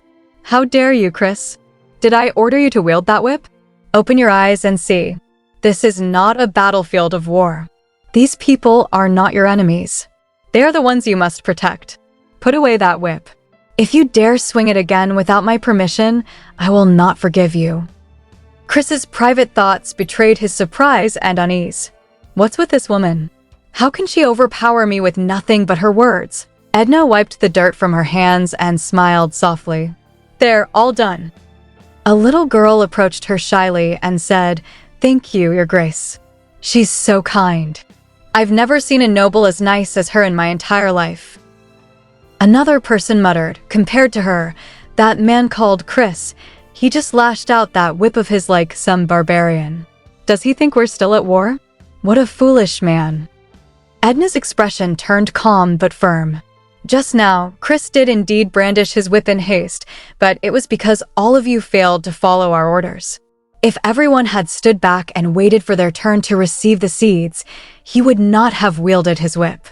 How dare you, Chris? Did I order you to wield that whip? Open your eyes and see. This is not a battlefield of war. These people are not your enemies. They are the ones you must protect. Put away that whip. If you dare swing it again without my permission, I will not forgive you." Chris's private thoughts betrayed his surprise and unease. What's with this woman? How can she overpower me with nothing but her words? Edna wiped the dirt from her hands and smiled softly. "They're all done." A little girl approached her shyly and said, "Thank you, Your Grace. She's so kind. I've never seen a noble as nice as her in my entire life." Another person muttered, "Compared to her, that man called Chris, he just lashed out that whip of his like some barbarian. Does he think we're still at war? What a foolish man." Edna's expression turned calm but firm. "Just now, Chris did indeed brandish his whip in haste, but it was because all of you failed to follow our orders. If everyone had stood back and waited for their turn to receive the seeds, he would not have wielded his whip.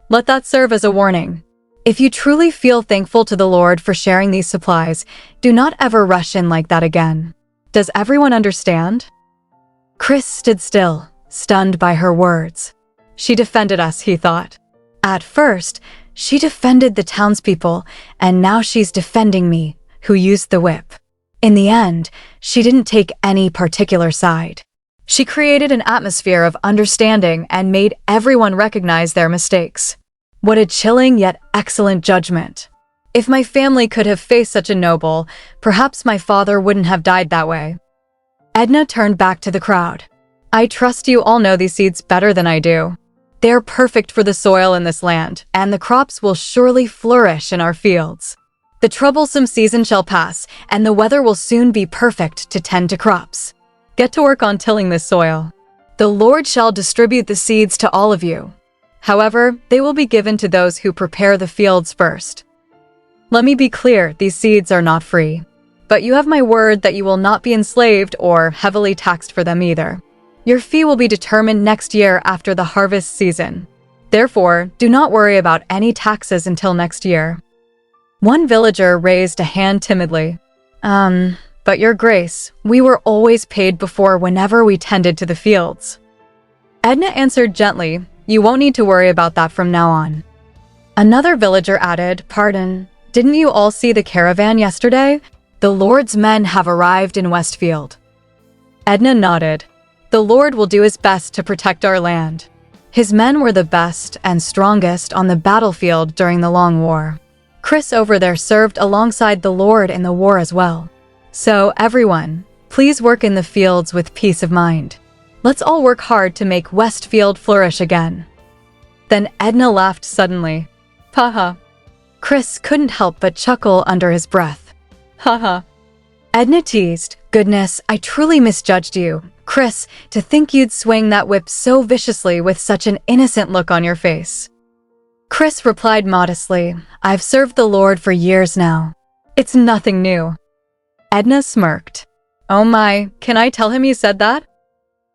Let that serve as a warning. If you truly feel thankful to the Lord for sharing these supplies, do not ever rush in like that again. Does everyone understand?" Chris stood still, stunned by her words. She defended us, he thought. At first, she defended the townspeople, and now she's defending me, who used the whip. In the end, she didn't take any particular side. She created an atmosphere of understanding and made everyone recognize their mistakes. What a chilling yet excellent judgment. If my family could have faced such a noble, perhaps my father wouldn't have died that way. Edna turned back to the crowd. "I trust you all know these seeds better than I do. They're perfect for the soil in this land, and the crops will surely flourish in our fields. The troublesome season shall pass, and the weather will soon be perfect to tend to crops. Get to work on tilling this soil. The Lord shall distribute the seeds to all of you. However, they will be given to those who prepare the fields first. Let me be clear, these seeds are not free. But you have my word that you will not be enslaved or heavily taxed for them either. Your fee will be determined next year after the harvest season. Therefore, do not worry about any taxes until next year." One villager raised a hand timidly. But Your Grace, we were always paid before whenever we tended to the fields." Edna answered gently, "You won't need to worry about that from now on." Another villager added, "Pardon, didn't you all see the caravan yesterday? The Lord's men have arrived in Westfield." Edna nodded. "The Lord will do his best to protect our land. His men were the best and strongest on the battlefield during the Long War. Chris over there served alongside the Lord in the war as well. So everyone, please work in the fields with peace of mind. Let's all work hard to make Westfield flourish again." Then Edna laughed suddenly. "Haha." Chris couldn't help but chuckle under his breath. "Haha." Edna teased, "Goodness, I truly misjudged you. Chris, to think you'd swing that whip so viciously with such an innocent look on your face." Chris replied modestly, "I've served the Lord for years now. It's nothing new." Edna smirked. "Oh my, can I tell him you said that?"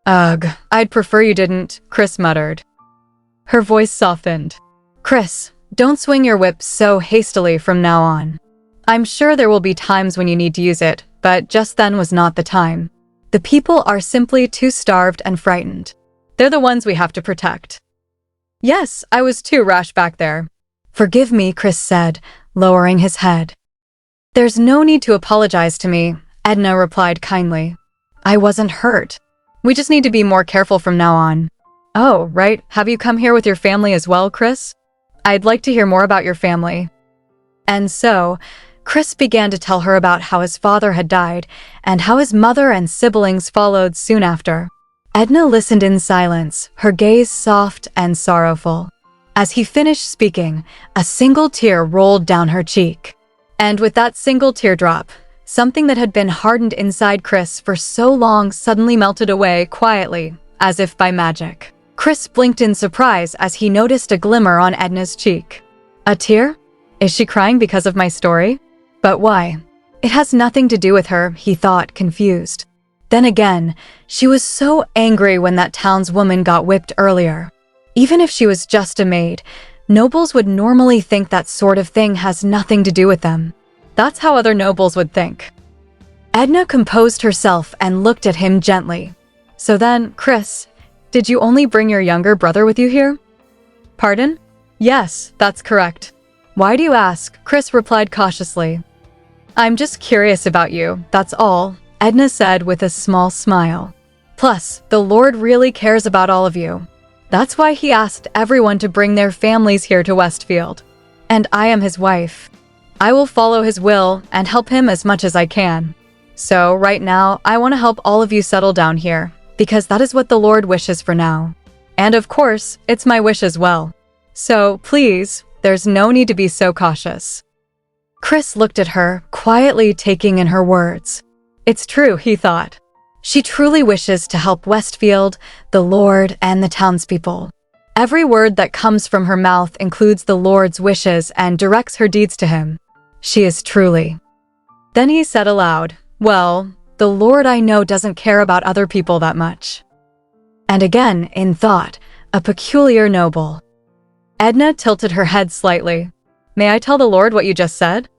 "Ugh, I'd prefer you didn't," Chris muttered. Her voice softened. "Chris, don't swing your whip so hastily from now on. I'm sure there will be times when you need to use it, but just then was not the time. The people are simply too starved and frightened. They're the ones we have to protect." "Yes, I was too rash back there." "Forgive me," Chris said, lowering his head. "There's no need to apologize to me," Edna replied kindly. "I wasn't hurt. We just need to be more careful from now on." "Oh, right. Have you come here with your family as well, Chris? I'd like to hear more about your family." And so, Chris began to tell her about how his father had died and how his mother and siblings followed soon after. Edna listened in silence, her gaze soft and sorrowful. As he finished speaking, a single tear rolled down her cheek. And with that single teardrop, something that had been hardened inside Chris for so long suddenly melted away quietly, as if by magic. Chris blinked in surprise as he noticed a glimmer on Edna's cheek. "A tear? Is she crying because of my story? But why?" "It has nothing to do with her," he thought, confused. Then again, she was so angry when that townswoman got whipped earlier. Even if she was just a maid, nobles would normally think that sort of thing has nothing to do with them. That's how other nobles would think. Edna composed herself and looked at him gently. "So then, Chris, did you only bring your younger brother with you here?" "Pardon?" "Yes, that's correct." "Why do you ask?" Chris replied cautiously. "I'm just curious about you, that's all," Edna said with a small smile. "Plus, the Lord really cares about all of you. That's why he asked everyone to bring their families here to Westfield. And I am his wife. I will follow his will and help him as much as I can. So right now, I want to help all of you settle down here, because that is what the Lord wishes for now. And of course, it's my wish as well. So please, there's no need to be so cautious." Chris looked at her, quietly taking in her words. It's true, he thought. She truly wishes to help Westfield, the Lord, and the townspeople. Every word that comes from her mouth includes the Lord's wishes and directs her deeds to him. She is truly. Then he said aloud, "Well, the Lord I know doesn't care about other people that much." And again, in thought, a peculiar noble. Edna tilted her head slightly. "May I tell the Lord what you just said?"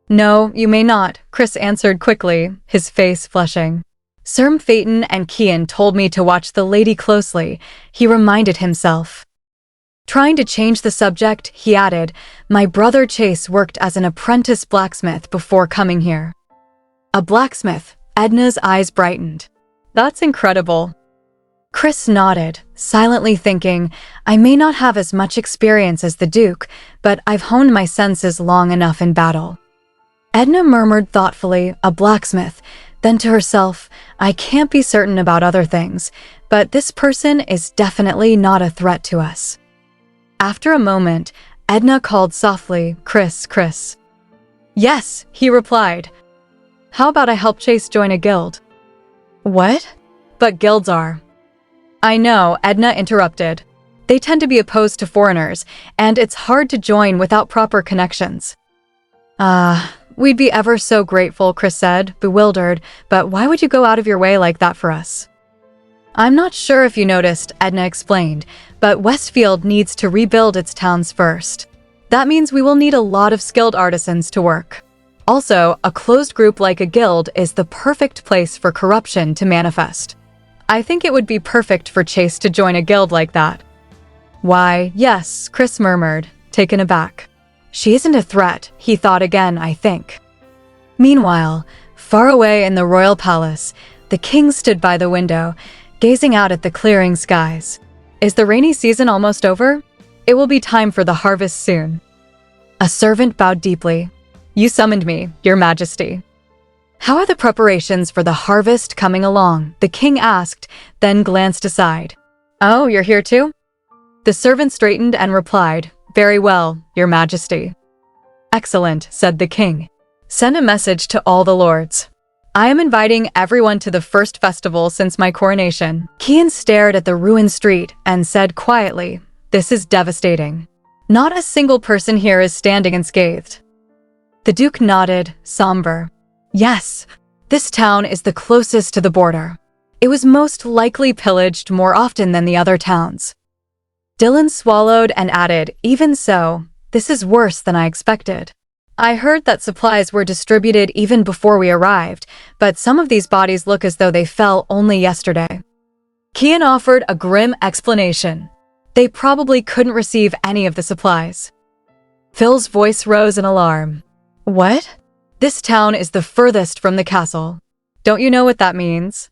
"No, you may not," Chris answered quickly, his face flushing. "Sir Phaeton and Kian told me to watch the lady closely," he reminded himself. Trying to change the subject, he added, "My brother Chase worked as an apprentice blacksmith before coming here." "A blacksmith?" Edna's eyes brightened. "That's incredible." Chris nodded, silently thinking, "I may not have as much experience as the Duke, but I've honed my senses long enough in battle." Edna murmured thoughtfully, "A blacksmith," then to herself, "I can't be certain about other things, but this person is definitely not a threat to us." After a moment, Edna called softly, "Chris, Chris." "Yes," he replied. "How about I help Chase join a guild?" "What?" "But guilds are." "I know," Edna interrupted. "They tend to be opposed to foreigners, and it's hard to join without proper connections." We'd be ever so grateful," Chris said, bewildered, "but why would you go out of your way like that for us?" "I'm not sure if you noticed," Edna explained, "but Westfield needs to rebuild its towns first. That means we will need a lot of skilled artisans to work. Also, a closed group like a guild is the perfect place for corruption to manifest. I think it would be perfect for Chase to join a guild like that." "Why, yes," Chris murmured, taken aback. "She isn't a threat," he thought again, I think. Meanwhile, far away in the royal palace, the king stood by the window, gazing out at the clearing skies. Is the rainy season almost over? It will be time for the harvest soon. A servant bowed deeply. "You summoned me, Your Majesty." "How are the preparations for the harvest coming along?" the king asked, then glanced aside. "Oh, you're here too?" The servant straightened and replied, "Very well, Your Majesty." "Excellent," said the king. "Send a message to all the lords. I am inviting everyone to the first festival since my coronation." Kian stared at the ruined street and said quietly, "This is devastating. Not a single person here is standing unscathed." The Duke nodded, somber. "Yes, this town is the closest to the border. It was most likely pillaged more often than the other towns." Dylan swallowed and added, "Even so, this is worse than I expected. I heard that supplies were distributed even before we arrived, but some of these bodies look as though they fell only yesterday." Kian offered a grim explanation. They probably couldn't receive any of the supplies. Phil's voice rose in alarm. "What? This town is the furthest from the castle. Don't you know what that means?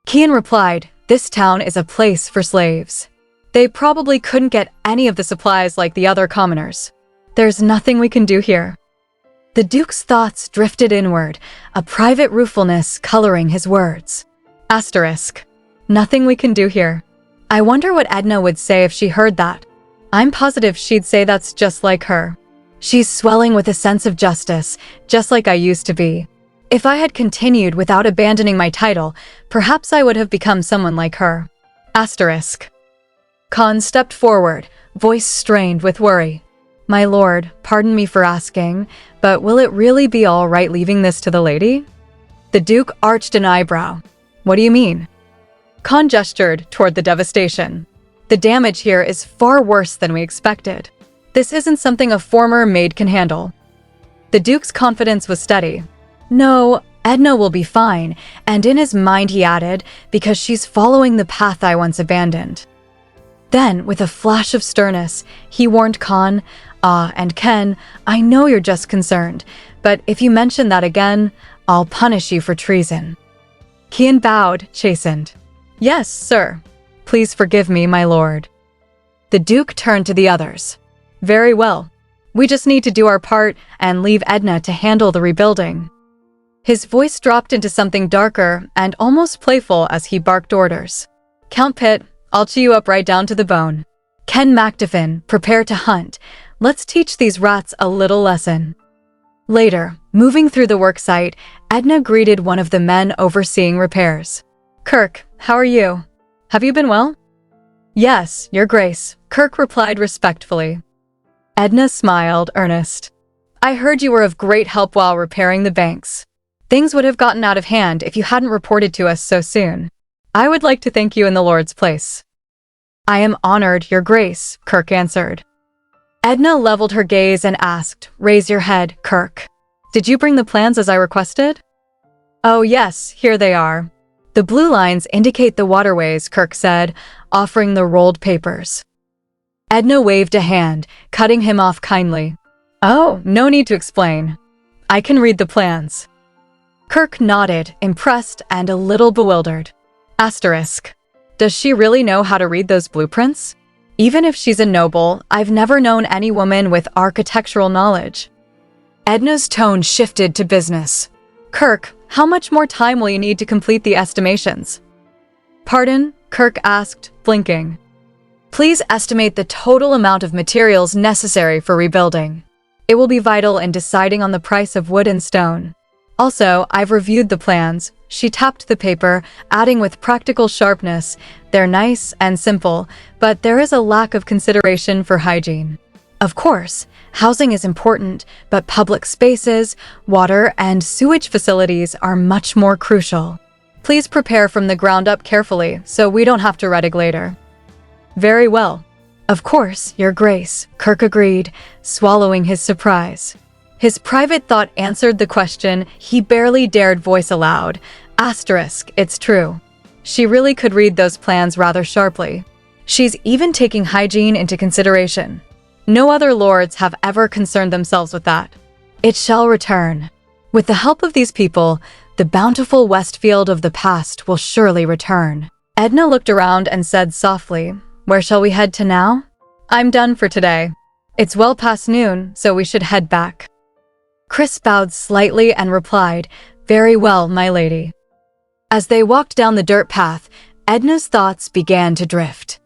Kian replied, this town is a place for slaves. They probably couldn't get any of the supplies like the other commoners. There's nothing we can do here. The Duke's thoughts drifted inward, a private ruefulness coloring his words. Asterisk. Nothing we can do here. I wonder what Edna would say if she heard that. I'm positive she'd say that's just like her. She's swelling with a sense of justice, just like I used to be. If I had continued without abandoning my title, perhaps I would have become someone like her. Asterisk. Khan stepped forward, voice strained with worry. My lord, pardon me for asking, but will it really be all right leaving this to the lady? The Duke arched an eyebrow. What do you mean? Khan gestured toward the devastation. The damage here is far worse than we expected. This isn't something a former maid can handle. The Duke's confidence was steady. No, Edna will be fine, and in his mind he added, because she's following the path I once abandoned. Then, with a flash of sternness, he warned Khan, and Ken, I know you're just concerned, but if you mention that again, I'll punish you for treason. Kian bowed, chastened. Yes, sir. Please forgive me, my lord. The Duke turned to the others. Very well. We just need to do our part and leave Edna to handle the rebuilding. His voice dropped into something darker and almost playful as he barked orders. Count Pitt, I'll chew you up right down to the bone. Ken MacDiffin, prepare to hunt. Let's teach these rats a little lesson. Later, moving through the worksite, Edna greeted one of the men overseeing repairs. Kirk, how are you? Have you been well? Yes, Your Grace, Kirk replied respectfully. Edna smiled, earnest. I heard you were of great help while repairing the banks. Things would have gotten out of hand if you hadn't reported to us so soon. I would like to thank you in the Lord's place. I am honored, Your Grace, Kirk answered. Edna leveled her gaze and asked, Raise your head, Kirk. Did you bring the plans as I requested? Oh yes, here they are. The blue lines indicate the waterways, Kirk said, offering the rolled papers. Edna waved a hand, cutting him off kindly. Oh, no need to explain. I can read the plans. Kirk nodded, impressed and a little bewildered. Asterisk. Does she really know how to read those blueprints? Even if she's a noble, I've never known any woman with architectural knowledge. Edna's tone shifted to business. Kirk, how much more time will you need to complete the estimations? Pardon? Kirk asked, blinking. Please estimate the total amount of materials necessary for rebuilding. It will be vital in deciding on the price of wood and stone. Also, I've reviewed the plans. She tapped the paper, adding with practical sharpness, they're nice and simple, but there is a lack of consideration for hygiene. Of course, housing is important, but public spaces, water, and sewage facilities are much more crucial. Please prepare from the ground up carefully, so we don't have to redig later. Very well. Of course, Your Grace, Kirk agreed, swallowing his surprise. His private thought answered the question he barely dared voice aloud. Asterisk, it's true. She really could read those plans rather sharply. She's even taking hygiene into consideration. No other lords have ever concerned themselves with that. It shall return. With the help of these people, the bountiful Westfield of the past will surely return. Edna looked around and said softly, Where shall we head to now? I'm done for today. It's well past noon, so we should head back. Chris bowed slightly and replied, Very well, my lady. As they walked down the dirt path, Edna's thoughts began to drift.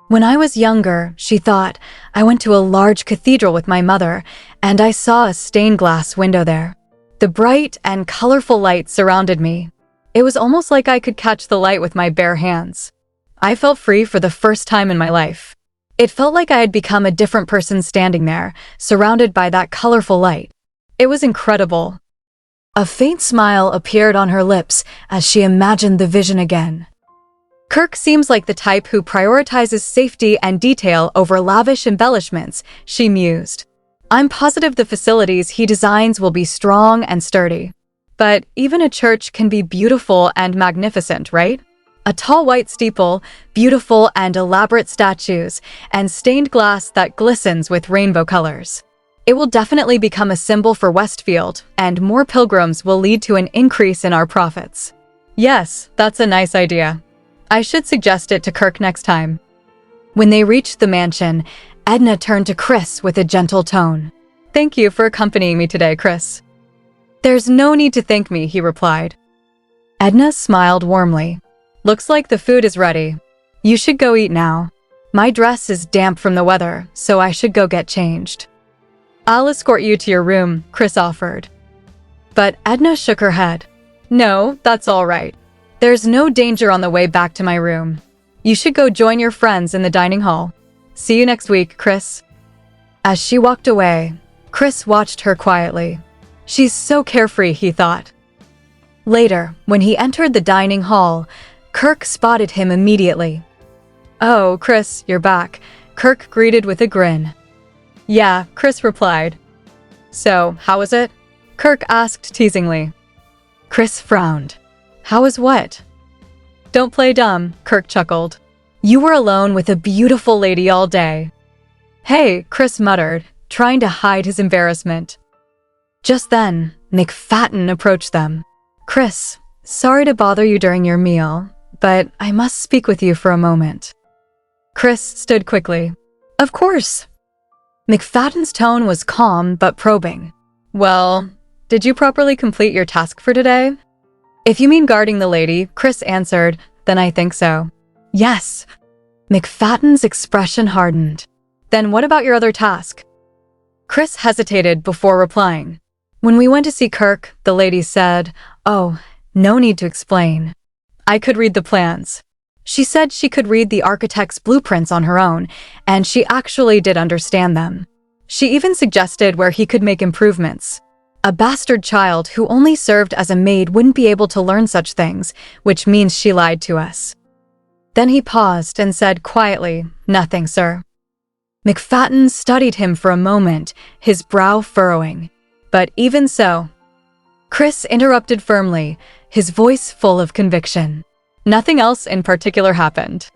When I was younger, she thought, I went to a large cathedral with my mother, and I saw a stained glass window there. The bright and colorful light surrounded me. It was almost like I could catch the light with my bare hands. I felt free for the first time in my life. It felt like I had become a different person standing there, surrounded by that colorful light. It was incredible. A faint smile appeared on her lips as she imagined the vision again. Kirk seems like the type who prioritizes safety and detail over lavish embellishments, she mused. I'm positive the facilities he designs will be strong and sturdy. But even a church can be beautiful and magnificent, right? A tall white steeple, beautiful and elaborate statues, and stained glass that glistens with rainbow colors. It will definitely become a symbol for Westfield, and more pilgrims will lead to an increase in our profits. Yes, that's a nice idea. I should suggest it to Kirk next time. When they reached the mansion, Edna turned to Chris with a gentle tone. Thank you for accompanying me today, Chris. There's no need to thank me, he replied. Edna smiled warmly. Looks like the food is ready. You should go eat now. My dress is damp from the weather, so I should go get changed. I'll escort you to your room, Chris offered. But Edna shook her head. No, that's all right. There's no danger on the way back to my room. You should go join your friends in the dining hall. See you next week, Chris. As she walked away, Chris watched her quietly. She's so carefree, he thought. Later, when he entered the dining hall, Kirk spotted him immediately. Oh, Chris, you're back, Kirk greeted with a grin. Yeah, Chris replied. So, how was it? Kirk asked teasingly. Chris frowned. How was what? Don't play dumb, Kirk chuckled. You were alone with a beautiful lady all day. Hey, Chris muttered, trying to hide his embarrassment. Just then, McFadden approached them. Chris, sorry to bother you during your meal, but I must speak with you for a moment. Chris stood quickly. Of course. McFadden's tone was calm but probing. Well, did you properly complete your task for today? If you mean guarding the lady, Chris answered, then I think so. Yes. McFadden's expression hardened. Then what about your other task? Chris hesitated before replying. When we went to see Kirk, the lady said, oh, no need to explain. I could read the plans. She said she could read the architect's blueprints on her own, and she actually did understand them. She even suggested where he could make improvements. A bastard child who only served as a maid wouldn't be able to learn such things, which means she lied to us. Then he paused and said quietly, nothing, sir. McFadden studied him for a moment, his brow furrowing. But even so, Chris interrupted firmly, his voice full of conviction. Nothing else in particular happened.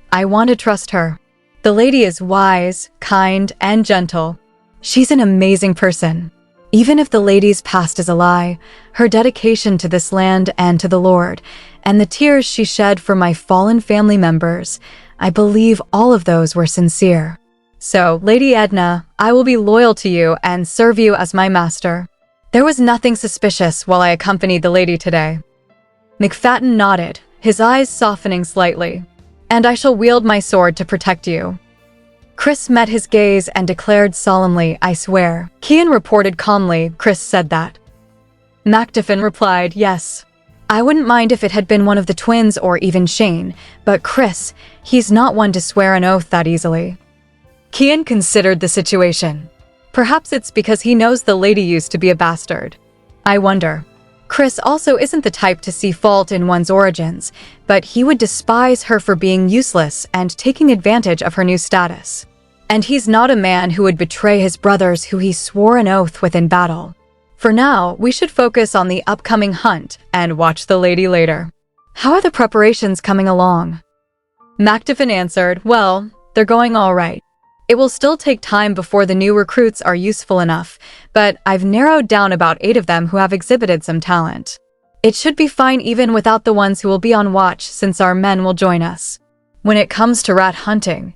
I want to trust her. The lady is wise, kind, and gentle. She's an amazing person. Even if the lady's past is a lie, her dedication to this land and to the Lord, and the tears she shed for my fallen family members, I believe all of those were sincere. So, Lady Edna, I will be loyal to you and serve you as my master. There was nothing suspicious while I accompanied the lady today. McFadden nodded, his eyes softening slightly. And I shall wield my sword to protect you. Chris met his gaze and declared solemnly, I swear. Kian reported calmly, Chris said that. MacDiffin replied, yes. I wouldn't mind if it had been one of the twins or even Shane, but Chris, he's not one to swear an oath that easily. Kian considered the situation. Perhaps it's because he knows the lady used to be a bastard. I wonder. Chris also isn't the type to see fault in one's origins, but he would despise her for being useless and taking advantage of her new status. And he's not a man who would betray his brothers who he swore an oath with in battle. For now, we should focus on the upcoming hunt and watch the lady later. How are the preparations coming along? MacDiffin answered, well, they're going all right. It will still take time before the new recruits are useful enough, but I've narrowed down about 8 of them who have exhibited some talent. It should be fine even without the ones who will be on watch since our men will join us. When it comes to rat hunting,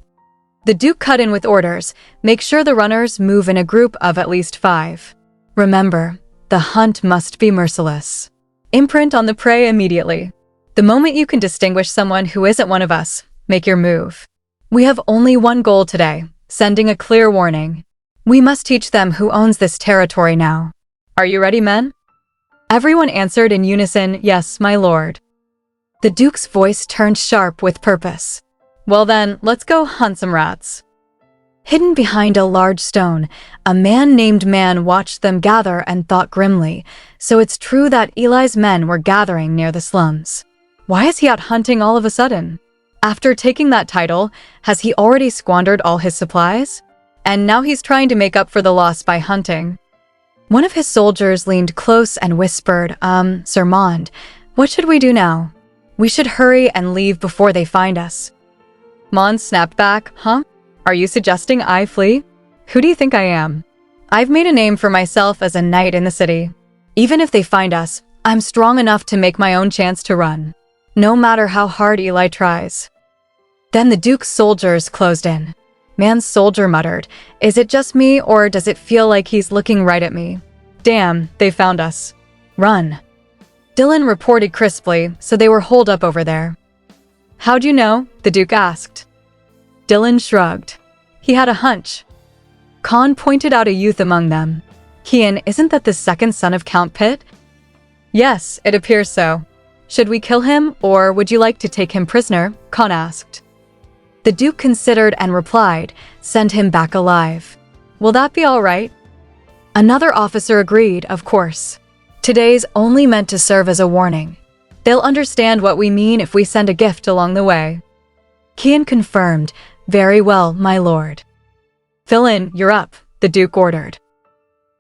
the Duke cut in with orders, make sure the runners move in a group of at least 5. Remember, the hunt must be merciless. Imprint on the prey immediately. The moment you can distinguish someone who isn't one of us, make your move. We have only one goal today. Sending a clear warning. We must teach them who owns this territory now. Are you ready, men? Everyone answered in unison, yes, my lord. The Duke's voice turned sharp with purpose. Well then, let's go hunt some rats. Hidden behind a large stone, a man named Man watched them gather and thought grimly, so it's true that Eli's men were gathering near the slums. Why is he out hunting all of a sudden? After taking that title, has he already squandered all his supplies? And now he's trying to make up for the loss by hunting. One of his soldiers leaned close and whispered, Sir Mond, what should we do now? We should hurry and leave before they find us. Mond snapped back, huh? Are you suggesting I flee? Who do you think I am? I've made a name for myself as a knight in the city. Even if they find us, I'm strong enough to make my own chance to run, no matter how hard Eli tries." Then the Duke's soldiers closed in. Man's soldier muttered, "Is it just me, or does it feel like he's looking right at me? Damn, they found us. Run." Dylan reported crisply, so they were holed up over there. "How'd you know?" the Duke asked. Dylan shrugged. He had a hunch. Khan pointed out a youth among them. "Kian, isn't that the second son of Count Pitt?" "Yes, it appears so. Should we kill him, or would you like to take him prisoner?" Khan asked. The Duke considered and replied, "Send him back alive. Will that be all right?" Another officer agreed, "Of course. Today's only meant to serve as a warning. They'll understand what we mean if we send a gift along the way." Kian confirmed, "Very well, my lord." "Philin, you're up," the Duke ordered.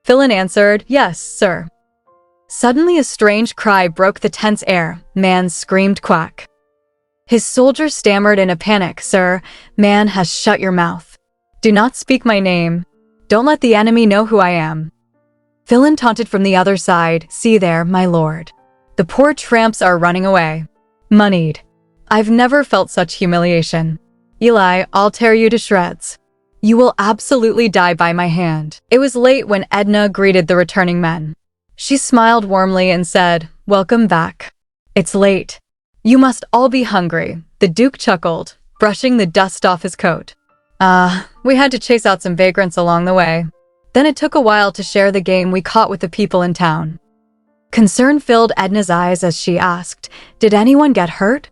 Philin answered, "Yes, sir." Suddenly a strange cry broke the tense air. Man screamed quack. His soldiers stammered in a panic, "Sir, man has shut your mouth. Do not speak my name. Don't let the enemy know who I am." Philin taunted from the other side, "See there, my lord. The poor tramps are running away. Moneyed. I've never felt such humiliation. Eli, I'll tear you to shreds. You will absolutely die by my hand." It was late when Edna greeted the returning men. She smiled warmly and said, "Welcome back. It's late. You must all be hungry." The Duke chuckled, brushing the dust off his coat. We had to chase out some vagrants along the way. Then it took a while to share the game we caught with the people in town." Concern filled Edna's eyes as she asked, "Did anyone get hurt?"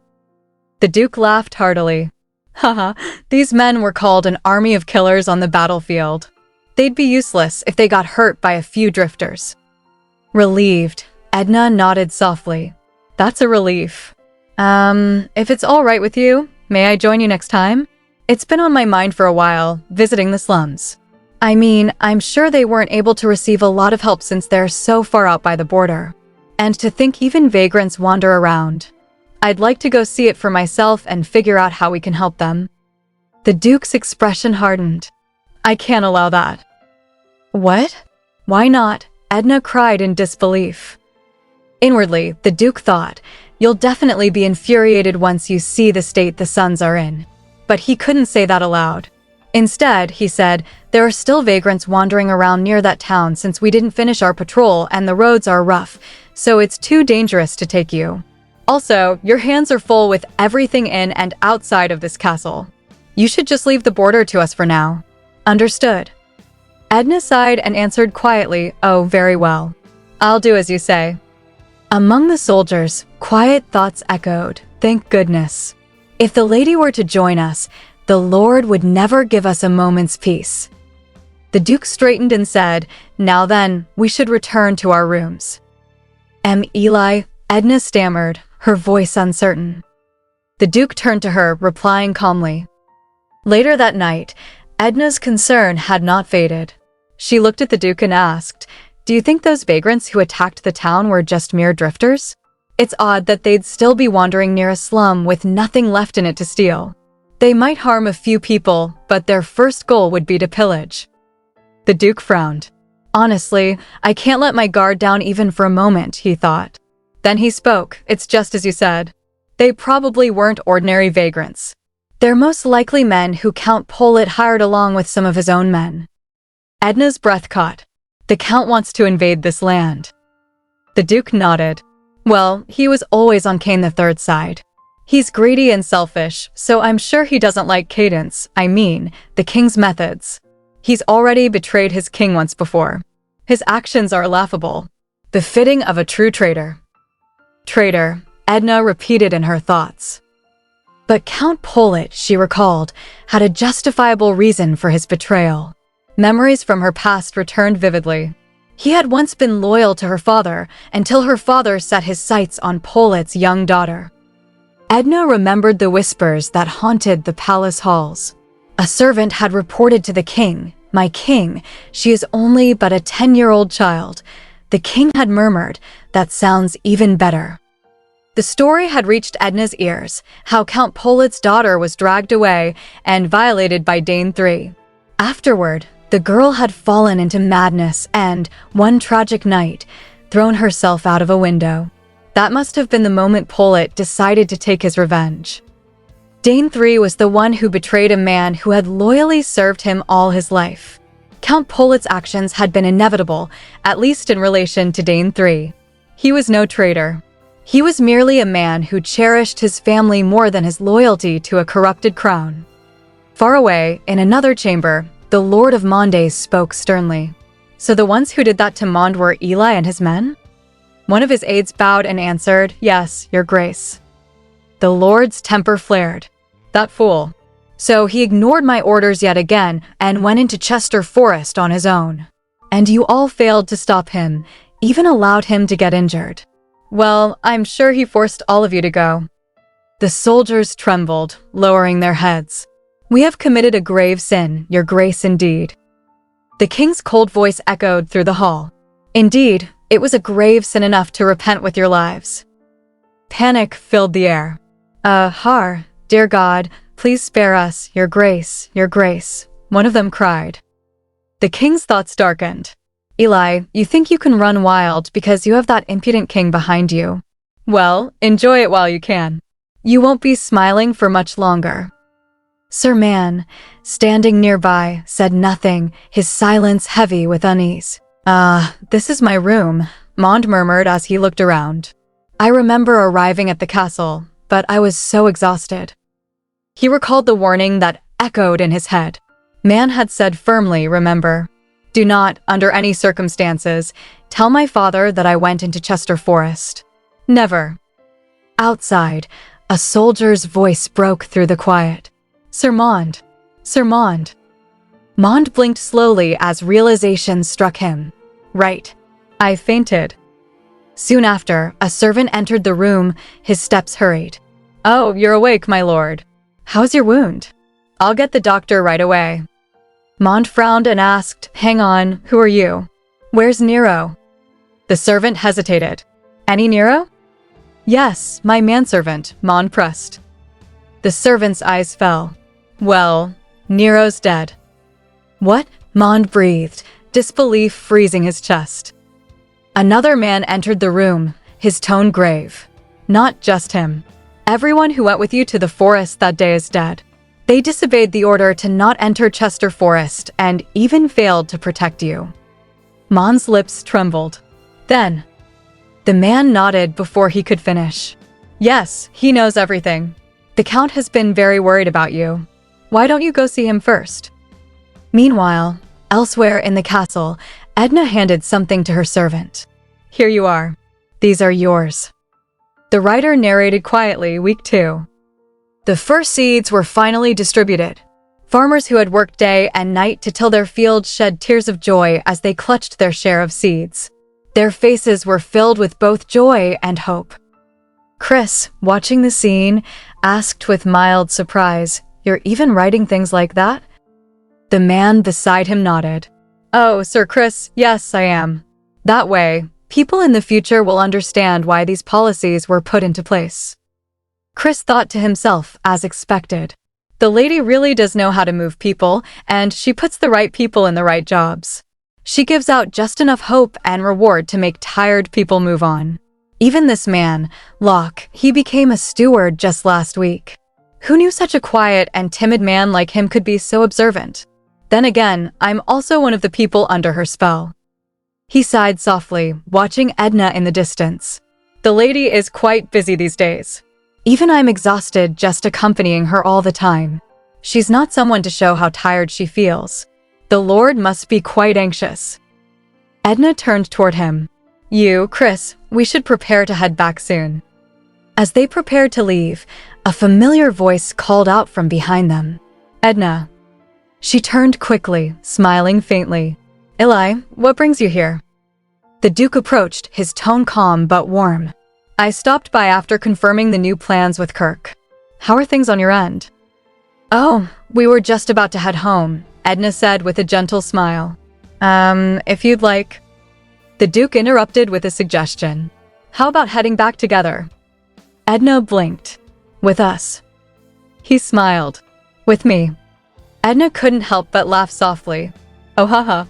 The Duke laughed heartily. "Haha, these men were called an army of killers on the battlefield. They'd be useless if they got hurt by a few drifters." Relieved, Edna nodded softly. "That's a relief. If it's all right with you, may I join you next time? It's been on my mind for a while, visiting the slums. I mean, I'm sure they weren't able to receive a lot of help since they're so far out by the border. And to think even vagrants wander around. I'd like to go see it for myself and figure out how we can help them." The Duke's expression hardened. "I can't allow that." "What? Why not?" Edna cried in disbelief. Inwardly, the Duke thought, "You'll definitely be infuriated once you see the state the sons are in." But he couldn't say that aloud. Instead, he said, "There are still vagrants wandering around near that town since we didn't finish our patrol and the roads are rough, so it's too dangerous to take you. Also, your hands are full with everything in and outside of this castle. You should just leave the border to us for now." "Understood." Edna sighed and answered quietly, "Oh, very well. I'll do as you say." Among the soldiers, quiet thoughts echoed, "Thank goodness. If the lady were to join us, the Lord would never give us a moment's peace." The Duke straightened and said, "Now then, we should return to our rooms." Eli," Edna stammered, her voice uncertain. The Duke turned to her, replying calmly. Later that night, Edna's concern had not faded. She looked at the Duke and asked, "Do you think those vagrants who attacked the town were just mere drifters? It's odd that they'd still be wandering near a slum with nothing left in it to steal. They might harm a few people, but their first goal would be to pillage." The Duke frowned. "Honestly, I can't let my guard down even for a moment," he thought. Then he spoke, "It's just as you said. They probably weren't ordinary vagrants. They're most likely men who Count Pollitt hired along with some of his own men." Edna's breath caught. "The Count wants to invade this land." The Duke nodded. "Well, he was always on Cain III's side. He's greedy and selfish, so I'm sure he doesn't like the king's methods. He's already betrayed his king once before. His actions are laughable, befitting of a true traitor." "Traitor," Edna repeated in her thoughts. But Count Pollitt, she recalled, had a justifiable reason for his betrayal. Memories from her past returned vividly. He had once been loyal to her father until her father set his sights on Pollitt's young daughter. Edna remembered the whispers that haunted the palace halls. A servant had reported to the king, "My king, she is only but a 10-year-old child." The king had murmured, "That sounds even better." The story had reached Edna's ears, how Count Pollitt's daughter was dragged away and violated by Dane III. Afterward, The girl had fallen into madness and, one tragic night, thrown herself out of a window. That must have been the moment Pollitt decided to take his revenge. Dane III was the one who betrayed a man who had loyally served him all his life. Count Pollitt's actions had been inevitable, at least in relation to Dane III. He was no traitor. He was merely a man who cherished his family more than his loyalty to a corrupted crown. Far away, in another chamber, the Lord of Mond spoke sternly. So the ones who did that to Mond were Eli and his men? One of his aides bowed and answered, "Yes, your grace." The Lord's temper flared. That fool. So he ignored my orders yet again and went into Chester Forest on his own. And you all failed to stop him, even allowed him to get injured. Well, I'm sure he forced all of you to go. The soldiers trembled, lowering their heads. "We have committed a grave sin, your grace indeed." The king's cold voice echoed through the hall. Indeed, it was a grave sin enough to repent with your lives. Panic filled the air. Dear God, please spare us, your grace, one of them cried. The king's thoughts darkened. Eli, you think you can run wild because you have that impudent king behind you. Well, enjoy it while you can. You won't be smiling for much longer. Sir Man, standing nearby, said nothing, his silence heavy with unease. This is my room, Mond murmured as he looked around. I remember arriving at the castle, but I was so exhausted. He recalled the warning that echoed in his head. Man had said firmly, remember, do not, under any circumstances, tell my father that I went into Chester Forest. Never. Outside, a soldier's voice broke through the quiet. Sir Mond. Sir Mond. Mond blinked slowly as realization struck him. Right. I fainted. Soon after, a servant entered the room, his steps hurried. Oh, you're awake, my lord. How's your wound? I'll get the doctor right away. Mond frowned and asked, hang on, who are you? Where's Nero? The servant hesitated. Any Nero? Yes, my manservant, Mond pressed. The servant's eyes fell. Well, Nero's dead. What? Mond breathed, disbelief freezing his chest. Another man entered the room, his tone grave. Not just him. Everyone who went with you to the forest that day is dead. They disobeyed the order to not enter Chester Forest and even failed to protect you. Mond's lips trembled. Then, the man nodded before he could finish. Yes, he knows everything. The Count has been very worried about you. Why don't you go see him first? Meanwhile, elsewhere in the castle, Edna handed something to her servant. Here you are. These are yours. The writer narrated quietly, week 2. The first seeds were finally distributed. Farmers who had worked day and night to till their fields shed tears of joy as they clutched their share of seeds. Their faces were filled with both joy and hope. Chris, watching the scene, asked with mild surprise, You're even writing things like that? The man beside him nodded. Oh, Sir Chris, yes, I am. That way, people in the future will understand why these policies were put into place. Chris thought to himself, as expected. The lady really does know how to move people, and she puts the right people in the right jobs. She gives out just enough hope and reward to make tired people move on. Even this man, Locke, he became a steward just last week. Who knew such a quiet and timid man like him could be so observant? Then again, I'm also one of the people under her spell. He sighed softly, watching Edna in the distance. The lady is quite busy these days. Even I'm exhausted just accompanying her all the time. She's not someone to show how tired she feels. The Lord must be quite anxious. Edna turned toward him. You, Chris, we should prepare to head back soon. As they prepared to leave, a familiar voice called out from behind them. Edna. She turned quickly, smiling faintly. Eli, what brings you here? The Duke approached, his tone calm but warm. I stopped by after confirming the new plans with Kirk. How are things on your end? Oh, we were just about to head home, Edna said with a gentle smile. If you'd like. The Duke interrupted with a suggestion. How about heading back together? Edna blinked. With us. He smiled. With me. Edna couldn't help but laugh softly. Oh haha.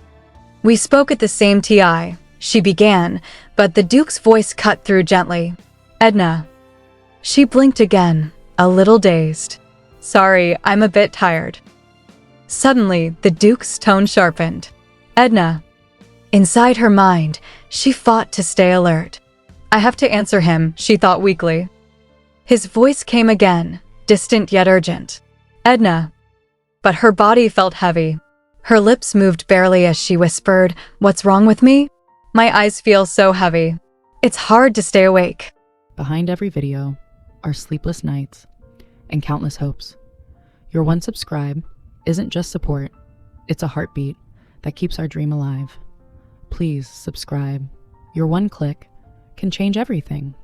We spoke at the same TI. She began, but the Duke's voice cut through gently. Edna. She blinked again, a little dazed. Sorry, I'm a bit tired. Suddenly, the Duke's tone sharpened. Edna. Inside her mind, she fought to stay alert. I have to answer him, she thought weakly. His voice came again, distant yet urgent. Edna. But her body felt heavy. Her lips moved barely as she whispered, "What's wrong with me? My eyes feel so heavy. It's hard to stay awake." Behind every video are sleepless nights and countless hopes. Your one subscribe isn't just support, it's a heartbeat that keeps our dream alive. Please subscribe. Your one click can change everything.